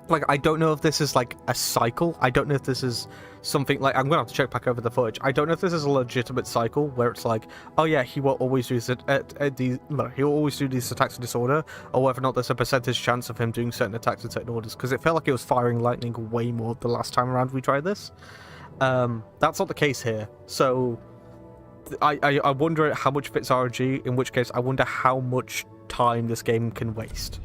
like, I don't know if this is like a cycle. I don't know if this is something like, I'm gonna have to check back over the footage. I don't know if this is a legitimate cycle where it's like, oh yeah, he will always do he'll always do these attacks in disorder, or whether or not there's a percentage chance of him doing certain attacks in certain orders. Because it felt like it was firing lightning way more the last time around we tried this. That's not the case here. So I wonder how much fits RNG, in which case I wonder how much time this game can waste.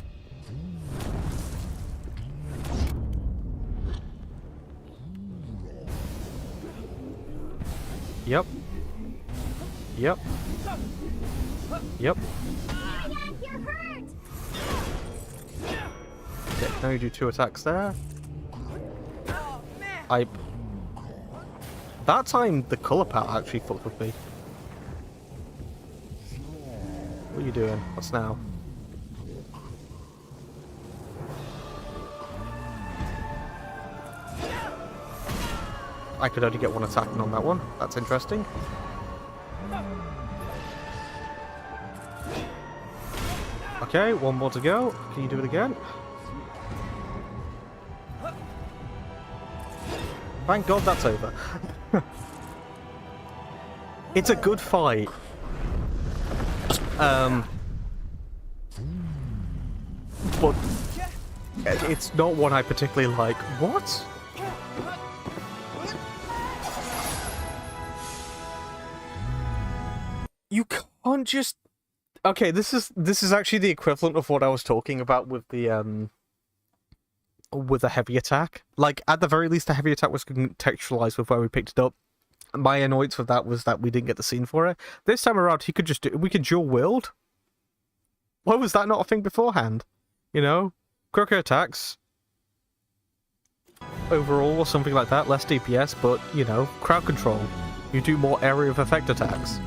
Yep. Yep. Yep. Okay, now you do 2 attacks there. That time, the colour palette actually fucked with me. What are you doing? What's now? I could only get 1 attack in on that one. That's interesting. Okay, 1 more to go. Can you do it again? Thank God that's over. It's a good fight. But it's not one I particularly like. What? You can't just... Okay, this is actually the equivalent of what I was talking about with the heavy attack. Like, at the very least, the heavy attack was contextualized with where we picked it up. My annoyance with that was that we didn't get the scene for it. This time around, he could just do... We could dual wield. Why was that not a thing beforehand? You know? Quicker attacks. Overall, or something like that. Less DPS, but, you know, crowd control. You do more area of effect attacks.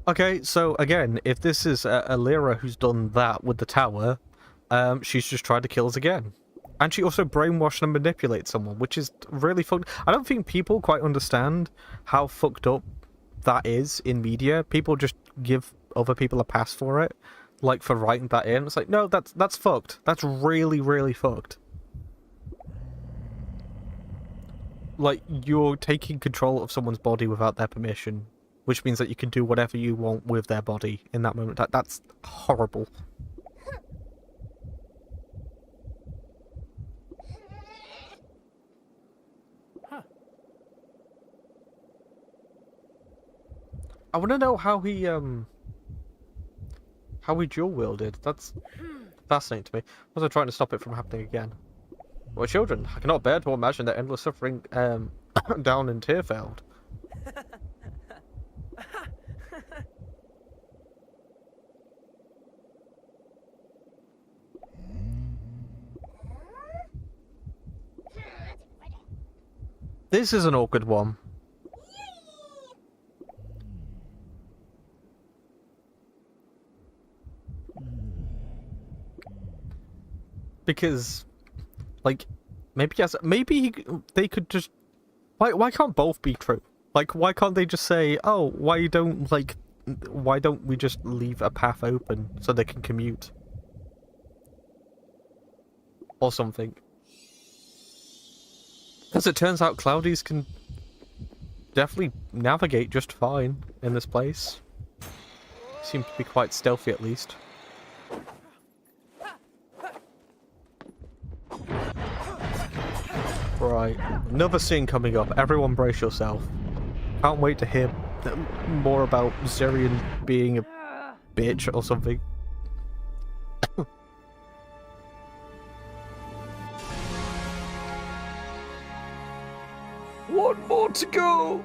Okay, so again, if this is Alira who's done that with the tower, she's just tried to kill us again. And she also brainwashed and manipulates someone, which is really fucked. I don't think people quite understand how fucked up that is in media. People just give other people a pass for it. like, for writing that in. It's like, no, that's fucked. That's really, really fucked. Like, you're taking control of someone's body without their permission, which means that you can do whatever you want with their body in that moment. That's horrible. I want to know how he dual wielded. That's fascinating to me. Was I trying to stop it from happening again? Well, children, I cannot bear to imagine their endless suffering down in Tearfeld. This is an awkward one. Because, like, maybe they could just... Why can't both be true? Like, why can't they just say, oh, why don't we just leave a path open so they can commute? Or something. As it turns out, Cloudies can definitely navigate just fine in this place. Seem to be quite stealthy, at least. Right, another scene coming up. Everyone brace yourself. Can't wait to hear more about Zirian being a bitch or something. One more to go!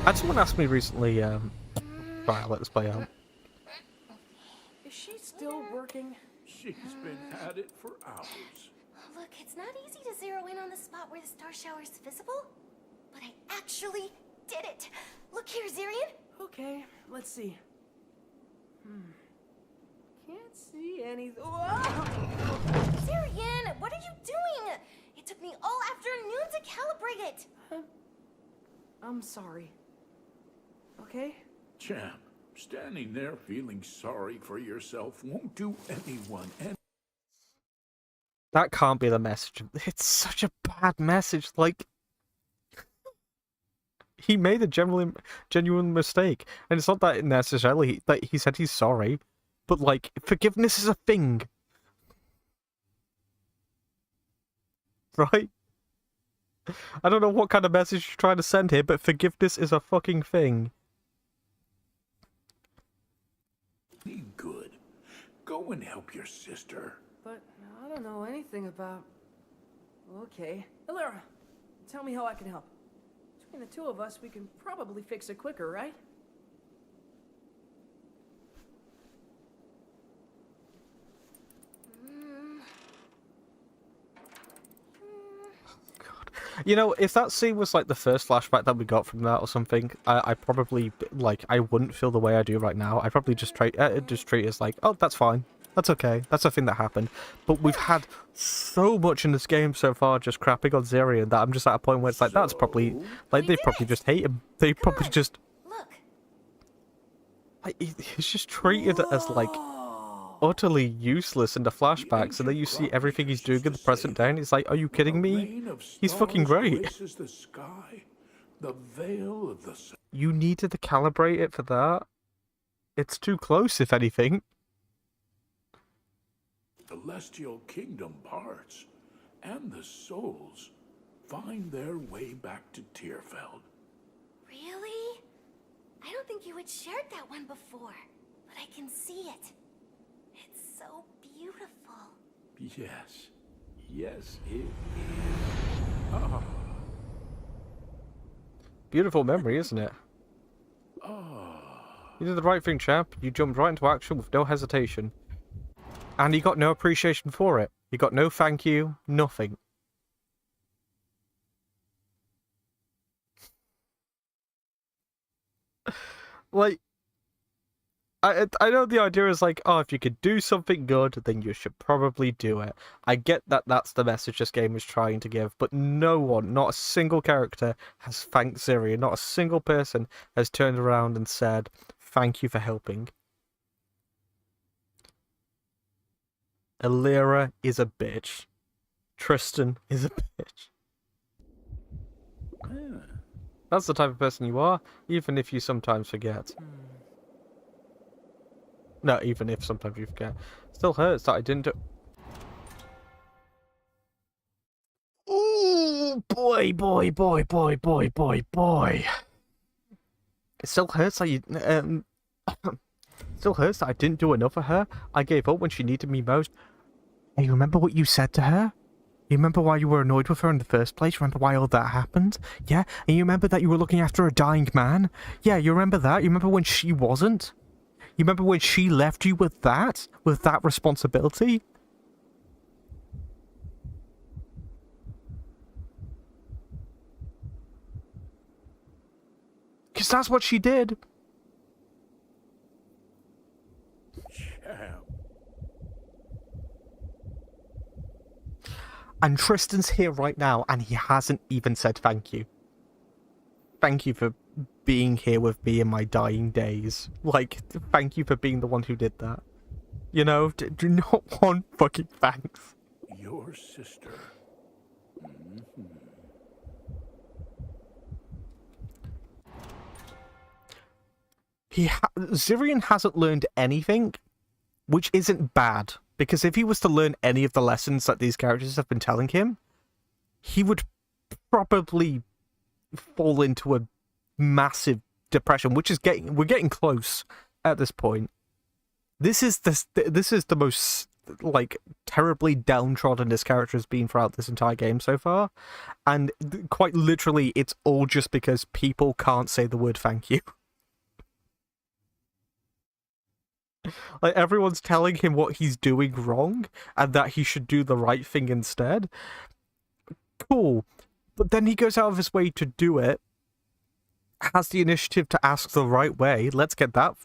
Had someone asked me recently, right, I'll let this play out. Is she still working? She's been at it for hours. Look, it's not easy to zero in on the spot where the star shower is visible, but I actually did it. Look here, Zirian. Okay, let's see. Can't see anything. Zirian, what are you doing? It took me all afternoon to calibrate it. I'm sorry. Okay? Champ, standing there feeling sorry for yourself won't do anyone any. That can't be the message. It's such a bad message. Like, he made a genuine mistake, and it's not that necessarily that he said he's sorry, but like, forgiveness is a thing, right? I don't know what kind of message you're trying to send here, but forgiveness is a fucking thing. Be good. Go and help your sister. But I don't know anything about... Okay. Alara, tell me how I can help. Between the two of us, we can probably fix it quicker, right? You know, if that scene was like the first flashback that we got from that or something, I probably, like, I wouldn't feel the way I do right now. I'd probably just treat it as like, oh, that's fine. That's okay. That's a thing that happened. But we've had so much in this game so far just crapping on Zirian that I'm just at a point where it's like, that's probably, like, they probably just hate him. They probably just... Look. Like, he's just treated as, like, utterly useless in the flashbacks, and then you see everything he's doing in the present day, and it's like, are you kidding me? He's fucking great. The sky, the veil of the sun. You needed to calibrate it for that. It's too close, if anything. Celestial kingdom parts, and the souls find their way back to Tearfeld. Really? I don't think you had shared that one before, but I can see it. It's so beautiful. Yes. Yes, it is. Ah. Beautiful memory, isn't it? Ah. You did the right thing, champ. You jumped right into action with no hesitation. And he got no appreciation for it. He got no thank you, nothing. Like, I know the idea is like, oh, if you could do something good, then you should probably do it. I get that that's the message this game is trying to give, but no one, not a single character, has thanked Ziri. Not a single person has turned around and said, thank you for helping. Alira is a bitch. Tristan is a bitch. That's the type of person you are, even if you sometimes forget. No, even if sometimes you forget. Still hurts that I didn't do... Ooh, boy. It still hurts that you... still hurts that I didn't do enough for her. I gave up when she needed me most. Hey, you remember what you said to her? You remember why you were annoyed with her in the first place? You remember why all that happened? Yeah? And you remember that you were looking after a dying man? Yeah, you remember that? You remember when she wasn't? You remember when she left you with that? With that responsibility? Because that's what she did. And Tristan's here right now, and he hasn't even said thank you. Thank you for being here with me in my dying days. Like, thank you for being the one who did that. You know, do not want fucking thanks. Your sister. Zirian hasn't learned anything, which isn't bad. Because if he was to learn any of the lessons that these characters have been telling him, he would probably fall into a massive depression, which is we're getting close at this point. This is the most like terribly downtrodden this character has been throughout this entire game so far, and quite literally, it's all just because people can't say the word thank you. Like, everyone's telling him what he's doing wrong and that he should do the right thing instead. Cool. But then he goes out of his way to do it, has the initiative to ask the right way. Let's get that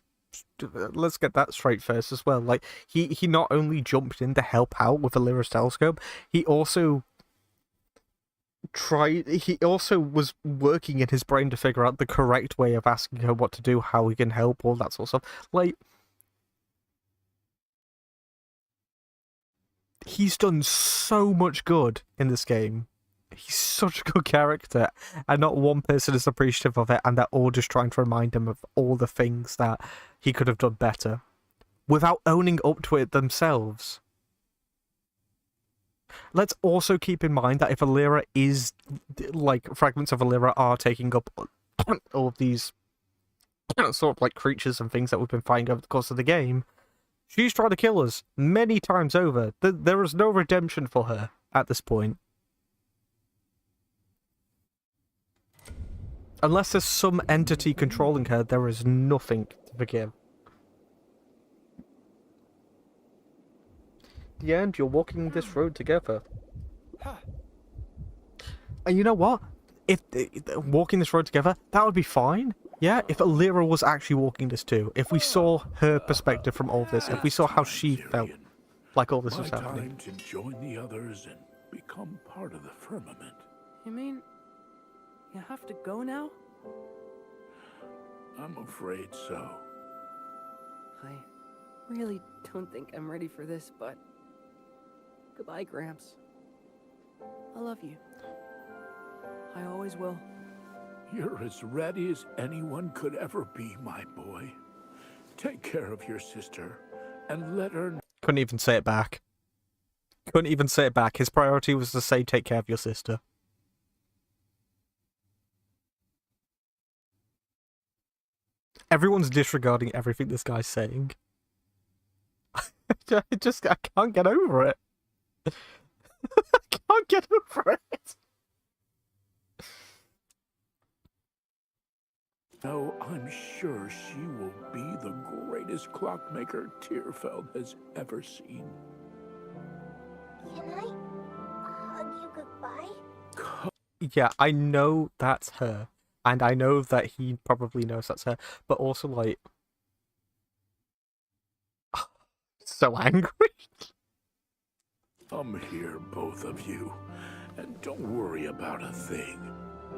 straight first as well. Like, he not only jumped in to help out with Alira's telescope, he also was working in his brain to figure out the correct way of asking her what to do, how he can help, all that sort of stuff. Like, he's done so much good in this game. He's such a good character, and not one person is appreciative of it, and they're all just trying to remind him of all the things that he could have done better, without owning up to it themselves. Let's also keep in mind that if Alira is, like, fragments of Alira are taking up all of these sort of, like, creatures and things that we've been fighting over the course of the game, she's tried to kill us many times over. There is no redemption for her at this point. Unless there's some entity controlling her, there is nothing to forgive. In the end, you're walking this road together. And you know what? If walking this road together, that would be fine. Yeah, if Alira was actually walking this too, if we saw her perspective from all of this, if we saw how she felt like all this was happening. Time to join the others and become part of the firmament. You mean you have to go now? I'm afraid so. I really don't think I'm ready for this, but goodbye, Gramps. I love you. I always will. You're as ready as anyone could ever be, my boy. Take care of your sister and let her... Couldn't even say it back. Couldn't even say it back. His priority was to say, take care of your sister. Everyone's disregarding everything this guy's saying. I can't get over it. I can't get over it. No, I'm sure she will be the greatest clockmaker Tierfeld has ever seen. Can I hug you goodbye? Yeah, I know that's her. And I know that he probably knows that's her. But also, like... so angry. Come here, both of you. And don't worry about a thing.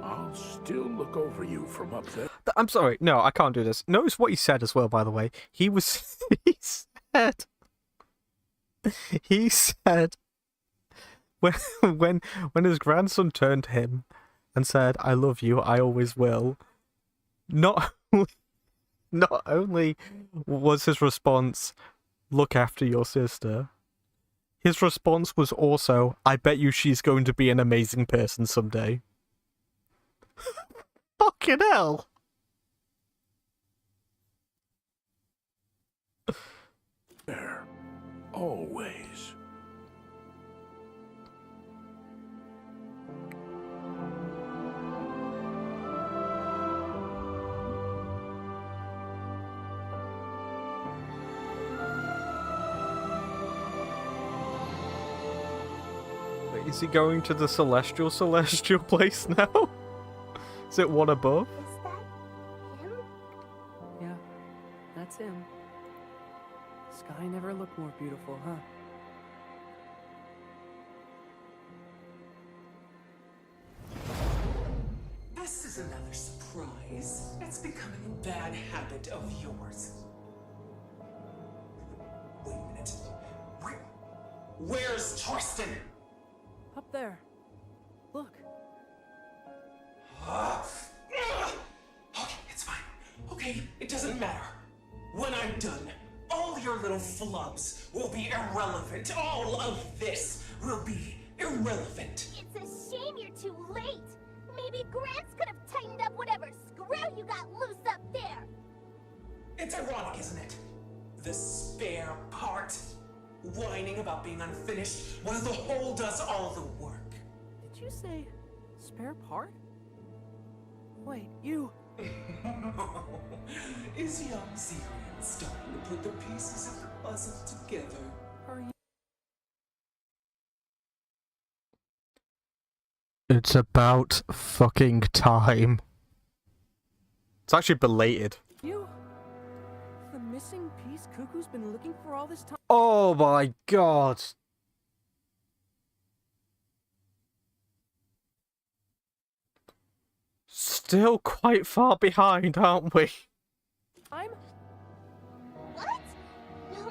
I'll still look over you from up there. I'm sorry. No, I can't do this. Notice what he said as well, by the way. He was... he said... He said... When his grandson turned to him and said, "I love you, I always will," not only was his response, "Look after your sister," his response was also, "I bet you she's going to be an amazing person someday." Fucking hell. There. Always. Is he going to the celestial place now? Is it one above? Is that him? Yeah, that's him. Sky never looked more beautiful, huh? This is another surprise. It's becoming a bad habit of yours. Wait a minute. Where's Tristan? Up there. Look. Okay, it's fine. Okay, it doesn't matter. When I'm done, all your little flubs will be irrelevant. All of this will be irrelevant. It's a shame you're too late. Maybe Gramps could have tightened up whatever screw you got loose up there. It's ironic, isn't it? The spare part. Whining about being unfinished while the whole does all the work. Did you say spare part? Wait, you... Is young Zirian starting to put the pieces of the puzzle together? Are you... It's about fucking time. It's actually belated. You? The missing piece Cuckoo's been looking for all this time? Oh my god. Still quite far behind, aren't we? I'm... What? No,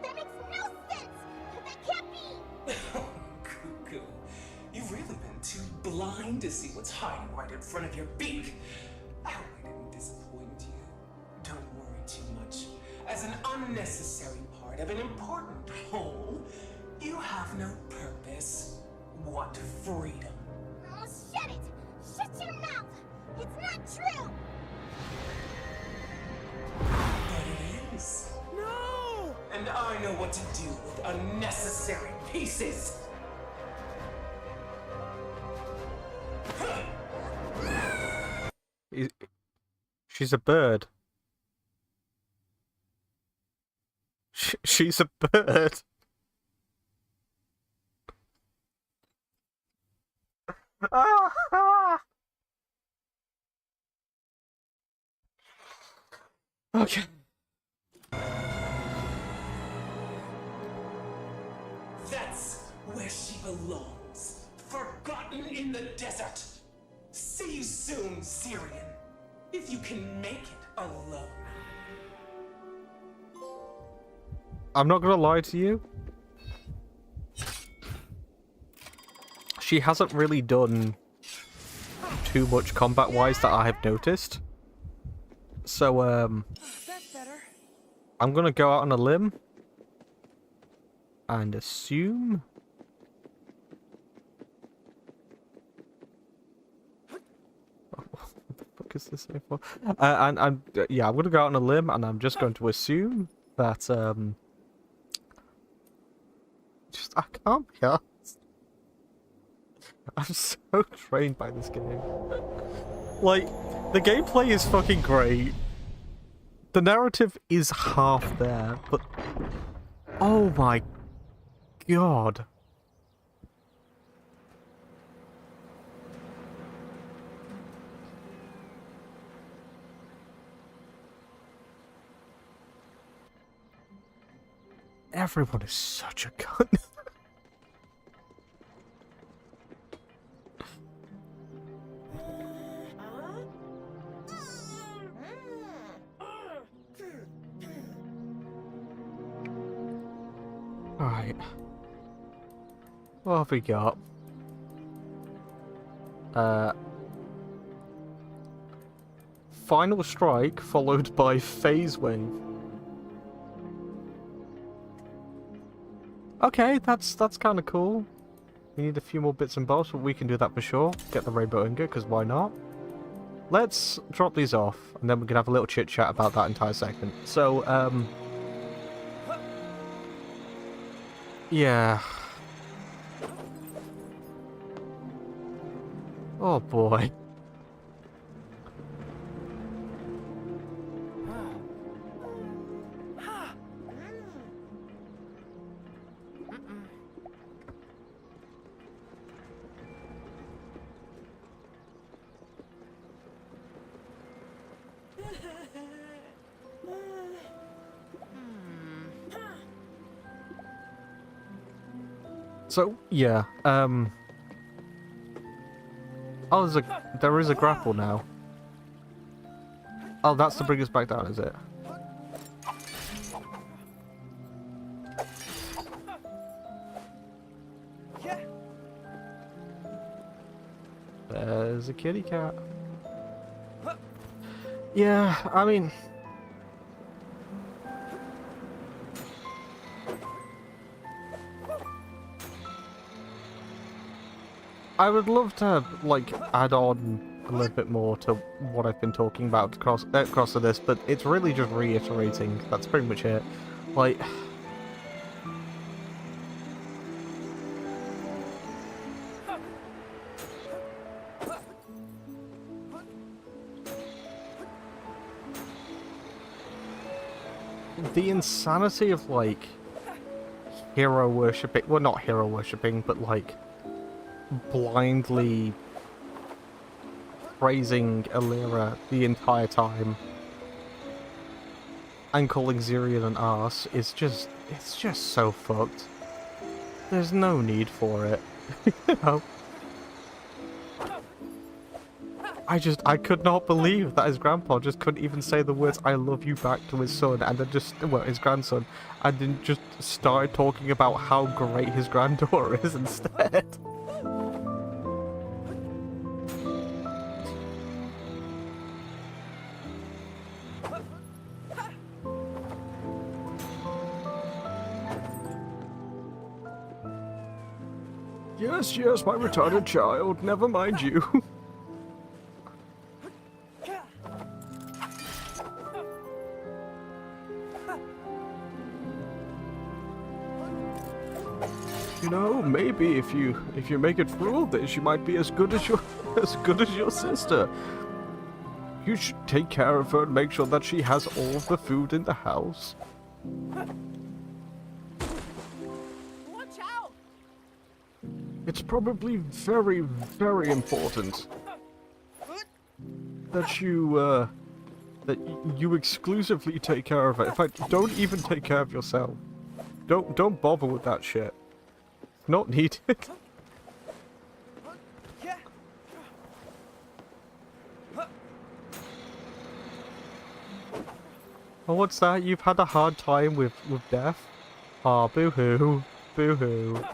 that makes no sense. That can't be. Cuckoo, you've really been too blind to see what's hiding right in front of your beak. I hope I didn't disappoint you. Don't worry too much. As an unnecessary part of an important whole, you have no purpose. What freedom? Oh, shut it. Shut your mouth. It's not true. But it is. No! And I know what to do with unnecessary pieces. She's a bird. She's a bird. Okay. That's where she belongs. Forgotten in the desert. See you soon, Syrian. If you can make it alone. I'm not gonna lie to you. She hasn't really done too much combat-wise that I have noticed. So, That's better. I'm gonna go out on a limb and assume... What the fuck is this here for? Yeah, I'm gonna go out on a limb and I'm just going to assume that, I can't be arsed. I'm so trained by this game. Like, The gameplay is fucking great. The narrative is half there, but... Oh my god. Everyone is such a cunt. Alright. What have we got? Final strike followed by phase wave. Okay, that's kind of cool. We need a few more bits and bobs, but we can do that for sure. Get the rainbow ingot, because why not? Let's drop these off, and then we can have a little chit chat about that entire segment. So, yeah. Oh boy. So, yeah, oh, there is a grapple now. Oh, that's to bring us back down, is it? There's a kitty cat. Yeah, I mean... I would love to, like, add on a little bit more to what I've been talking about across of this, but it's really just reiterating. That's pretty much it. Like... The insanity of, like, hero worshipping... Well, not hero worshipping, but, like... blindly praising Alira the entire time and calling Zirian an arse is just, it's just so fucked. There's no need for it. You know? I could not believe that his grandpa just couldn't even say the words "I love you" back to his son, and then just, well, his grandson, and then just started talking about how great his granddaughter is instead. Yes, yes, my retarded child, never mind you. You know, maybe if you make it through all this, you might be as good as your sister. You should take care of her and make sure that she has all of the food in the house. Watch out! It's probably very, very important that you exclusively take care of her. In fact, don't even take care of yourself. Don't bother with that shit. Not needed. Oh, what's that? You've had a hard time with death? Aw, boo-hoo. Boo-hoo.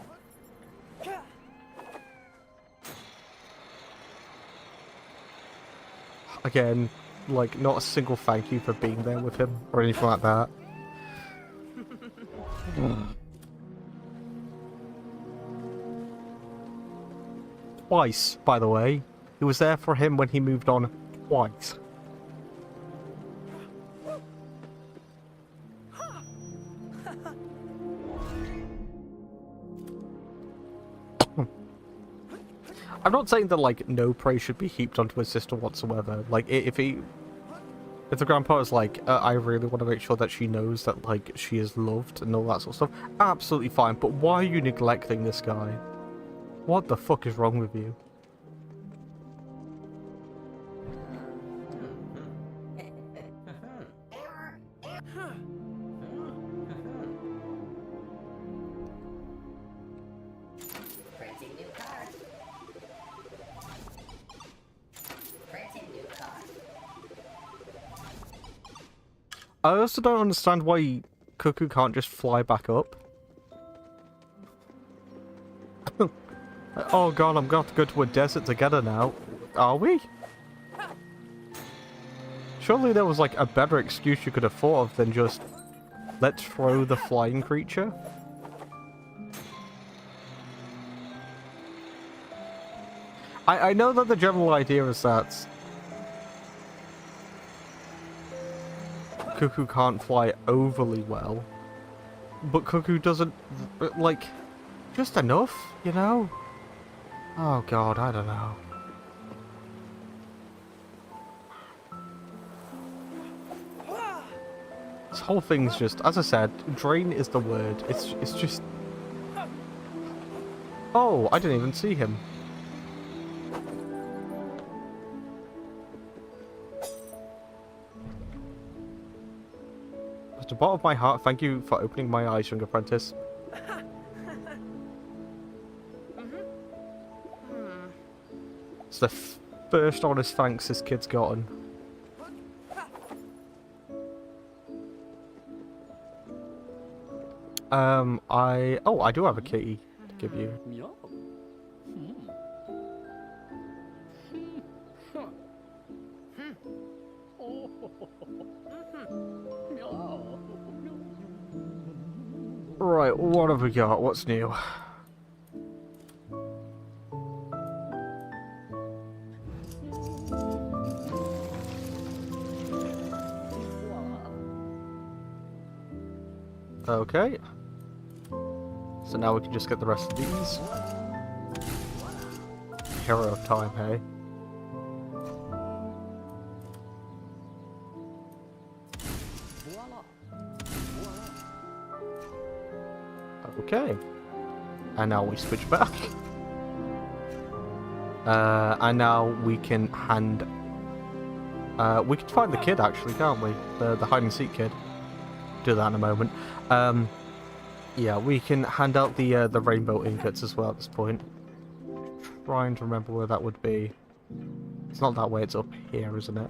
Again, like, not a single thank you for being there with him, or anything like that. Twice, by the way. He was there for him when he moved on twice. I'm not saying that, like, no praise should be heaped onto his sister whatsoever. Like, if the grandpa is like, I really want to make sure that she knows that, like, she is loved and all that sort of stuff, absolutely fine. But why are you neglecting this guy? What the fuck is wrong with you? Printing new card. Printing new card. I also don't understand why Cuckoo can't just fly back up. Oh god, I'm going to go to a desert together now. Are we? Surely there was like a better excuse you could have thought of than just let's throw the flying creature. I know that the general idea is that Cuckoo can't fly overly well, but Cuckoo doesn't, like, just enough, you know? Oh god, I don't know. This whole thing's just, as I said, drain is the word. It's just... Oh, I didn't even see him. At the bottom of my heart, thank you for opening my eyes, young apprentice. It's the first honest thanks this kid's gotten. I do have a key to give you. Right, what have we got? What's new? Okay. So now we can just get the rest of these. Hero of time, hey? Okay. And now we switch back. And now we can hand... we can find the kid, actually, can't we? The hide-and-seek kid. Do that in a moment. Yeah, we can hand out the rainbow ingots as well at this point. Trying to remember where that would be. It's not that way, it's up here, isn't it?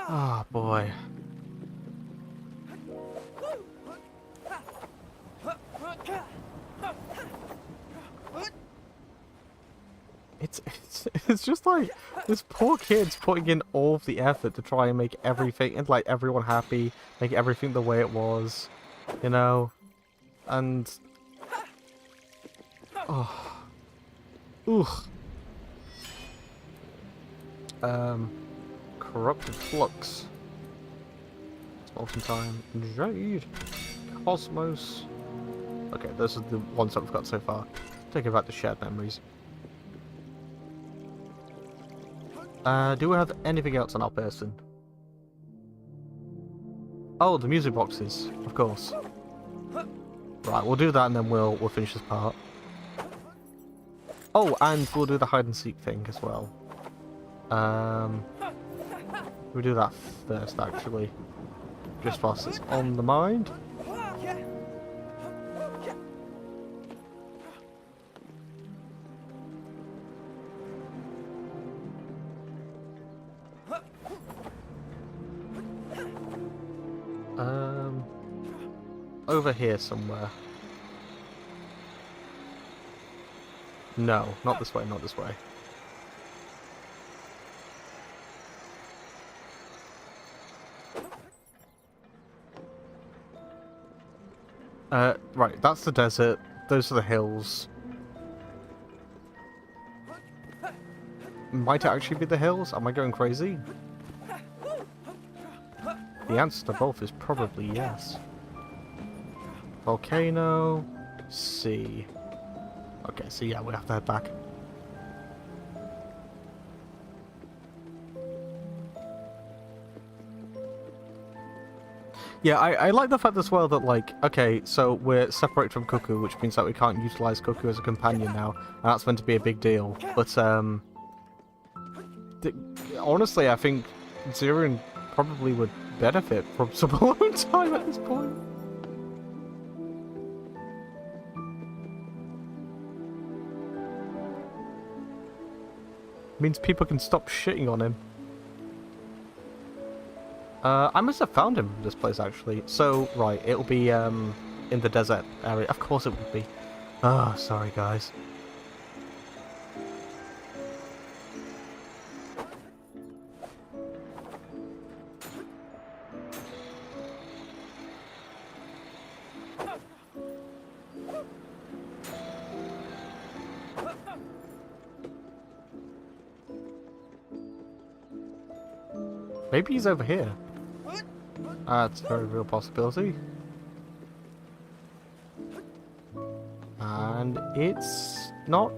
Ah, oh, boy. It's just like this poor kid's putting in all of the effort to try and make everything and like everyone happy, make everything the way it was, you know, and oh, corrupted flux, smelting time, jade, cosmos. Okay, those are the ones that we've got so far. Taking back the shared memories. Do we have anything else on our person? Oh, the music boxes, of course. Right, we'll do that and then we'll finish this part. Oh, and we'll do the hide and seek thing as well. We'll do that first, actually. Just whilst it's on the mind. Over here somewhere. No, not this way, not this way. Right, that's the desert. Those are the hills. Might it actually be the hills? Am I going crazy? The answer to both is probably yes. Volcano. C. Okay, so yeah, we have to head back. Yeah, I like the fact as well that, like, okay, so we're separated from Cuckoo, which means that we can't utilize Cuckoo as a companion now, and that's meant to be a big deal. But, honestly, I think Zirian probably would benefit from some alone time at this point. Means people can stop shitting on him. I must have found him in this place, actually. So, right, it'll be, in the desert area. Of course it would be. Ah, oh, sorry, guys. Maybe he's over here. That's a very real possibility. And it's not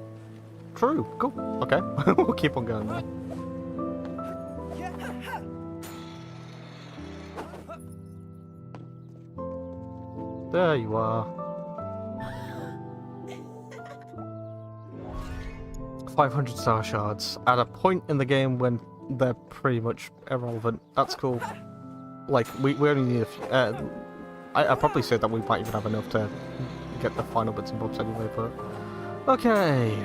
true. Cool. Okay. We'll keep on going there. There you are. 500 star shards. At a point in the game when they're pretty much irrelevant. That's cool. Like, we only need a few... I'd probably say that we might even have enough to get the final bits and bobs anyway, but... Okay.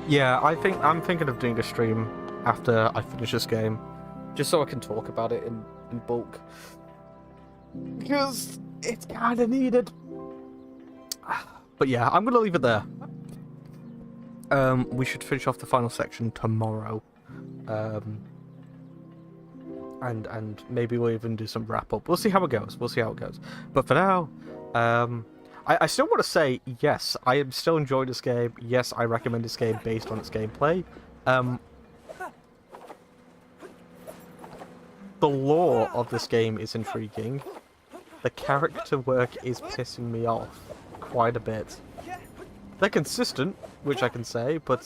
Yeah, I'm thinking of doing a stream after I finish this game. Just so I can talk about it in bulk. Because it's kind of needed. But yeah, I'm going to leave it there. We should finish off the final section tomorrow. And maybe we'll even do some wrap up. We'll see how it goes. But for now, I still want to say, yes, I am still enjoying this game. Yes, I recommend this game based on its gameplay. The lore of this game is intriguing. The character work is pissing me off quite a bit. They're consistent, which I can say, but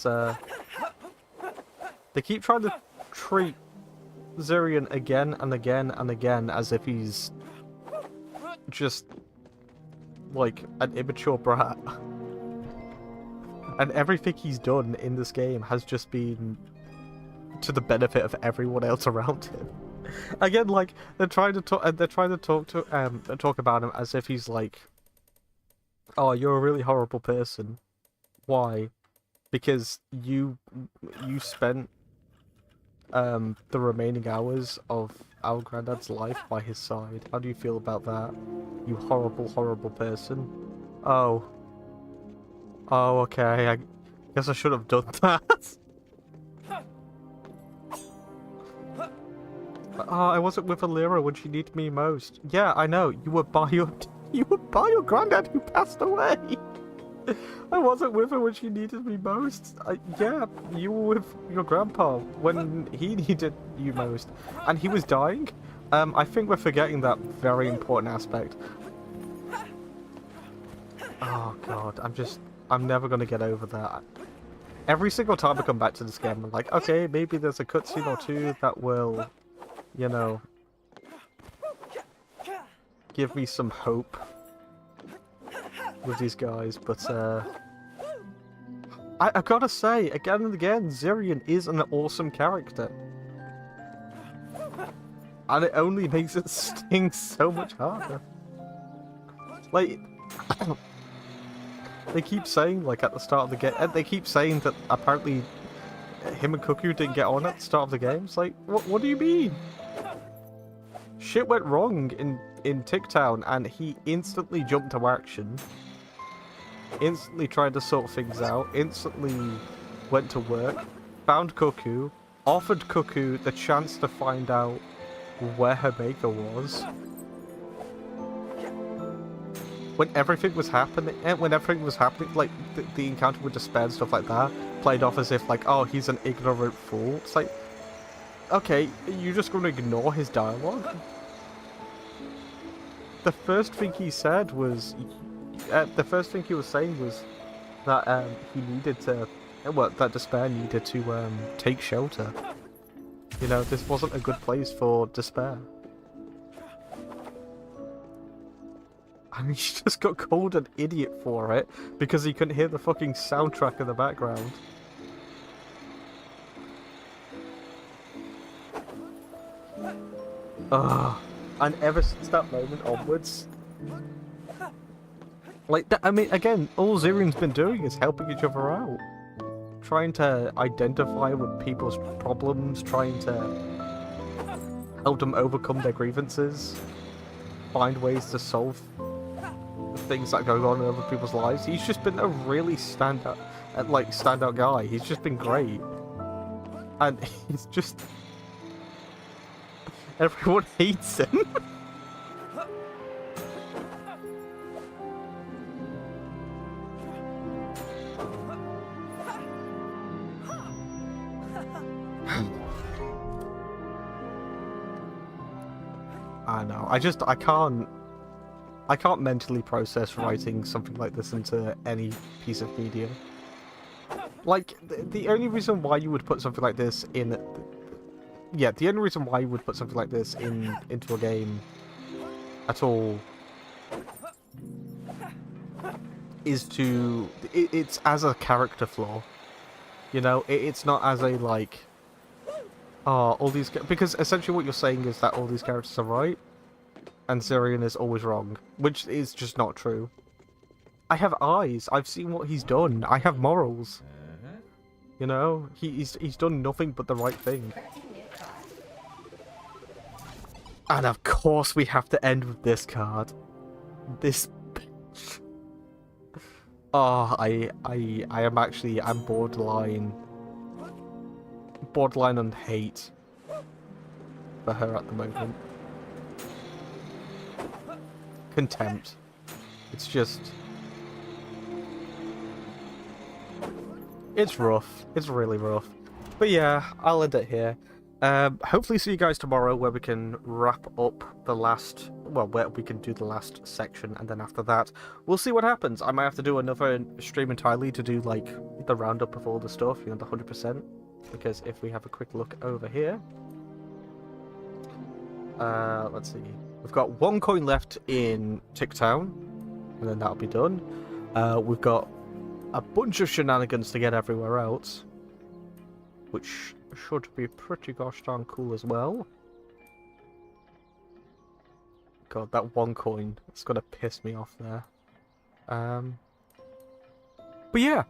they keep trying to treat Zirian again and again and again as if he's just like an immature brat. And everything he's done in this game has just been to the benefit of everyone else around him. Again, like they're trying to talk about him as if he's like, oh, you're a really horrible person. Why? Because you spent the remaining hours of our granddad's life by his side. How do you feel about that? You horrible, horrible person. Oh. Oh, okay. I guess I should have done that. I wasn't with Alira when she needed me most. Yeah, I know. You were by your granddad who passed away. I wasn't with her when she needed me most. Yeah, you were with your grandpa when he needed you most. And he was dying. I think we're forgetting that very important aspect. Oh god, I'm never gonna get over that. Every single time I come back to this game, I'm like, okay, maybe there's a cutscene or two that will, you know, give me some hope with these guys, but I gotta say, again and again, Zirian is an awesome character. And it only makes it sting so much harder. Like, they keep saying, like, at the start of the game, they keep saying that apparently him and Cuckoo didn't get on at the start of the game. It's like, what do you mean? Shit went wrong in Ticktown, and he instantly jumped to action. Instantly tried to sort things out, instantly went to work, found Cuckoo, offered Cuckoo the chance to find out where her maker was. When everything was happening, like the encounter with Despair and stuff like that, played off as if like, oh, he's an ignorant fool. It's like, okay, you're just going to ignore his dialogue? the first thing he said was, the first thing he was saying was that he needed to, well, that Despair needed to take shelter. You know, this wasn't a good place for Despair. And he just got called an idiot for it because he couldn't hear the fucking soundtrack in the background. Ugh. And ever since that moment onwards, like, I mean, again, all Zirion's been doing is helping each other out. Trying to identify with people's problems, trying to help them overcome their grievances, find ways to solve things that go on in other people's lives. He's just been a really standout guy. He's just been great. And he's just... everyone hates him. I know. I can't mentally process writing something like this into any piece of media. Like, the only reason why you would put something like this in... yeah, the only reason why you would put something like this into a game at all is to... it's as a character flaw. You know, it's not as a, like... oh, all these... because essentially what you're saying is that all these characters are right, and Zirion is always wrong, which is just not true. I have eyes. I've seen what he's done. I have morals. You know, he's done nothing but the right thing. And of course we have to end with this card. This bitch. Oh, I'm borderline on hate for her at the moment. Contempt. It's just... it's rough. It's really rough. But yeah, I'll end it here. Hopefully see you guys tomorrow where we can wrap up the last... well, where we can do the last section, and then after that, we'll see what happens. I might have to do another stream entirely to do, like, the roundup of all the stuff, you know, the 100%. Because if we have a quick look over here... let's see. We've got 1 coin left in Tick Town, and then that'll be done. We've got a bunch of shenanigans to get everywhere else, which should be pretty gosh darn cool as well. God, that 1 coin, it's gonna piss me off there. But yeah,